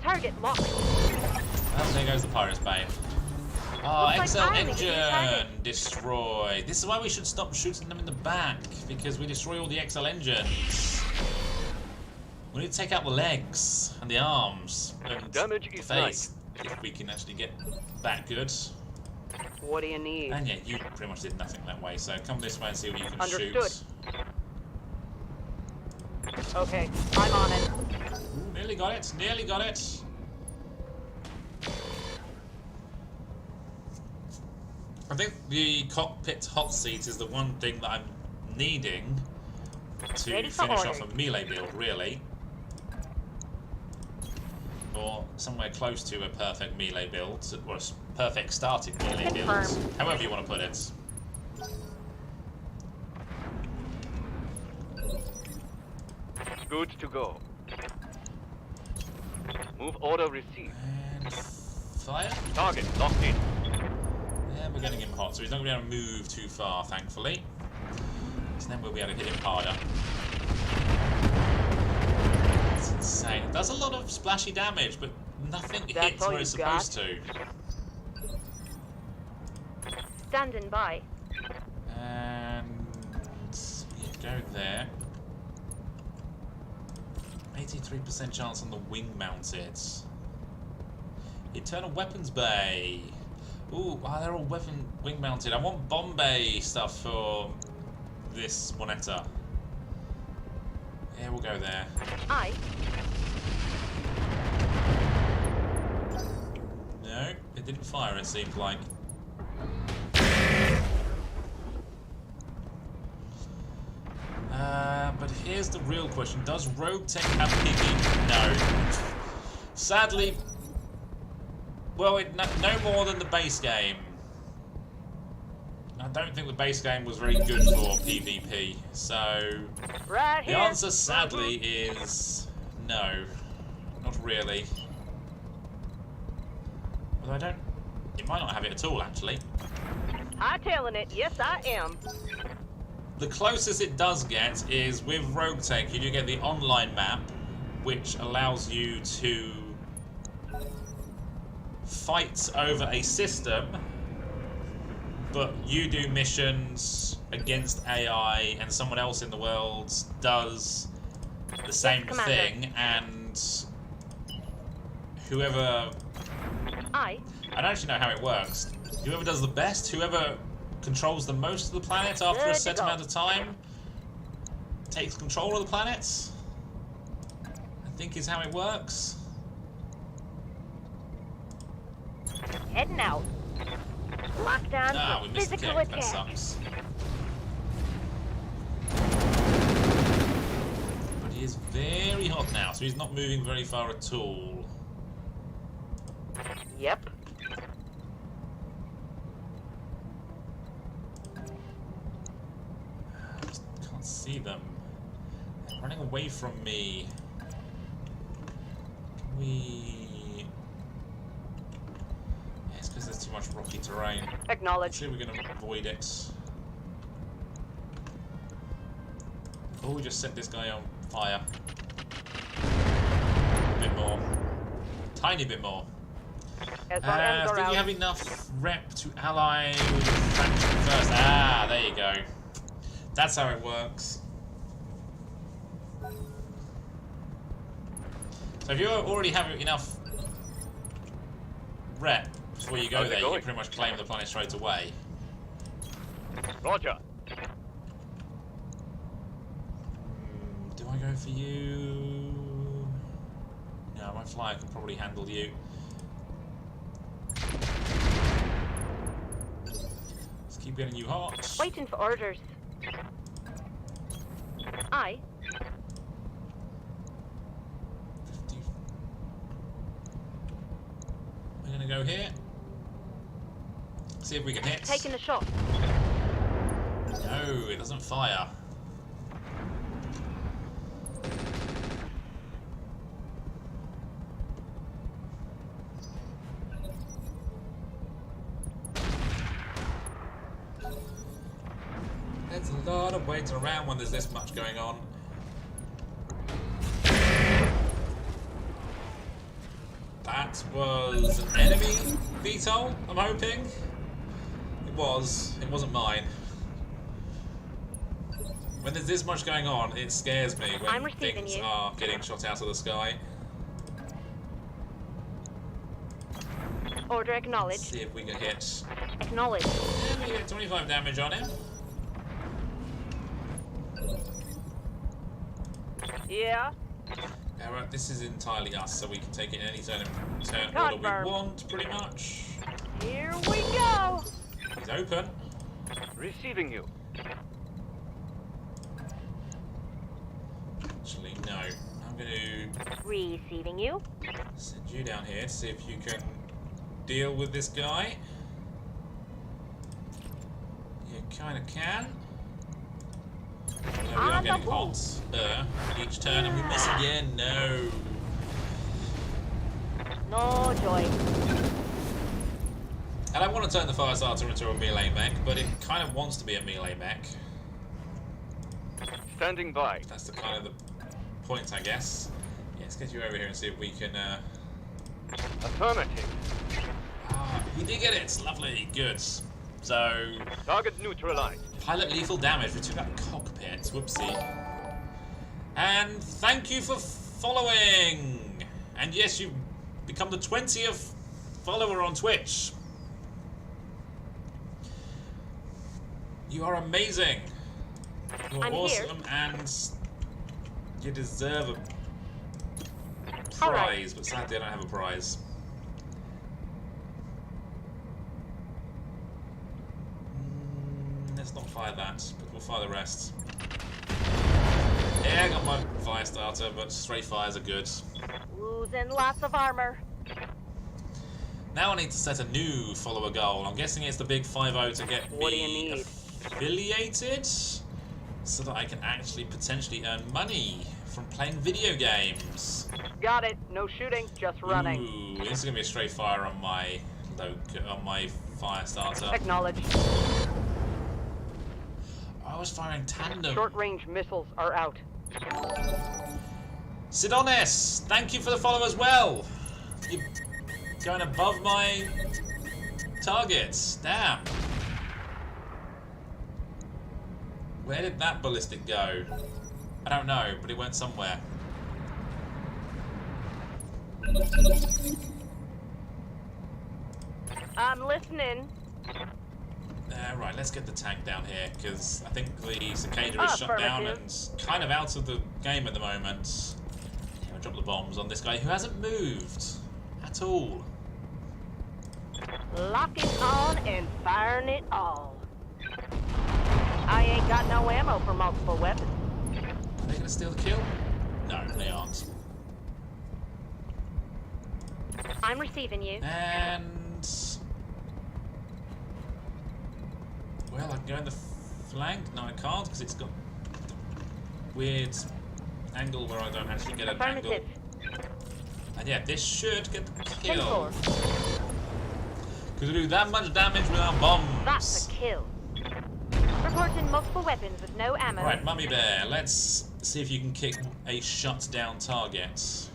Target locked. Well, there goes the Pirate's Bane. Oh, Looks XL like I'm the engine destroyed. This is why we should stop shooting them in the back, because we destroy all the XL engines. We need to take out the legs and the arms and Damage the is face if we can actually get that good. What do you need? And yeah, you pretty much did nothing that way, so come this way and see what you can Understood. shoot. Okay, I'm on it. Ooh, nearly got it, nearly got it. I think the cockpit hot seat is the one thing that I'm needing to Ready for finish off orders. a melee build, really. Or somewhere close to a perfect melee build, or a perfect starting melee build, Confirmed. however you want to put it. Good to go. Move order received. And fire. Target locked in. Yeah, we're getting him hot, so he's not going to be able to move too far, thankfully. So then we'll be able to hit him harder. It's insane. It does a lot of splashy damage, but nothing That's hits all where you it's got? supposed to. Standing by. And yeah, go there. 83% chance on the wing mounted. Internal weapons bay. Ooh, they're all wing mounted. I want bomb bay stuff for this Moneta. Yeah, we'll go there. Aye. No, it didn't fire, it seemed like. But here's the real question. Does RogueTech have PvP? No. Sadly, well, no more than the base game. I don't think the base game was very good for PvP, so Right the here. answer sadly is no. Not really. Although it might not have it at all, actually. Hightailing it. Yes, I am. The closest it does get is with RogueTech, you do get the online map, which allows you to fight over a system, but you do missions against AI and someone else in the world does the same Commander. thing, and whoever... Aye. I don't actually know how it works. Whoever does the best, whoever controls the most of the planet after Good a to set go. amount of time takes control of the planet. I think is how it works. Heading out. Lockdown Ah, for we missed the physical kick. That attack. sucks. But he is very hot now, so he's not moving very far at all. Yep. I just can't see them. They're running away from me. Can we... Yeah, it's because there's too much rocky terrain. Let's Acknowledged. see if we're going to avoid it. Oh, we just set this guy on fire. A bit more. Tiny bit more. As our I ends are think out. you have enough rep to ally with the faction first. Ah, there you go. That's how it works. So if you already have enough rep before you go How's it there, you going? can pretty much claim the planet straight away. Roger. Do I go for you? No, my flyer can probably handle you. Let's keep getting you hot. Waiting for orders. Aye. 50. We're gonna go here. See if we can hit. Taking a shot. No, it doesn't fire. There's a lot of waiting around when there's this much going on. That was an enemy VTOL, I'm hoping. It was. It wasn't mine. When there's this much going on, it scares me I'm when receiving things you. are getting shot out of the sky. Order Let's acknowledged. see if we can hit. Acknowledged. Yeah, we get 25 damage on him. Yeah. Yeah, right, this is entirely us, so we can take it in any turn order we Confirm. want, pretty much. Here we go. He's open. Receiving you. Actually, no. I'm going to Receiving you. send you down here to see if you can deal with this guy. You kind of can. No, we are On the getting move. hot each turn, and we miss again. No. No joy. And I want to turn the Firestarter into a melee mech, but it kind of wants to be a melee mech. Standing by. That's the kind of the point, I guess. Yeah, let's get you over here and see if we can. Affirmative. We did get it. Lovely, good. So, Target neutralized. pilot lethal damage. We took out the cockpit. Whoopsie. And thank you for following. And yes, you've become the 20th follower on Twitch. You are amazing. You're I'm awesome, and you deserve a prize. All right. But sadly, I don't have a prize. Let's not fire that, but we'll fire the rest. Yeah, I got my fire starter, but straight fires are good. Losing lots of armor. Now I need to set a new follower goal. I'm guessing it's the big 5-0 to get What do you me need? affiliated, so that I can actually potentially earn money from playing video games. Got it. No shooting, just running. Ooh, this is gonna be a straight fire on my fire starter. Acknowledged. I was firing tandem. Short-range missiles are out. Sidonis, thank you for the follow as well. You're going above my targets. Damn. Where did that ballistic go? I don't know, but it went somewhere. I'm listening. Right, let's get the tank down here, because I think the cicada is shut down Affirmative. and kind of out of the game at the moment. I'll drop the bombs on this guy who hasn't moved at all. Locking on and firing it all. I ain't got no ammo for multiple weapons. Are they going to steal the kill? No, they aren't. I'm receiving you. And... well, I can go in the flank. No, I can't, because it's got the weird angle where I don't actually get an angle. Affirmative. And yeah, this should get the 10-4. kill. Because we do that much damage with our bombs. That's a kill. Reporting multiple weapons with no ammo. Right, Mummy Bear, let's see if you can kick a shut-down target.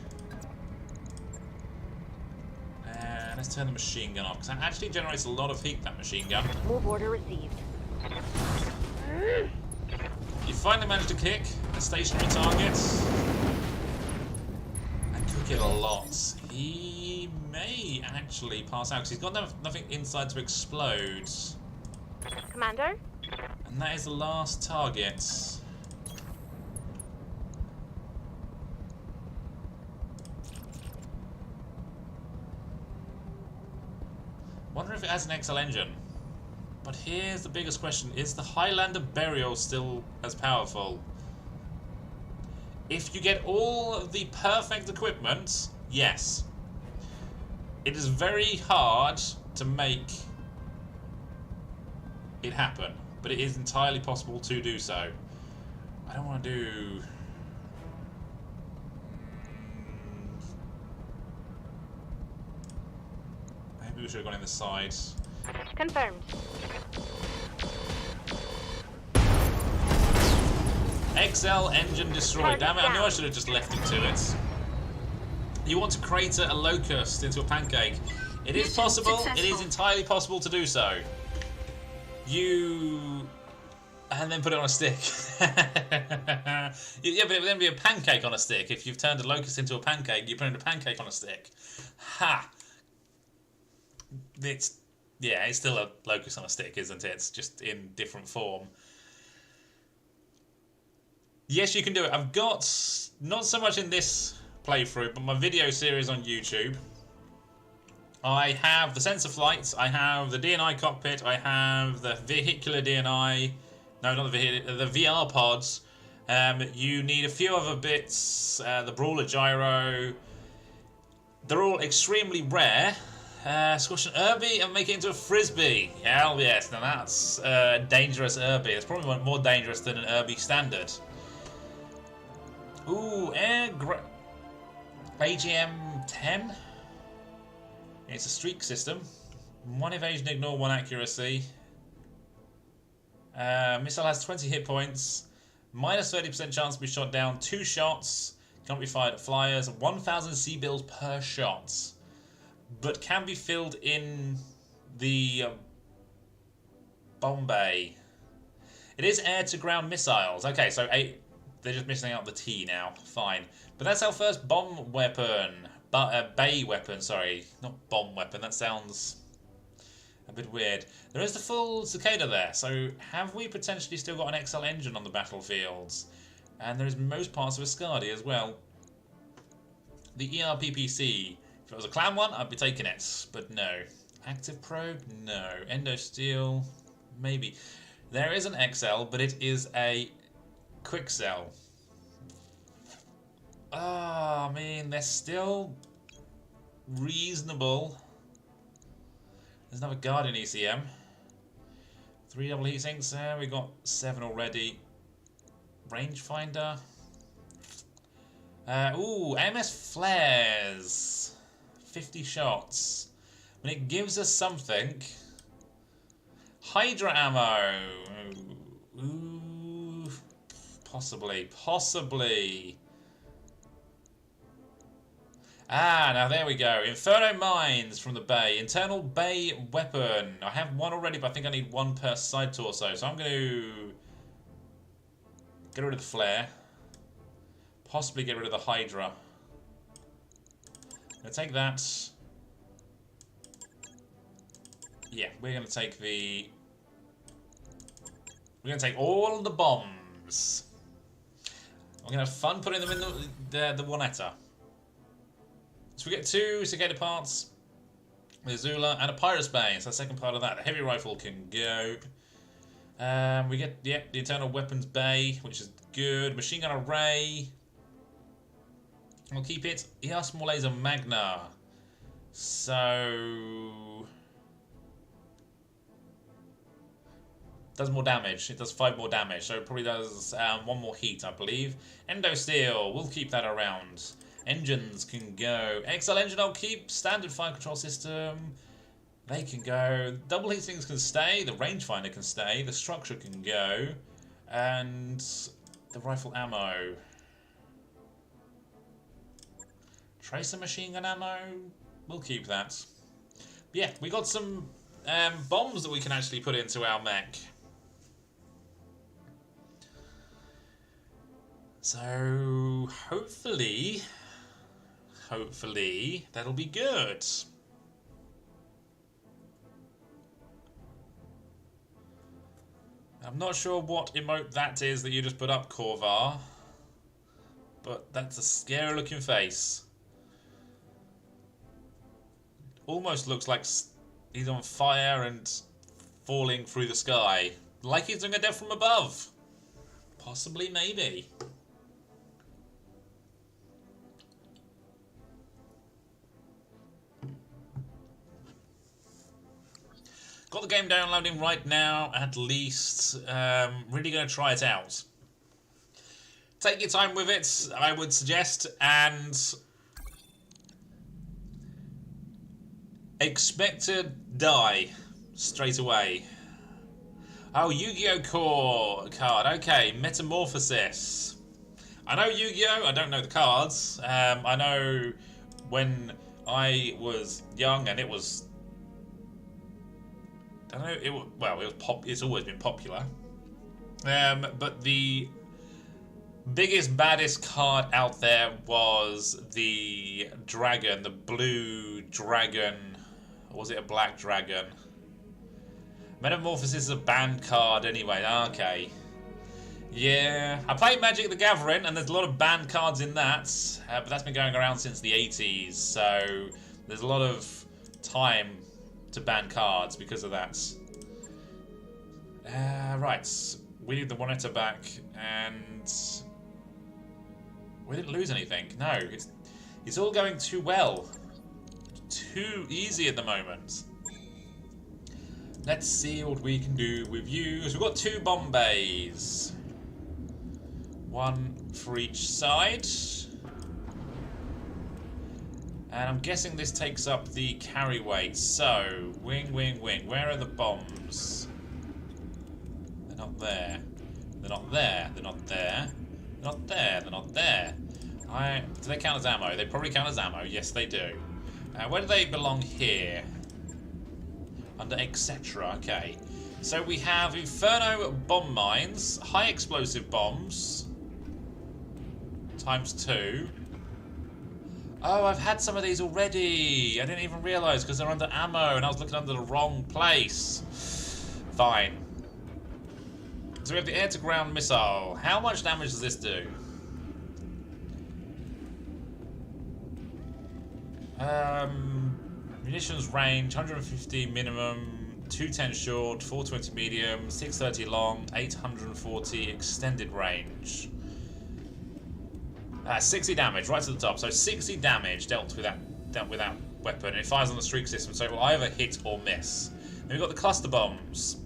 And let's turn the machine gun off, because that actually generates a lot of heat, that machine gun. Move order received. You finally managed to kick a stationary target. And like it a lot. He may actually pass out because he's got nothing inside to explode. Commander? And that is the last target. Wonder if it has an XL engine. But here's the biggest question. Is the Highlander Burial still as powerful? If you get all of the perfect equipment, yes. It is very hard to make it happen, but it is entirely possible to do so. I don't want to do... Maybe we should have gone in the side. Confirmed. XL engine destroyed. Damn it, I knew I should have just left it to it. You want to crater a locust into a pancake. It is possible. It is entirely possible to do so. And then put it on a stick. Yeah, but it would then be a pancake on a stick. If you've turned a locust into a pancake, you put in a pancake on a stick. Ha! It's still a locust on a stick, isn't it? It's just in different form. Yes, you can do it. I've got, not so much in this playthrough, but my video series on YouTube. I have the sensor flights, I have the DNI cockpit, I have the vehicular DNI, no, not the VR pods. You need a few other bits, the brawler gyro. They're all extremely rare. Squash an Irby and make it into a frisbee. Hell yes, now that's dangerous Irby. It's probably more dangerous than an Irby standard. Ooh, AGM 10. It's a streak system. 1 evasion, ignore, 1 accuracy. Missile has 20 hit points. Minus 30% chance to be shot down. 2 shots. Can't be fired at flyers. 1,000 C-bills per shot. But can be filled in the bomb bay. It is air-to-ground missiles. Okay, so they're just missing out the T now. Fine. But that's our first bomb weapon. Bay weapon, sorry. Not bomb weapon. That sounds a bit weird. There is the full cicada there. So have we potentially still got an XL engine on the battlefields? And there is most parts of a Skadi as well. The ERPPC. If it was a clan one, I'd be taking it. But no. Active probe? No. Endo steel? Maybe. There is an XL, but it is a quick sell. I mean, they're still reasonable. There's another Guardian ECM. 3 double heat sinks there. We got 7 already. Rangefinder. Ooh, MS flares. 50 shots. When it gives us something. Hydra ammo. Ooh, possibly. Now there we go. Inferno Mines from the bay. Internal bay weapon. I have 1 already, but I think I need 1 per side torso. So I'm going to get rid of the flare. Possibly get rid of the Hydra. I'm going to take that. Yeah, we're going to take the... We're going to take all the bombs. We're going to have fun putting them in the Wanetta. So we get 2 cicada parts, the Azula, and a Pyrus Bane. So the second part of that. The heavy rifle can go. We get, the internal weapons bay, which is good. Machine gun array. We'll keep it. ER small laser Magna. So... does more damage. It does 5 more damage. So it probably does 1 more heat, I believe. Endo steel. We'll keep that around. Engines can go. XL engine I'll keep. Standard fire control system. They can go. Double heat sinks can stay. The rangefinder can stay. The structure can go. And the rifle ammo. Tracer machine gun ammo. We'll keep that. But yeah, we got some bombs that we can actually put into our mech. So hopefully hopefully that'll be good. I'm not sure what emote that is that you just put up, Corvar, but that's a scary looking face. Almost looks like he's on fire and falling through the sky. Like he's doing a death from above. Possibly, maybe. Got the game downloading right now, at least. Really going to try it out. Take your time with it, I would suggest, and expect to die straight away. Oh, Yu-Gi-Oh! Core card. Okay, Metamorphosis. I know Yu-Gi-Oh! I don't know the cards. I know when I was young and it was... I don't know, it's always been popular. But the biggest, baddest card out there was the dragon, the blue dragon. Or was it a black dragon? Metamorphosis is a banned card anyway. Okay. Yeah. I played Magic the Gathering, and there's a lot of banned cards in that. But that's been going around since the 80s. So there's a lot of time to ban cards because of that. Right. We need the monitor back, and we didn't lose anything. No. It's all going too well. Too easy at the moment. Let's see what we can do with you. So we've got 2 bomb bays. 1 for each side. And I'm guessing this takes up the carry weight. So, wing, wing, wing. Where are the bombs? They're not there. They're not there. They're not there. They're not there. They're not there. Do they count as ammo? They probably count as ammo. Yes, they do. Where do they belong here? Under etc. Okay. So we have Inferno bomb mines, high explosive bombs, ×2. Oh, I've had some of these already. I didn't even realise because they're under ammo and I was looking under the wrong place. Fine. So we have the air-to-ground missile. How much damage does this do? Munitions range, 150 minimum, 210 short, 420 medium, 630 long, 840 extended range. 60 damage, right to the top. So 60 damage dealt with that weapon. It fires on the streak system, so it will either hit or miss. Then we've got the cluster bombs.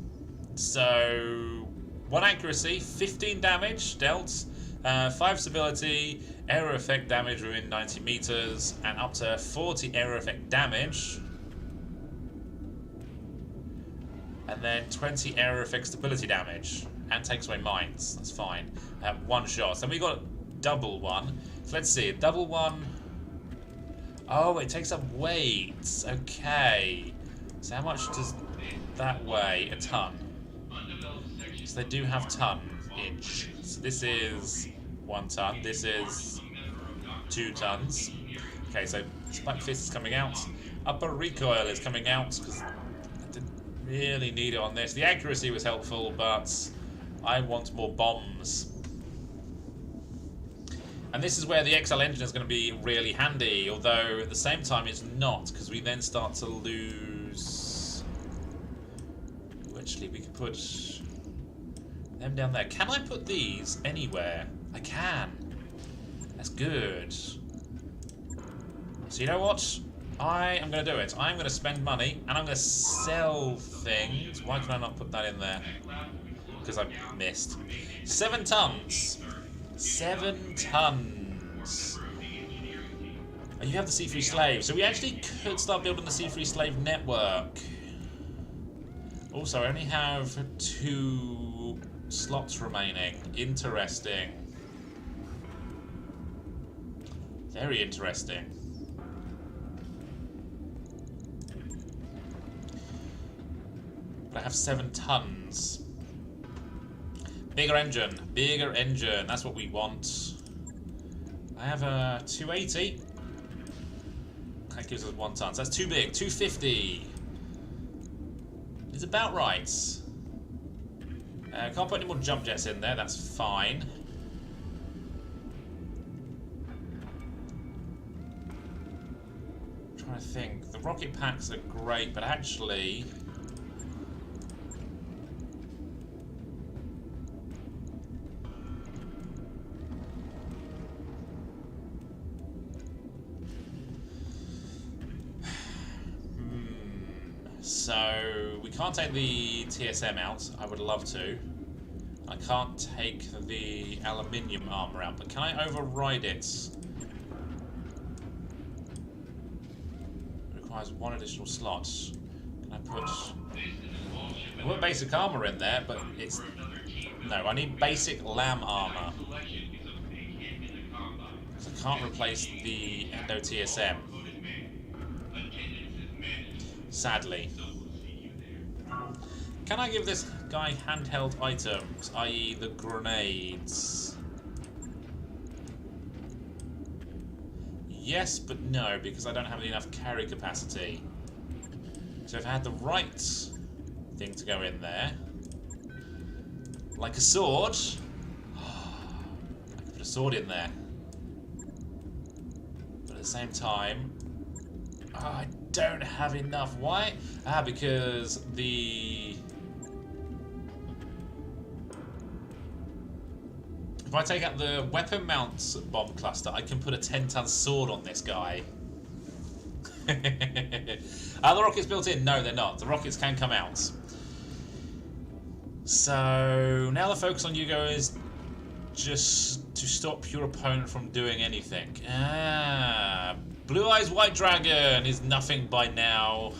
So 1 accuracy, 15 damage dealt, 5 stability, aero effect damage within 90 meters, and up to 40 aero effect damage. And then 20 aero effect stability damage. And takes away mines. That's fine. 1 shot. So we got double 1. So let's see. Double 1. Oh, it takes up weight. Okay. So how much does that weigh? A ton. So they do have tonnage. So this is 1 ton. This is 2 tons. Okay, so Spike Fist is coming out. Upper recoil is coming out because I didn't really need it on this. The accuracy was helpful, but I want more bombs. And this is where the XL engine is going to be really handy, although at the same time it's not, because we then start to lose... Ooh, actually, we could put them down there. Can I put these anywhere? I can. That's good. So you know what? I am going to do it. I'm going to spend money, and I'm going to sell things. Why can I not put that in there? Because I missed. 7 tons. 7 tons. Oh, you have the C3 Slave. So we actually could start building the C3 Slave network. Also, I only have 2 slots remaining. Interesting. Very interesting. But I have 7 tons. Bigger engine. Bigger engine. That's what we want. I have a 280. That gives us 1 ton. So that's too big. 250 is about right. Can't put any more jump jets in there. That's fine. I'm trying to think. The rocket packs are great, but actually, so we can't take the TSM out. I would love to. I can't take the aluminium armor out, but can I override it? It requires 1 additional slot. Can I put basic armor in there, but it's no. I need basic lamb armor. So I can't replace the Endo TSM. Sadly. Can I give this guy handheld items, i.e. the grenades? Yes, but no, because I don't have enough carry capacity. So if I had the right thing to go in there, like a sword, I could put a sword in there. But at the same time, I don't have enough. Why? Because the... If I take out the weapon mount bomb cluster, I can put a 10-ton sword on this guy. Are the rockets built in? No, they're not. The rockets can come out. So now the focus on Hugo is just to stop your opponent from doing anything. Blue Eyes White Dragon is nothing by now.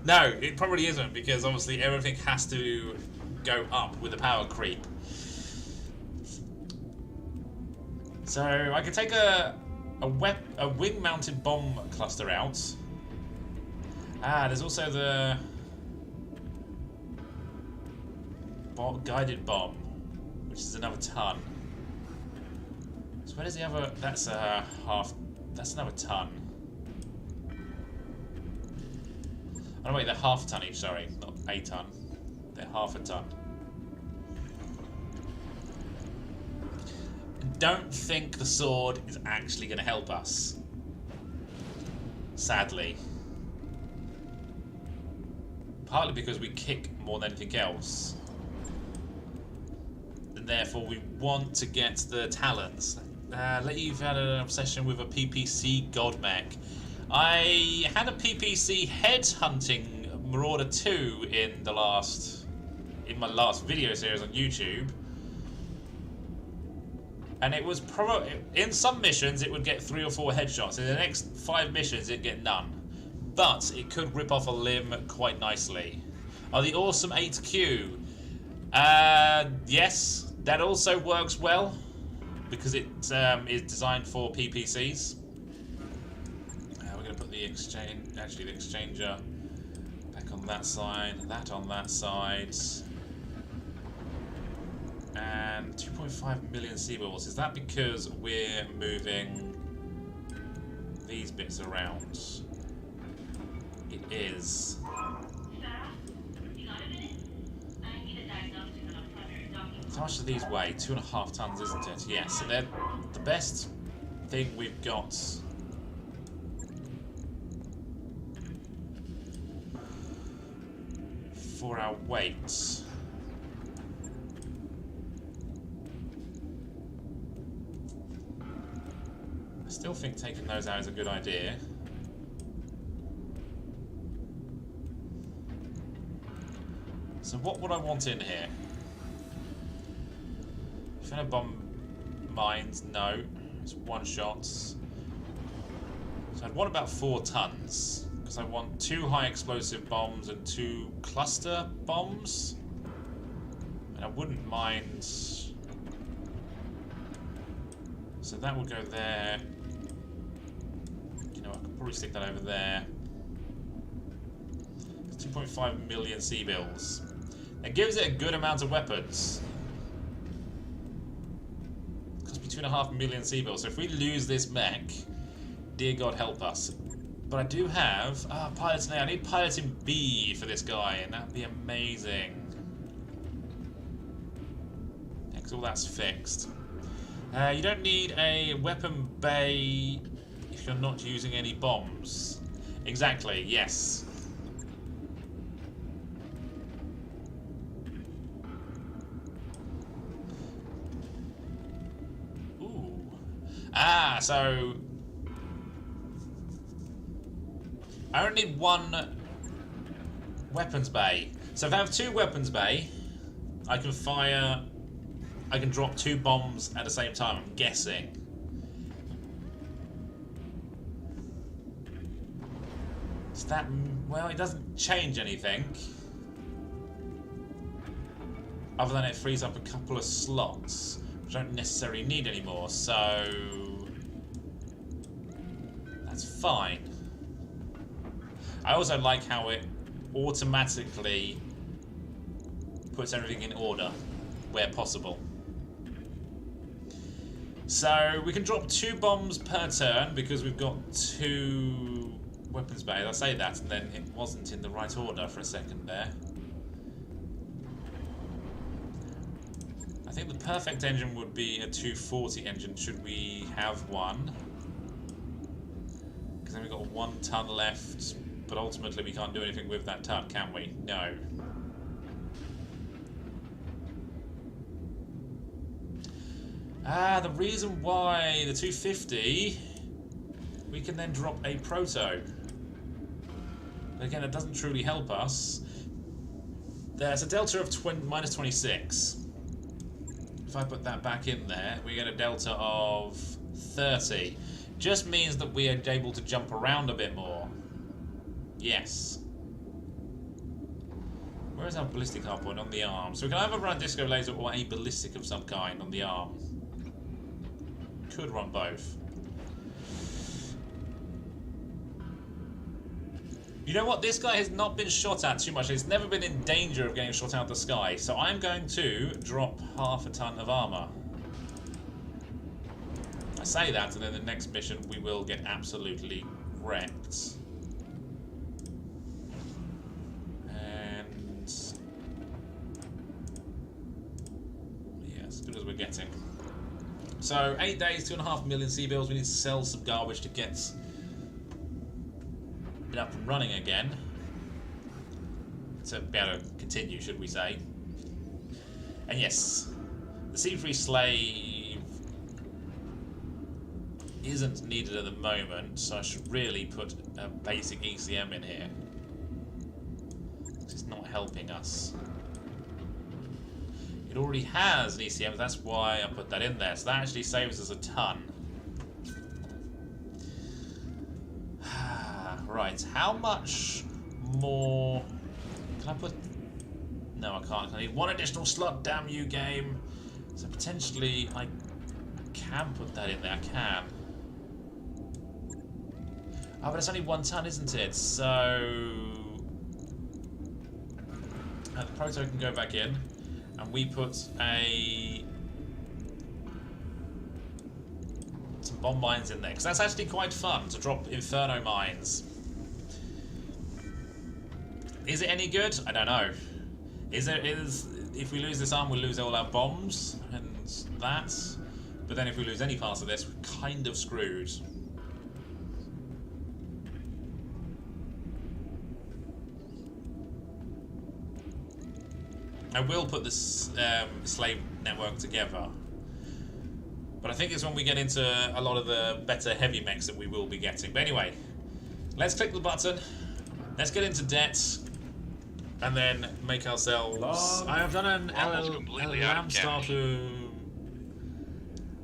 No, it probably isn't, because obviously everything has to go up with the power creep. So I could take a wing-mounted bomb cluster out. There's also the guided bomb, which is another ton. So where does the other? That's half. That's another ton. Oh no, wait, they're half a ton each. Sorry, not a ton. They're half a ton. Don't think the sword is actually going to help us. Sadly. Partly because we kick more than anything else. And therefore we want to get the talents. You've had an obsession with a PPC God mech. I had a PPC headhunting Marauder 2 in my last video series on YouTube. And it was probably, in some missions, it would get 3 or 4 headshots. In the next 5 missions, it'd get none. But it could rip off a limb quite nicely. The awesome 8Q. Yes, that also works well, because it is designed for PPCs. We're going to put the exchanger back on that side, that on that side. And 2.5 million seaballs. Is that because we're moving these bits around? It is. How much do these weigh? 2.5 tons, isn't it? Yes, so they're the best thing we've got. For our weight. I still think taking those out is a good idea. So what would I want in here? Infinite bomb mines, no. It's one shots. So I'd want about 4 tons. Because I want 2 high explosive bombs and 2 cluster bombs. And I wouldn't mind. So that will go there. You know, I could probably stick that over there. 2.5 million C-bills. It gives it a good amount of weapons. It costs me 2.5 million C-bills. So if we lose this mech, dear God help us. But I do have piloting A. I need piloting B for this guy, and that'd be amazing. Next, all that's fixed. You don't need a weapon bay if you're not using any bombs. Exactly, yes. Ooh. So I only need one weapons bay. So if I have 2 weapons bay, I can drop 2 bombs at the same time, I'm guessing. Is that... well, it doesn't change anything. Other than it frees up a couple of slots, which I don't necessarily need anymore, so... that's fine. I also like how it automatically puts everything in order where possible. So we can drop 2 bombs per turn because we've got 2 weapons bays. I say that and then it wasn't in the right order for a second there. I think the perfect engine would be a 240 engine should we have one. Because then we've got 1 ton left, but ultimately we can't do anything with that ton, can we? No. The reason why the 250, we can then drop a proto. But again, it doesn't truly help us. There's a delta of minus 26. If I put that back in there, we get a delta of 30. Just means that we are able to jump around a bit more. Yes. Where is our ballistic hardpoint? On the arm. So we can either run a disco laser or a ballistic of some kind on the arm. Could run both. You know what? This guy has not been shot at too much. He's never been in danger of getting shot out of the sky. So I'm going to drop half a ton of armor. I say that, and then the next mission we will get absolutely wrecked. And yeah, as good as we're getting. So 8 days, 2.5 million C-bills. We need to sell some garbage to get it up and running again. To be able to continue, should we say. And yes, the C3 slave isn't needed at the moment, so I should really put a basic ECM in here. It's not helping us. It already has an ECM, that's why I put that in there. So that actually saves us a ton. Right, how much more... Can I put... No, I can't. I need 1 additional slot, damn you, game. So potentially I can put that in there, I can. Oh, but it's only 1 ton, isn't it? So... the proto can go back in. And we put some bomb mines in there, because that's actually quite fun to drop inferno mines. Is it any good? I don't know. If we lose this arm, we'll lose all our bombs and that. But then if we lose any parts of this, we're kind of screwed. I will put this slave network together, but I think it's when we get into a lot of the better heavy mechs that we will be getting. But anyway, let's click the button, let's get into debt, and then make ourselves... I have done an LAM starter.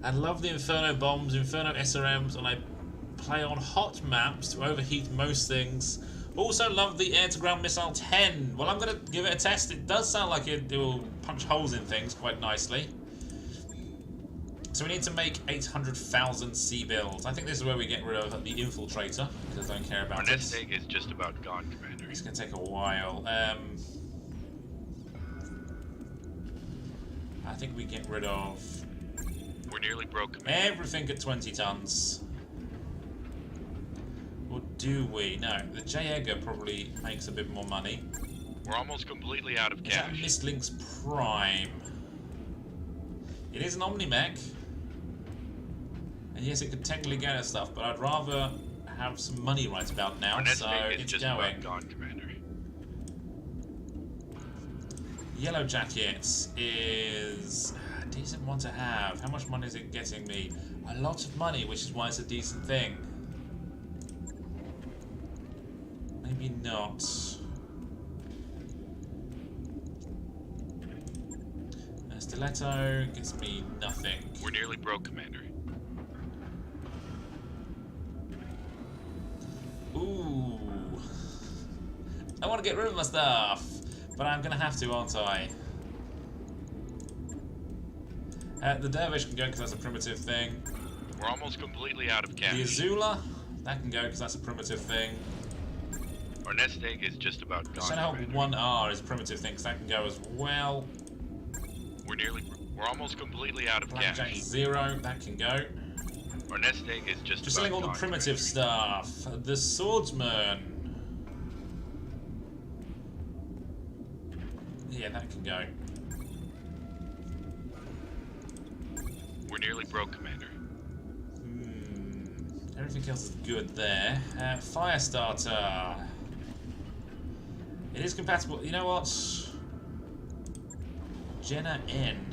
I love the Inferno bombs, Inferno SRMs, and I play on hot maps to overheat most things. Also love the air-to-ground missile 10. Well, I'm going to give it a test. It does sound like it will punch holes in things quite nicely. So we need to make 800,000 C-bills. I think this is where we get rid of the infiltrator, because I don't care about it. Our nest egg is just about gone, Commander. It's going to take a while. I think we get rid of... We're nearly broke, Commander. Everything at 20 tons. Do we? No. The J. Edgar probably makes a bit more money. We're almost completely out of Is that cash. Mistlink's Prime? It is an Omni-Mech. And yes, it could technically get us stuff, but I'd rather have some money right about now, Our nest so egg is it's just going. about gone, Commander. Yellow Jackets is a decent one to have. How much money is it getting me? A lot of money, which is why it's a decent thing. Maybe not. Stiletto gets me nothing. We're nearly broke, Commander. Ooh. I want to get rid of my stuff, but I'm going to have to, aren't I? The Dervish can go because that's a primitive thing. We're almost completely out of cash. The Azula, that can go because that's a primitive thing. Our nest egg is just about gone, Shadowhawk Commander. 1R is a primitive thing because that can go as well. We're almost completely out of Blackjack cash. 0, that can go. Our nest egg is just Just about selling all the gone, primitive Commander. stuff. The Swordsman. Yeah, that can go. We're nearly broke, Commander. Everything else is good there. Firestarter. It is compatible. You know what? Jenna N.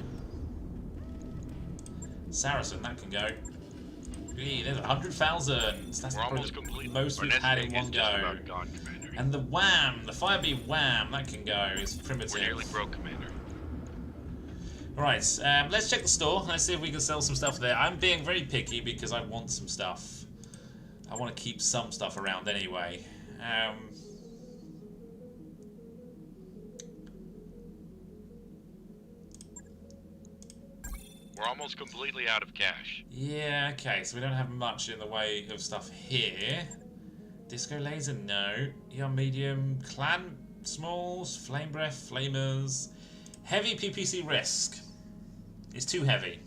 Saracen, that can go. Gee, there's 100,000. That's We're probably almost the complete. most Our we've nest had egg in is one just go. about gone, Commander. And the Wham, the Fire Bee Wham, that can go. It's primitive. We're nearly broke, Commander. Right, let's check the store. Let's see if we can sell some stuff there. I'm being very picky because I want some stuff. I want to keep some stuff around anyway. We're almost completely out of cash. Yeah, okay, so we don't have much in the way of stuff here. Disco Laser, no. ER Medium, Clan Smalls, Flame Breath, Flamers. Heavy PPC Risk. It's too heavy.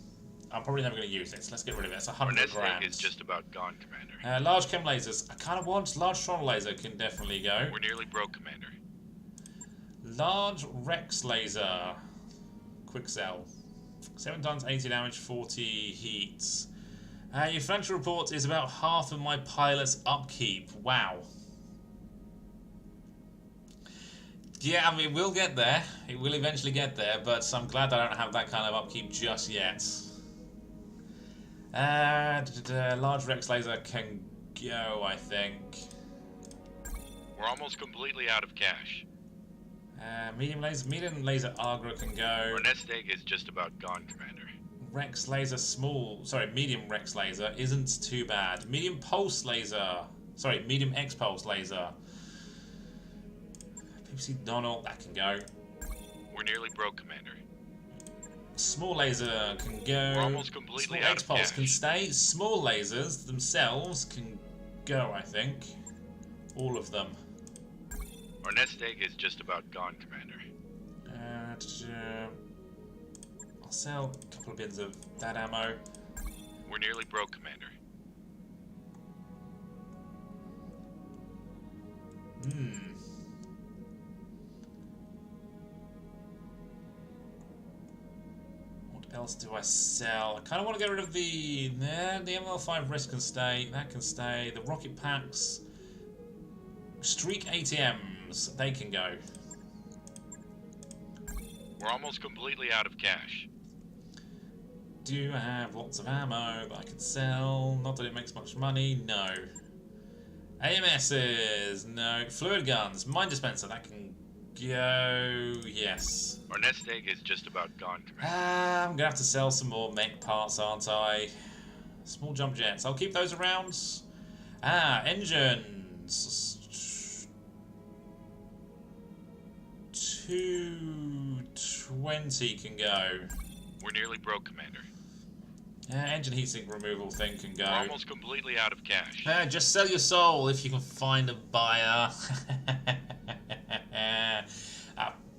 I'm probably never going to use it, so let's get rid of it. It's Our 100 nest egg grams. is just about gone, Commander. Large Chem Lasers. I kind of want large Tron Laser can definitely go. We're nearly broke, Commander. Large Rex Laser. Quick Cell. 7 tons, 80 damage, 40 heats. Your financial report is about half of my pilot's upkeep. Wow. Yeah, I mean, we'll get there. It will eventually get there, but I'm glad I don't have that kind of upkeep just yet. Large Rex Laser can go, I think. We're almost completely out of cash. Medium Laser Agra can go. Our nest egg is just about gone, Commander. Rex Laser medium Rex Laser isn't too bad. Medium Pulse Laser, medium X Pulse Laser. PPC Donald, that can go. We're nearly broke, Commander. Small Laser can go. We're almost completely Small out X of Pulse cash. can stay. Small lasers themselves can go, I think. All of them. Our nest egg is just about gone, Commander. I'll sell a couple of bins of that ammo. We're nearly broke, Commander. What else do I sell? I kind of want to get rid of the ML5 Risk can stay. That can stay. The rocket packs. Streak ATMs. They can go. We're almost completely out of cash. Do I have lots of ammo that I could sell? Not that it makes much money. No. AMSs. No. Fluid guns. Mine dispenser. That can go. Yes. Our nest egg is just about gone, Commander. I'm gonna have to sell some more mech parts, aren't I? Small jump jets. I'll keep those around. Engines. 220 can go. We're nearly broke, Commander. Engine heatsink removal thing can go. We're almost completely out of cash. Just sell your soul if you can find a buyer. I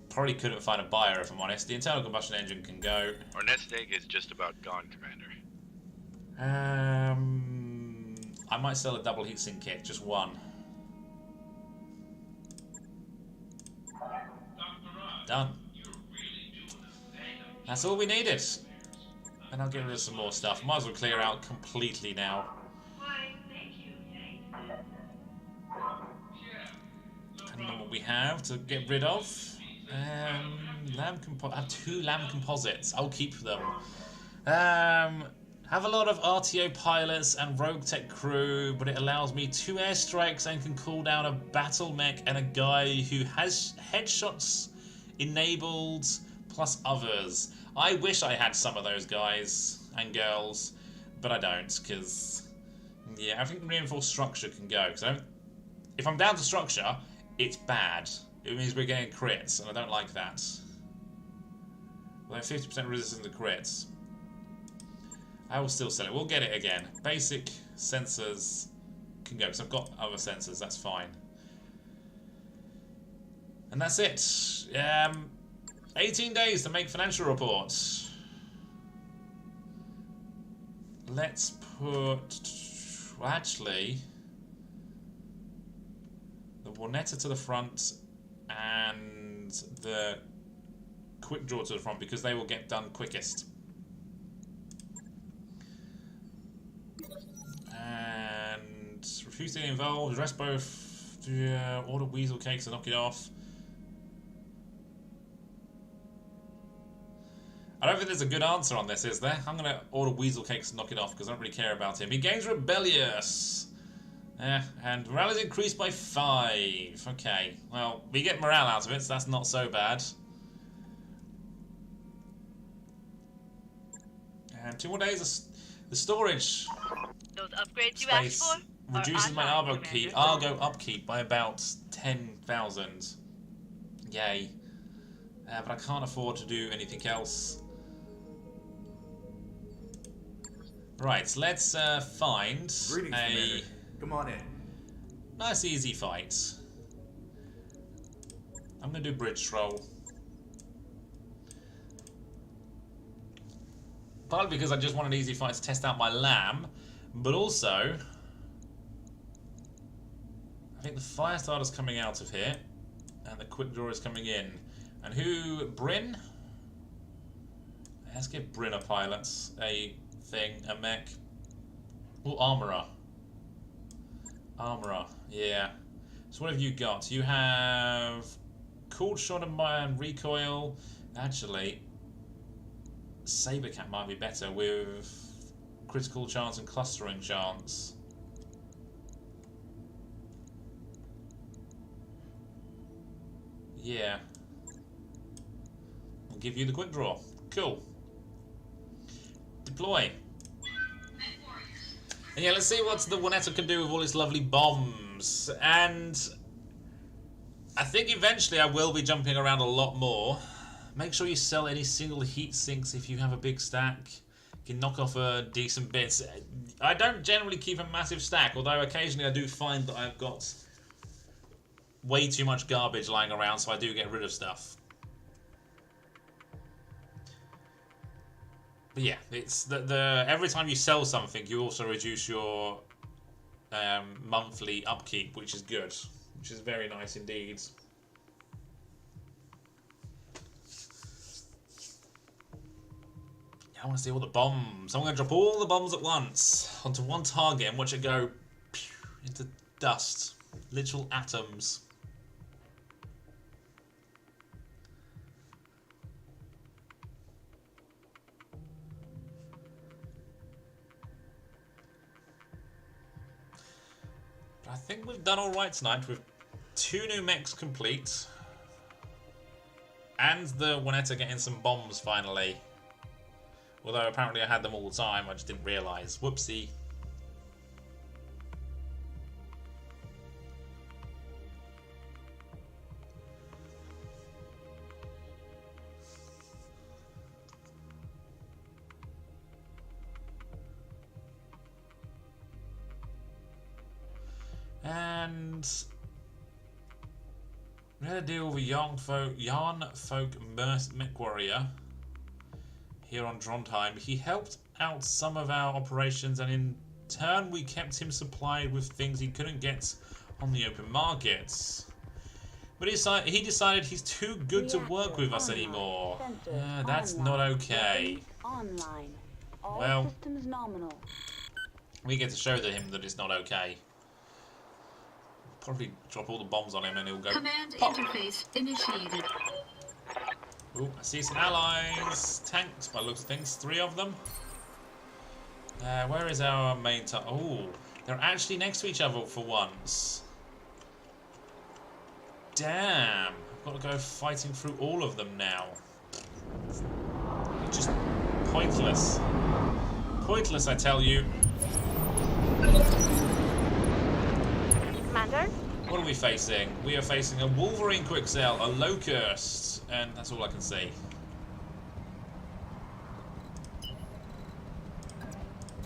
probably couldn't find a buyer if I'm honest. The internal combustion engine can go. Our nest egg is just about gone, Commander. I might sell a double heatsink kit, just one. Done. That's all we needed. And I'll get rid of some more stuff. Might as well clear out completely now. Depending on what we have to get rid of. I have 2 lamb composites. I'll keep them. Have a lot of RTO pilots and RogueTech crew, but it allows me 2 airstrikes and can call down a battle mech and a guy who has headshots enabled, plus others. I wish I had some of those guys and girls, but I don't, because yeah, I think reinforced structure can go. Because if I'm down to structure, it's bad. It means we're getting crits, and I don't like that. Although 50% resistance to crits. I will still sell it. We'll get it again. Basic sensors can go, because I've got other sensors, that's fine. And that's it. 18 days to make financial reports. Let's put... Well, actually... the Warnetta to the front and the Quick Draw to the front, because they will get done quickest. And refuse to get involved, address both, order weasel cakes and knock it off. I don't think there's a good answer on this, is there? I'm going to order weasel cakes and knock it off because I don't really care about him. He gains rebellious. And morale is increased by 5. Okay, well, we get morale out of it, so that's not so bad. And 2 more days. The storage Those upgrades you space asked for reduces my are Argo upkeep by about 10,000. Yay. But I can't afford to do anything else. Right, let's find Greetings, a Commander. Come on in. nice easy fight. I'm going to do bridge troll. Partly because I just want an easy fight to test out my lamb, but also I think the Firestarter's coming out of here and the Quick Draw is coming in. And who? Bryn? Let's give Bryn a pilot, a thing, a mech. Oh, Armourer. Armourer, yeah. So what have you got? You have Cold Shot and Recoil. Actually, Sabercat might be better with critical chance and clustering chance. Yeah. I'll give you the Quick Draw. Cool. Deploy. And yeah, let's see what the Warnetta can do with all its lovely bombs. And I think eventually I will be jumping around a lot more. Make sure you sell any single heat sinks if you have a big stack. You can knock off a decent bit. I don't generally keep a massive stack, although occasionally I do find that I've got way too much garbage lying around, so I do get rid of stuff. But yeah, it's the every time you sell something, you also reduce your monthly upkeep, which is good, which is very nice indeed. I want to see all the bombs. I'm going to drop all the bombs at once onto one target and watch it go into dust, literal atoms. I think we've done alright tonight with 2 new mechs complete. And the Warnetta getting some bombs finally. Although apparently I had them all the time, I just didn't realise. Whoopsie. And we had a deal with a Yarn Folk Mech Warrior here on Trondheim. He helped out some of our operations, and in turn we kept him supplied with things he couldn't get on the open markets. But he decided he's too good to work with us anymore. That's not okay. Online. All Well, systems nominal. we get to show him that it's not okay. Probably drop all the bombs on him and he'll go Command pop. interface initiated. Ooh, I see some allies. Tanks, by the looks of things. 3 of them. Where is our main Oh, they're actually next to each other for once. Damn. I've got to go fighting through all of them now. Just pointless. Pointless, I tell you. Commander? What are we facing? We are facing a Wolverine Quickcell, a Locust, and that's all I can see.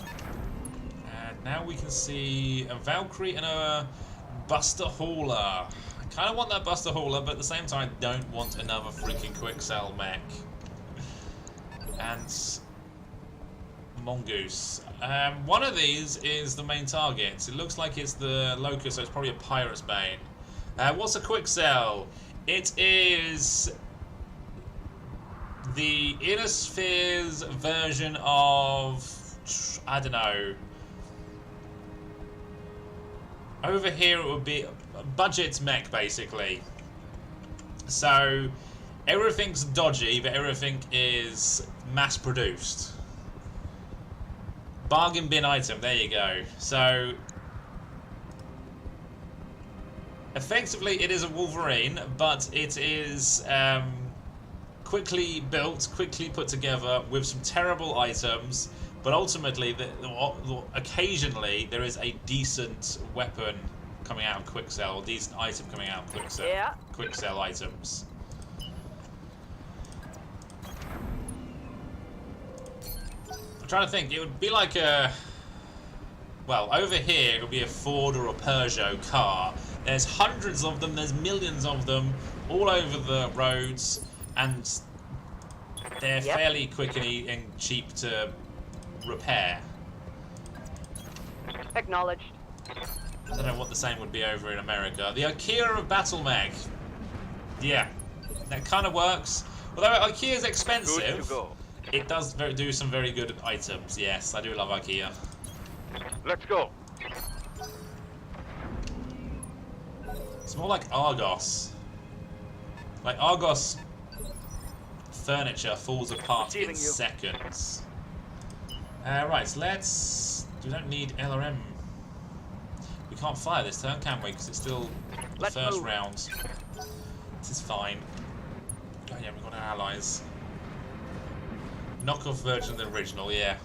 And now we can see a Valkyrie and a Buster Hauler. I kind of want that Buster Hauler, but at the same time, I don't want another freaking Quickcell mech. And Mongoose. One of these is the main target. It looks like it's the Locust, so it's probably a Pirate's Bane. What's a Quickcell? It is the Inner Sphere's version of, I don't know. Over here it would be a budget mech, basically. So everything's dodgy, but everything is mass-produced. Bargain bin item, there you go. So effectively it is a Wolverine, but it is quickly built, quickly put together with some terrible items, but ultimately occasionally there is a decent weapon coming out of Quickcell, or decent item coming out of Quickcell. Yeah. Quickcell items. I'm trying to think. It would be like a... Well, over here it would be a Ford or a Peugeot car. There's hundreds of them, there's millions of them, all over the roads, and they're fairly quick and cheap to repair. Acknowledged. I don't know what the same would be over in America. The IKEA of Battle Mech. Yeah, that kind of works. Although IKEA is expensive, Good to go. it does do some very good items. Yes, I do love IKEA. Let's go. It's more like Argos. Like Argos furniture falls apart in seconds. Right, so let's... We don't need LRM. We can't fire this turn, can we? Because it's still the first round. This is fine. Oh yeah, we've got our allies. Knockoff version of the original, yeah.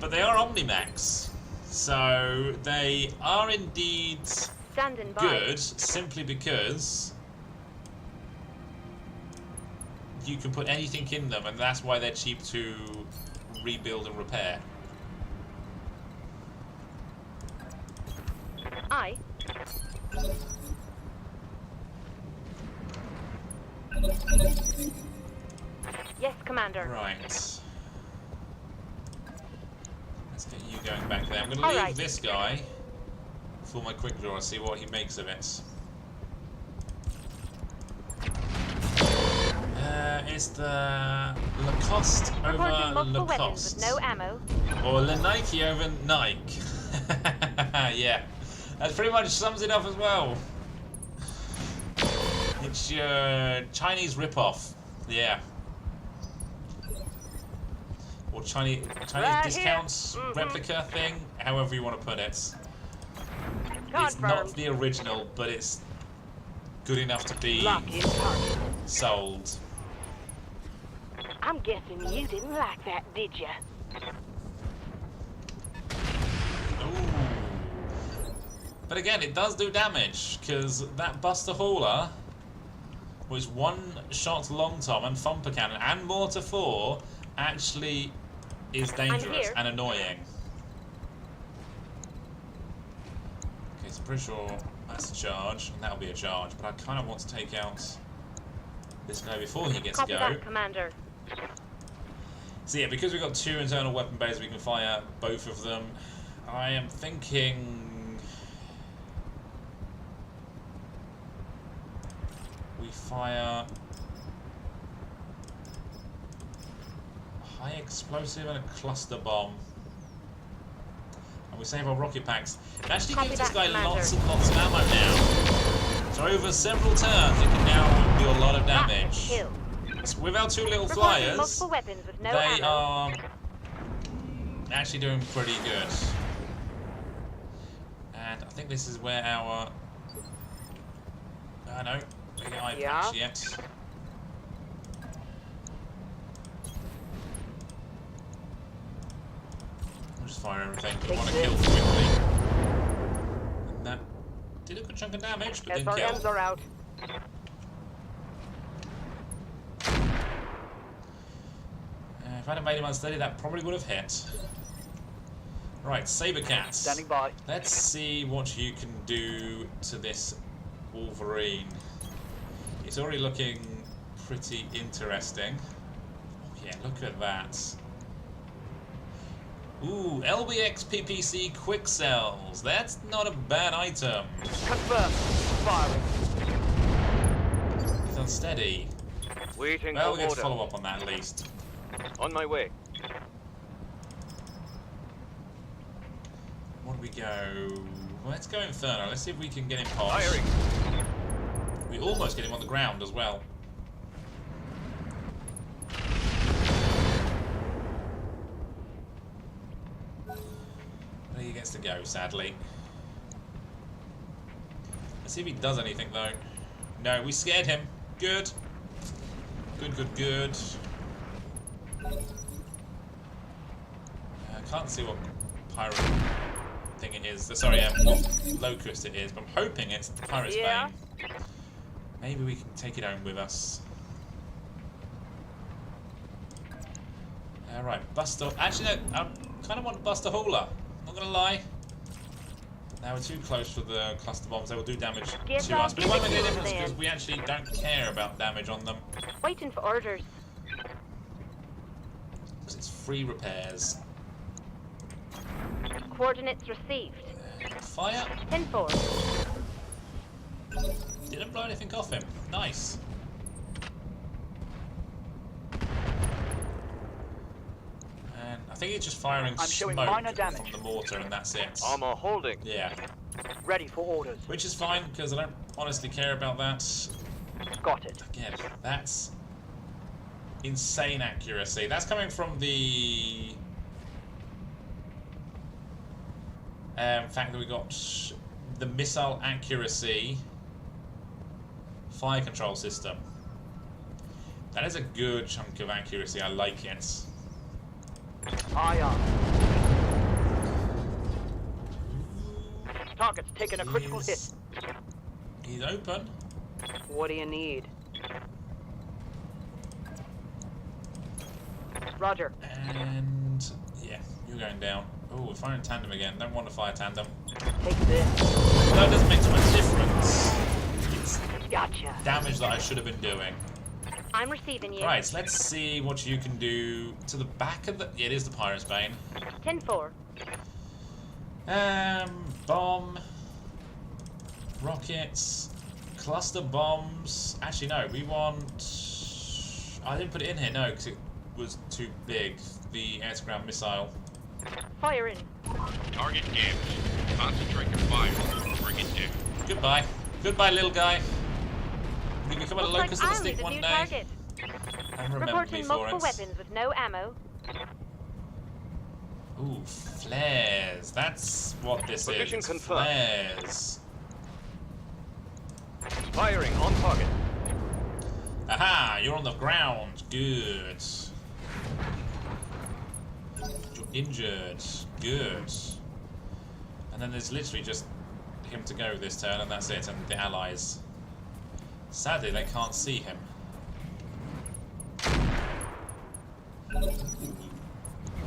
But they are Omnimax. So they are indeed good, simply because you can put anything in them, and that's why they're cheap to rebuild and repair. Aye. Yes, Commander. Right. Let's get you going back there. I'm going to leave this guy for my quick draw and see what he makes of it. It's the Lacoste over Lacoste. With no ammo. Or Le Nike over Nike. Yeah, that pretty much sums it up as well. It's your Chinese rip-off. Yeah. Or Chinese discounts replica thing, however you want to put it. It's not the original, but it's good enough to be sold. I'm guessing you didn't like that, did ya? Ooh. But again, it does do damage, because that Buster Hauler was one shot long tom and thumper cannon and mortar 4 actually is dangerous and annoying. Okay, so I'm pretty sure that's a charge, and that'll be a charge, but I kind of want to take out this guy before he gets to go. That, Commander. So yeah, because we've got 2 internal weapon bays, we can fire both of them. I am thinking... fire a high explosive and a cluster bomb. And we save our rocket packs. It actually gives this guy lots and lots of ammo now. So over several turns, it can now do a lot of damage. So with our two little flyers, they are actually doing pretty good. And I think this is where our... no, we get eye patch yet. We'll just fire everything. We want to kill quickly. And that did a good chunk of damage, but didn't kill. SRMs are out. If I'd have made him unsteady, that probably would have hit. Right, Sabercats. Standing by. Let's see what you can do to this Wolverine. It's already looking pretty interesting. Oh yeah, look at that. Ooh, LBX PPC quick cells. That's not a bad item. Confirm. Firing. It's unsteady. Waiting Well, for we'll get to order. follow up on that at least. On my way. Where do we go? Well, let's go Inferno. Let's see if we can get him popped. Firing. We almost get him on the ground as well. He gets to go, sadly. Let's see if he does anything, though. No, we scared him. Good. Good, good, good. I can't see what pirate thing it is. Sorry, what locust it is, but I'm hoping it's the Pirate's Bane. Maybe we can take it home with us. Alright, Buster. Actually, no, I kind of want Buster Hauler. Not gonna lie. Now we're too close for the cluster bombs. They will do damage to us, but it won't make any difference because we actually don't care about damage on them. Waiting for orders. Because it's free repairs. Coordinates received. Fire. 10-4. Didn't blow anything off him. Nice. And I think he's just firing showing smoke minor damage. from the mortar, and that's it. Armor holding. Yeah. Ready for orders. Which is fine, because I don't honestly care about that. Got it. Again, that's insane accuracy. That's coming from the fact that we got the missile accuracy fire control system. That is a good chunk of accuracy. I like it. Aye, aye. Target's taken a critical hit. He's open. What do you need? Roger. And yeah, you're going down. Oh, we're firing tandem again. Don't want to fire tandem. Take this. That doesn't make too much difference. It's Gotcha. damage that I should have been doing. I'm receiving you. Right, so let's see what you can do to the back of the... Yeah, it is the Pirate's Bane. 10-4. Bomb. Rockets. Cluster bombs. Actually, no, we want... I didn't put it in here, no, because it was too big. The air-to-ground missile. Fire in. Target damaged. Concentrate your fire. Bring it down. Goodbye. Goodbye, little guy. You become a Looks locust like on a I'll need stick a one new day. target. And remember me Reporting for multiple it. weapons with no ammo. Ooh, flares. That's what this Position is. confirmed. Flares. Firing on target. Aha! You're on the ground. Good. You're injured. Good. And then there's literally just him to go this turn, and that's it, and the allies. Sadly, they can't see him.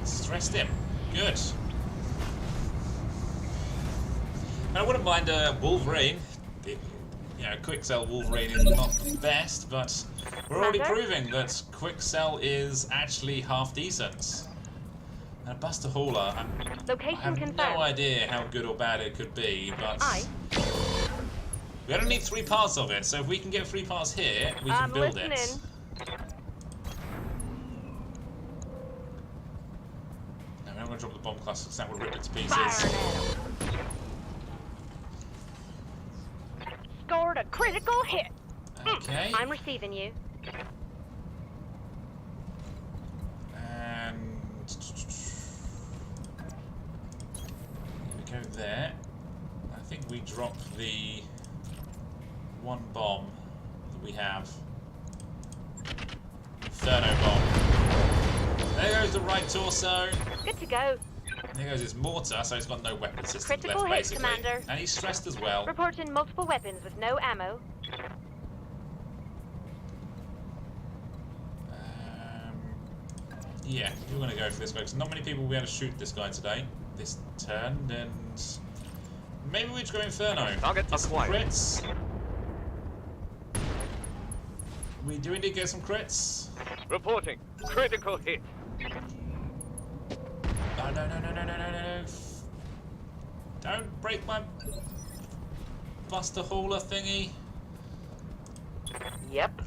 Stressed him. Good. And I wouldn't mind a Wolverine. Quick Cell Wolverine is not the best, but we're already proving that Quick Cell is actually half decent. And a Buster Hauler, I Location have confirmed. no idea how good or bad it could be, but We only need 3 parts of it, so if we can get 3 parts here, we can I'm build listening. it. No, we're not going to drop the bomb cluster because that will rip it to pieces. Firing at 'em. Scored a critical hit. Okay. I'm receiving you. And we go there. I think we drop the 1 bomb that we have. Inferno bomb. There goes the right torso. Good to go. There goes his mortar, so he's got no weapon systems Critical left, hit, basically. Commander. And he's stressed as well. Reporting multiple weapons with no ammo. Yeah, we're going to go for this guy, because not many people will be able to shoot this guy today, this turn, and maybe we just go Inferno. Target Get some acquired. crits. We do indeed get some crits. Reporting. Critical hit. No, no, no, no, no, no, no, no. Don't break my Buster Hauler thingy. Yep.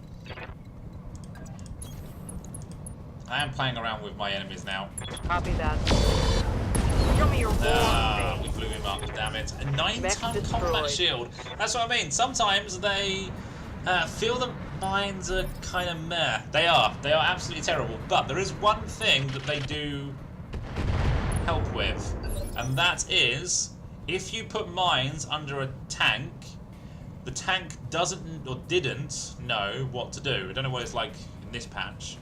I am playing around with my enemies now. Copy that. Show me your war We blew him up, damn it. A MECH 9-ton combat destroyed. shield. That's what I mean. Sometimes they feel the mines are kind of meh. They are absolutely terrible. But there is one thing that they do help with. And that is, if you put mines under a tank, the tank doesn't, or didn't, know what to do. I don't know what it's like in this patch.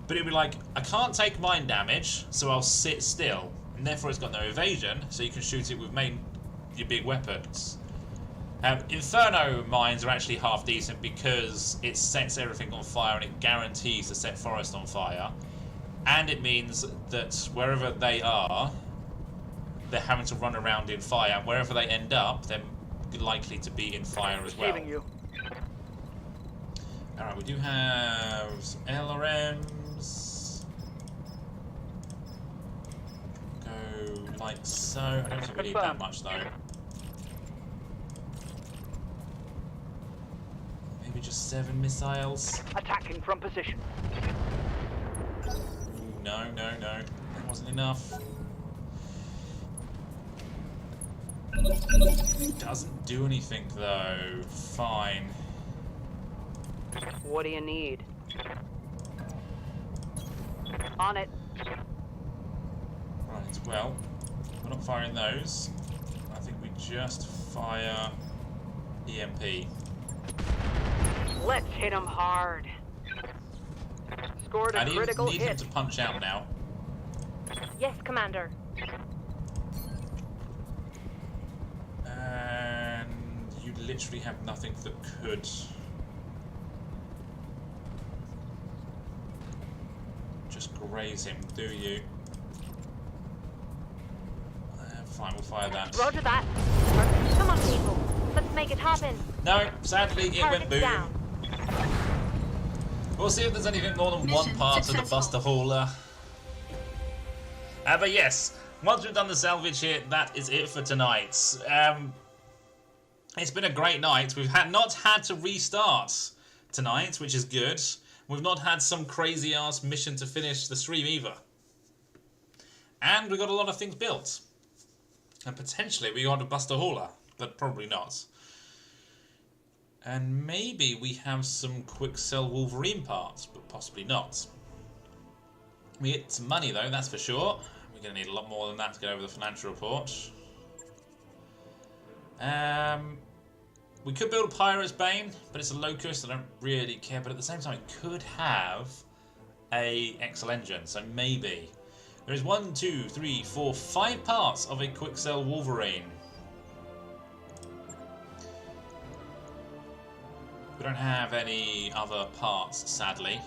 But it'd be like, I can't take mine damage, so I'll sit still. And therefore it's got no evasion, so you can shoot it with your big weapons. Inferno mines are actually half decent because it sets everything on fire and it guarantees to set forest on fire. And it means that wherever they are, they're having to run around in fire. And wherever they end up, they're likely to be in fire as well. Receiving you. Alright, we do have some LRMs. Go like so. I don't think we need that much though. Maybe just 7 missiles. Attacking from position. Ooh, no, no, no. That wasn't enough. Doesn't do anything though. Fine. What do you need? On it. Right, well, we're not firing those. I think we just fire EMP. Let's hit him hard. Scored a I need critical him hit. to punch out now. Yes, Commander. And you literally have nothing that could just graze him, do you? Fine, we'll fire that. Roger that. Come on, people. Let's make it happen. No, sadly it went Target's boom. down. We'll see if there's anything more than one Mission part of the successful. Buster Hauler. But yes, once we've done the salvage here, that is it for tonight. It's been a great night. We've not had to restart tonight, which is good. We've not had some crazy ass mission to finish the stream either. And we got a lot of things built. And potentially we got a Buster Hauler, but probably not. And maybe we have some quick sell Wolverine parts, but possibly not. We get some money though, that's for sure. We're going to need a lot more than that to get over the financial report. We could build a Pirate's Bane, but it's a locust, I don't really care. But at the same time, it could have a Excel engine, so maybe. There is 1, 2, 3, 4, 5 parts of a quick sell Wolverine. We don't have any other parts, sadly.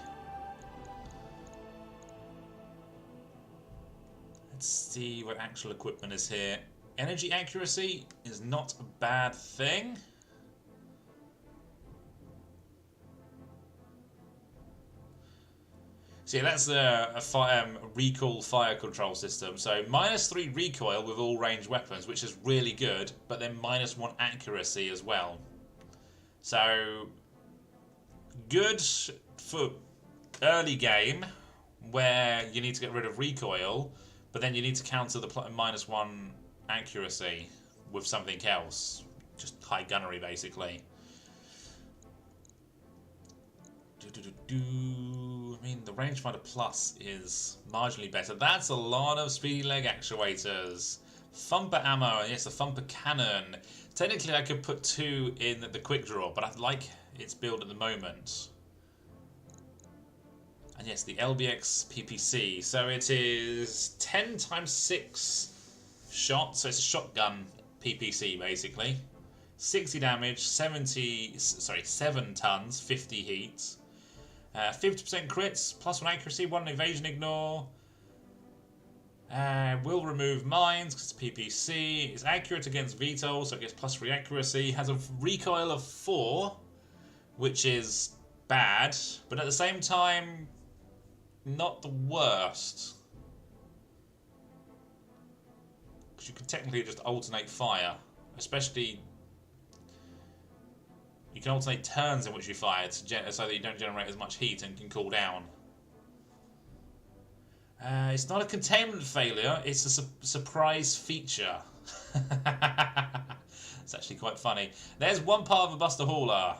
Let's see what actual equipment is here. Energy accuracy is not a bad thing. See, that's a recoil fire control system. So -3 recoil with all ranged weapons, which is really good, but then -1 accuracy as well. So, good for early game, where you need to get rid of recoil, but then you need to counter the -1 accuracy with something else. Just high gunnery, basically. I mean, the rangefinder plus is marginally better. That's a lot of speedy leg actuators. Thumper ammo, yes, the thumper cannon. Technically, I could put 2 in the quick draw, but I like its build at the moment. And yes, the LBX PPC. So it is 10 × 6 shots. So it's a shotgun PPC, basically. 60 damage, 7 tons, 50 heat. 50% crits, +1 accuracy, 1 evasion ignore. Will remove mines because it's PPC. It's accurate against VTOL, so it gets +3 accuracy. Has a recoil of 4, which is bad, but at the same time, not the worst. Because you can technically just alternate fire, especially. You can alternate turns in which you fire so that you don't generate as much heat and can cool down. It's not a containment failure, it's a surprise feature. It's actually quite funny. There's one part of a Buster Hauler.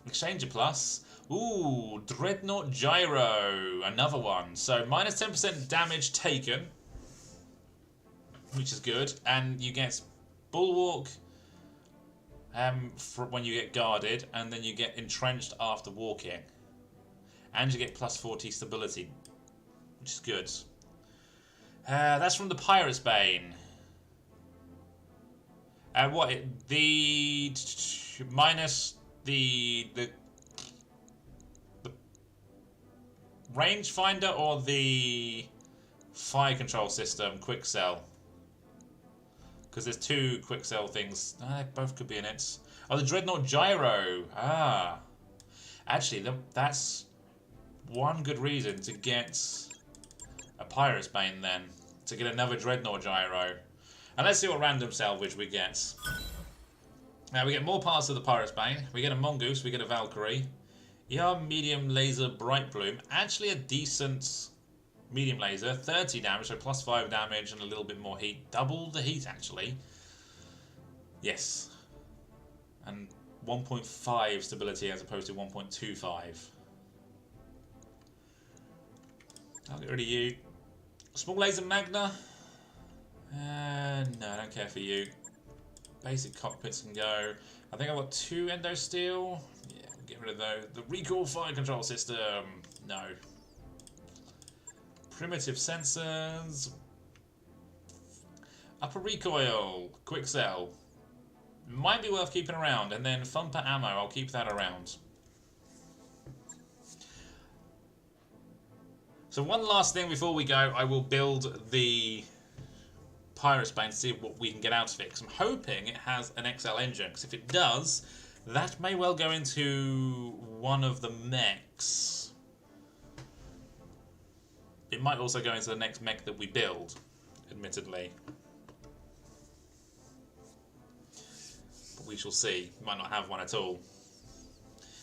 Exchanger plus. Ooh, Dreadnought Gyro. Another one. So minus 10% damage taken, which is good. And you get Bulwark for when you get guarded, and then you get entrenched after walking. And you get plus 40 stability, which is good. That's from the Pirate's Bane. The minus the rangefinder or the fire control system quick sell? Because there's 2 quick sell things. They both could be in it. Oh, the Dreadnought Gyro. Ah, actually, that's one good reason to get a Pirate's Bane then, to get another Dreadnought Gyro. And let's see what random salvage we get. Now we get more parts of the Pirate's Bane. We get a Mongoose, we get a Valkyrie. ER medium laser Bright Bloom. Actually a decent medium laser. 30 damage, so plus 5 damage and a little bit more heat. Double the heat actually. Yes. And 1.5 stability as opposed to 1.25. I'll get rid of you. Small laser Magna. No, I don't care for you. Basic cockpits can go. I think I've got 2 endo steel. Yeah, we'll get rid of those. The recoil fire control system. No. Primitive sensors. Upper recoil. Quick sell. Might be worth keeping around. And then thumper ammo. I'll keep that around. So one last thing before we go, I will build the Pirate's Bane to see what we can get out of it. Because I'm hoping it has an XL engine. Because if it does, that may well go into one of the mechs. It might also go into the next mech that we build, admittedly. But we shall see. We might not have one at all.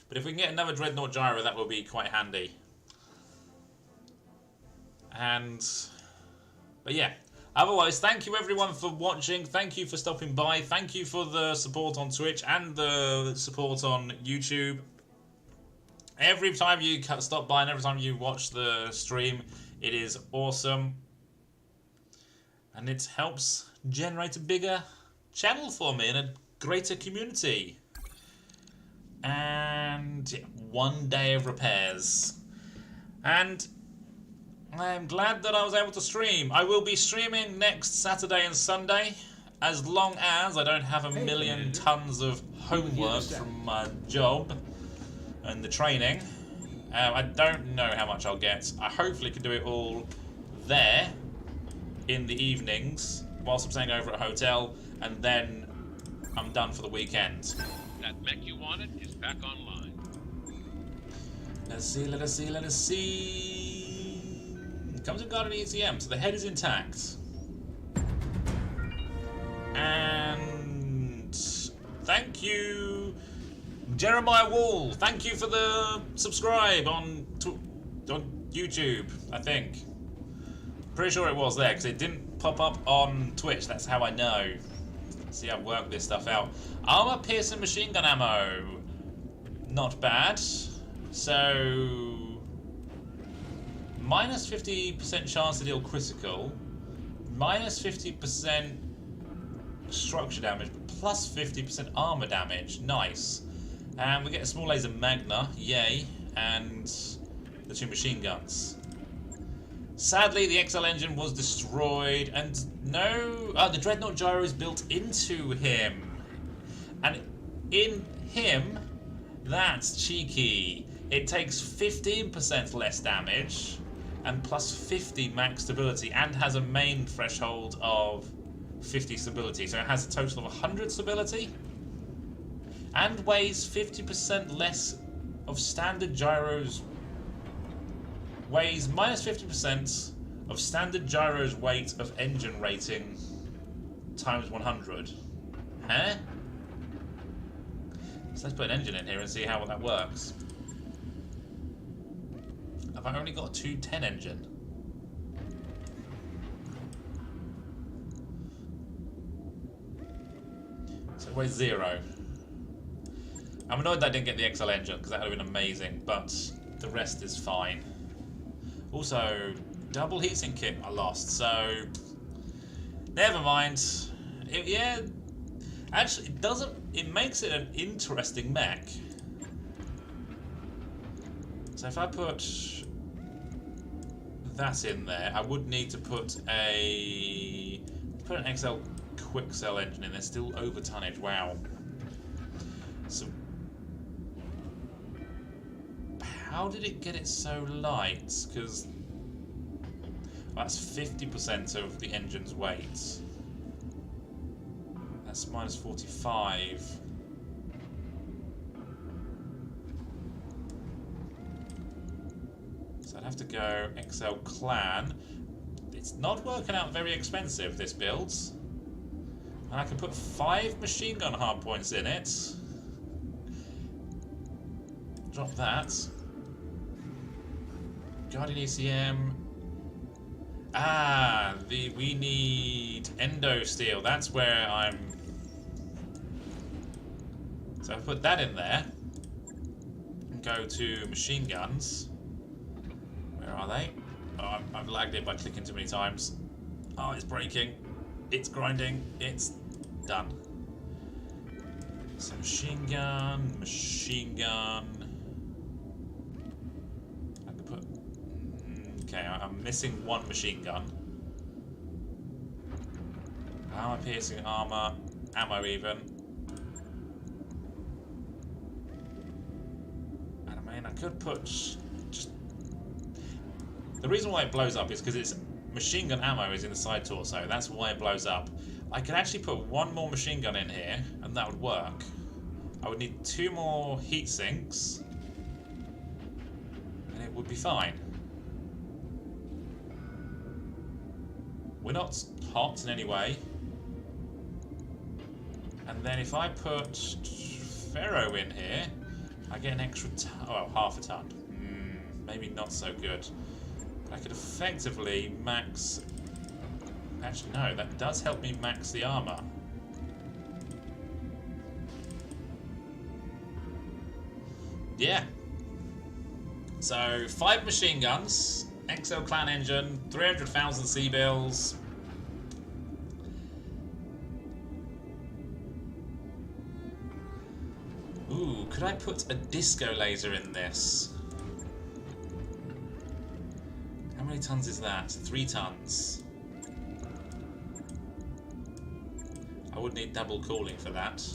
But if we can get another Dreadnought Gyro, that will be quite handy. But yeah, otherwise, thank you everyone for watching. Thank you for stopping by. Thank you for the support on Twitch and the support on YouTube. Every time you stop by and every time you watch the stream, it is awesome. And it helps generate a bigger channel for me and a greater community. And yeah, 1 day of repairs. And I am glad that I was able to stream. I will be streaming next Saturday and Sunday, as long as I don't have a million tons of homework from my job and the training. I don't know how much I'll get. I hopefully can do it all there in the evenings whilst I'm staying over at a hotel, and then I'm done for the weekend. That mech you wanted is back online. Let's see, let us see, let us see. Comes with guarded ECM, so the head is intact. And thank Thank you, Jeremiah Wall. Thank you for the subscribe on YouTube, I think. Pretty sure it was there, because it didn't pop up on Twitch. That's how I know. See, I've worked this stuff out. Armor piercing machine gun ammo. Not bad. So... minus 50% chance to deal critical. Minus 50% structure damage, but plus 50% armor damage. Nice. And we get a small laser magna. Yay. And the 2 machine guns. Sadly, the XL engine was destroyed, and no... the Dreadnought gyro is built into him. And in him, that's cheeky. It takes 15% less damage, and plus 50 max stability, and has a main threshold of 50 stability. So it has a total of 100 stability, and weighs 50% less of standard gyros. Weighs minus 50% of standard gyro's weight of engine rating times 100. Huh? So let's put an engine in here and see how that works. Have I only got a 210 engine? So it weighs 0. I'm annoyed that I didn't get the XL engine, because that would have been amazing, but the rest is fine. Also, double heatsink kit I lost, so never mind. Yeah, actually, it doesn't. It makes it an interesting mech. So if I put that in there, I would need to put an XL quick cell engine in there. Still over tonnage. Wow. So how did it get it so light? Because that's 50% of the engine's weight. That's minus 45. So I'd have to go XL Clan. It's not working out very expensive, this build. And I can put 5 machine gun hardpoints in it. Drop that. Guardian ECM. We need endo steel. That's where I'm. So I put that in there. And go to machine guns. Where are they? Oh, I've lagged it by clicking too many times. Oh, it's breaking. It's grinding. It's done. So machine gun, machine gun. I can put. Okay, I'm missing 1 machine gun. Armor piercing armor, ammo even. And I mean, I could put just. The reason why it blows up is because it's machine gun ammo is in the side torso. That's why it blows up. I could actually put 1 more machine gun in here, and that would work. I would need 2 more heat sinks, and it would be fine. We're not hot in any way. And then if I put ferro in here, I get an extra ton, well, half a ton. Maybe not so good. But I could effectively max. Actually, no, that does help me max the armor. Yeah. So 5 machine guns, XL Clan engine, 300,000 C-bills. Ooh, could I put a disco laser in this? How many tons is that? 3 tons. I would need double cooling for that.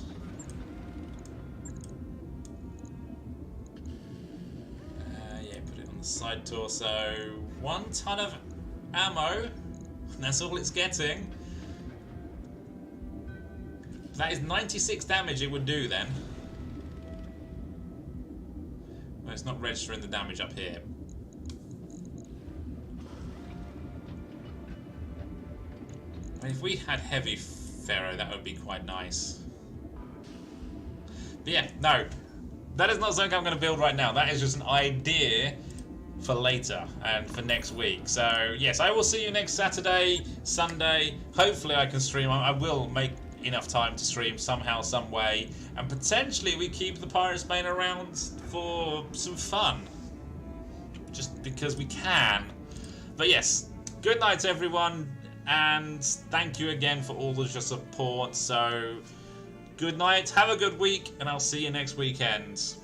Yeah, put it on the side torso. 1 ton of ammo. That's all it's getting. That is 96 damage it would do then. Well, it's not registering the damage up here. I mean, if we had heavy ferro, that would be quite nice. But yeah, no. That is not something I'm going to build right now. That is just an idea for later and for next week. So, yes, I will see you next Saturday, Sunday. Hopefully I can stream. I will make enough time to stream somehow, some way. And potentially we keep the Pirates Bane around for some fun. Just because we can. But yes, good night everyone. And thank you again for all of your support. So, good night, have a good week, and I'll see you next weekend.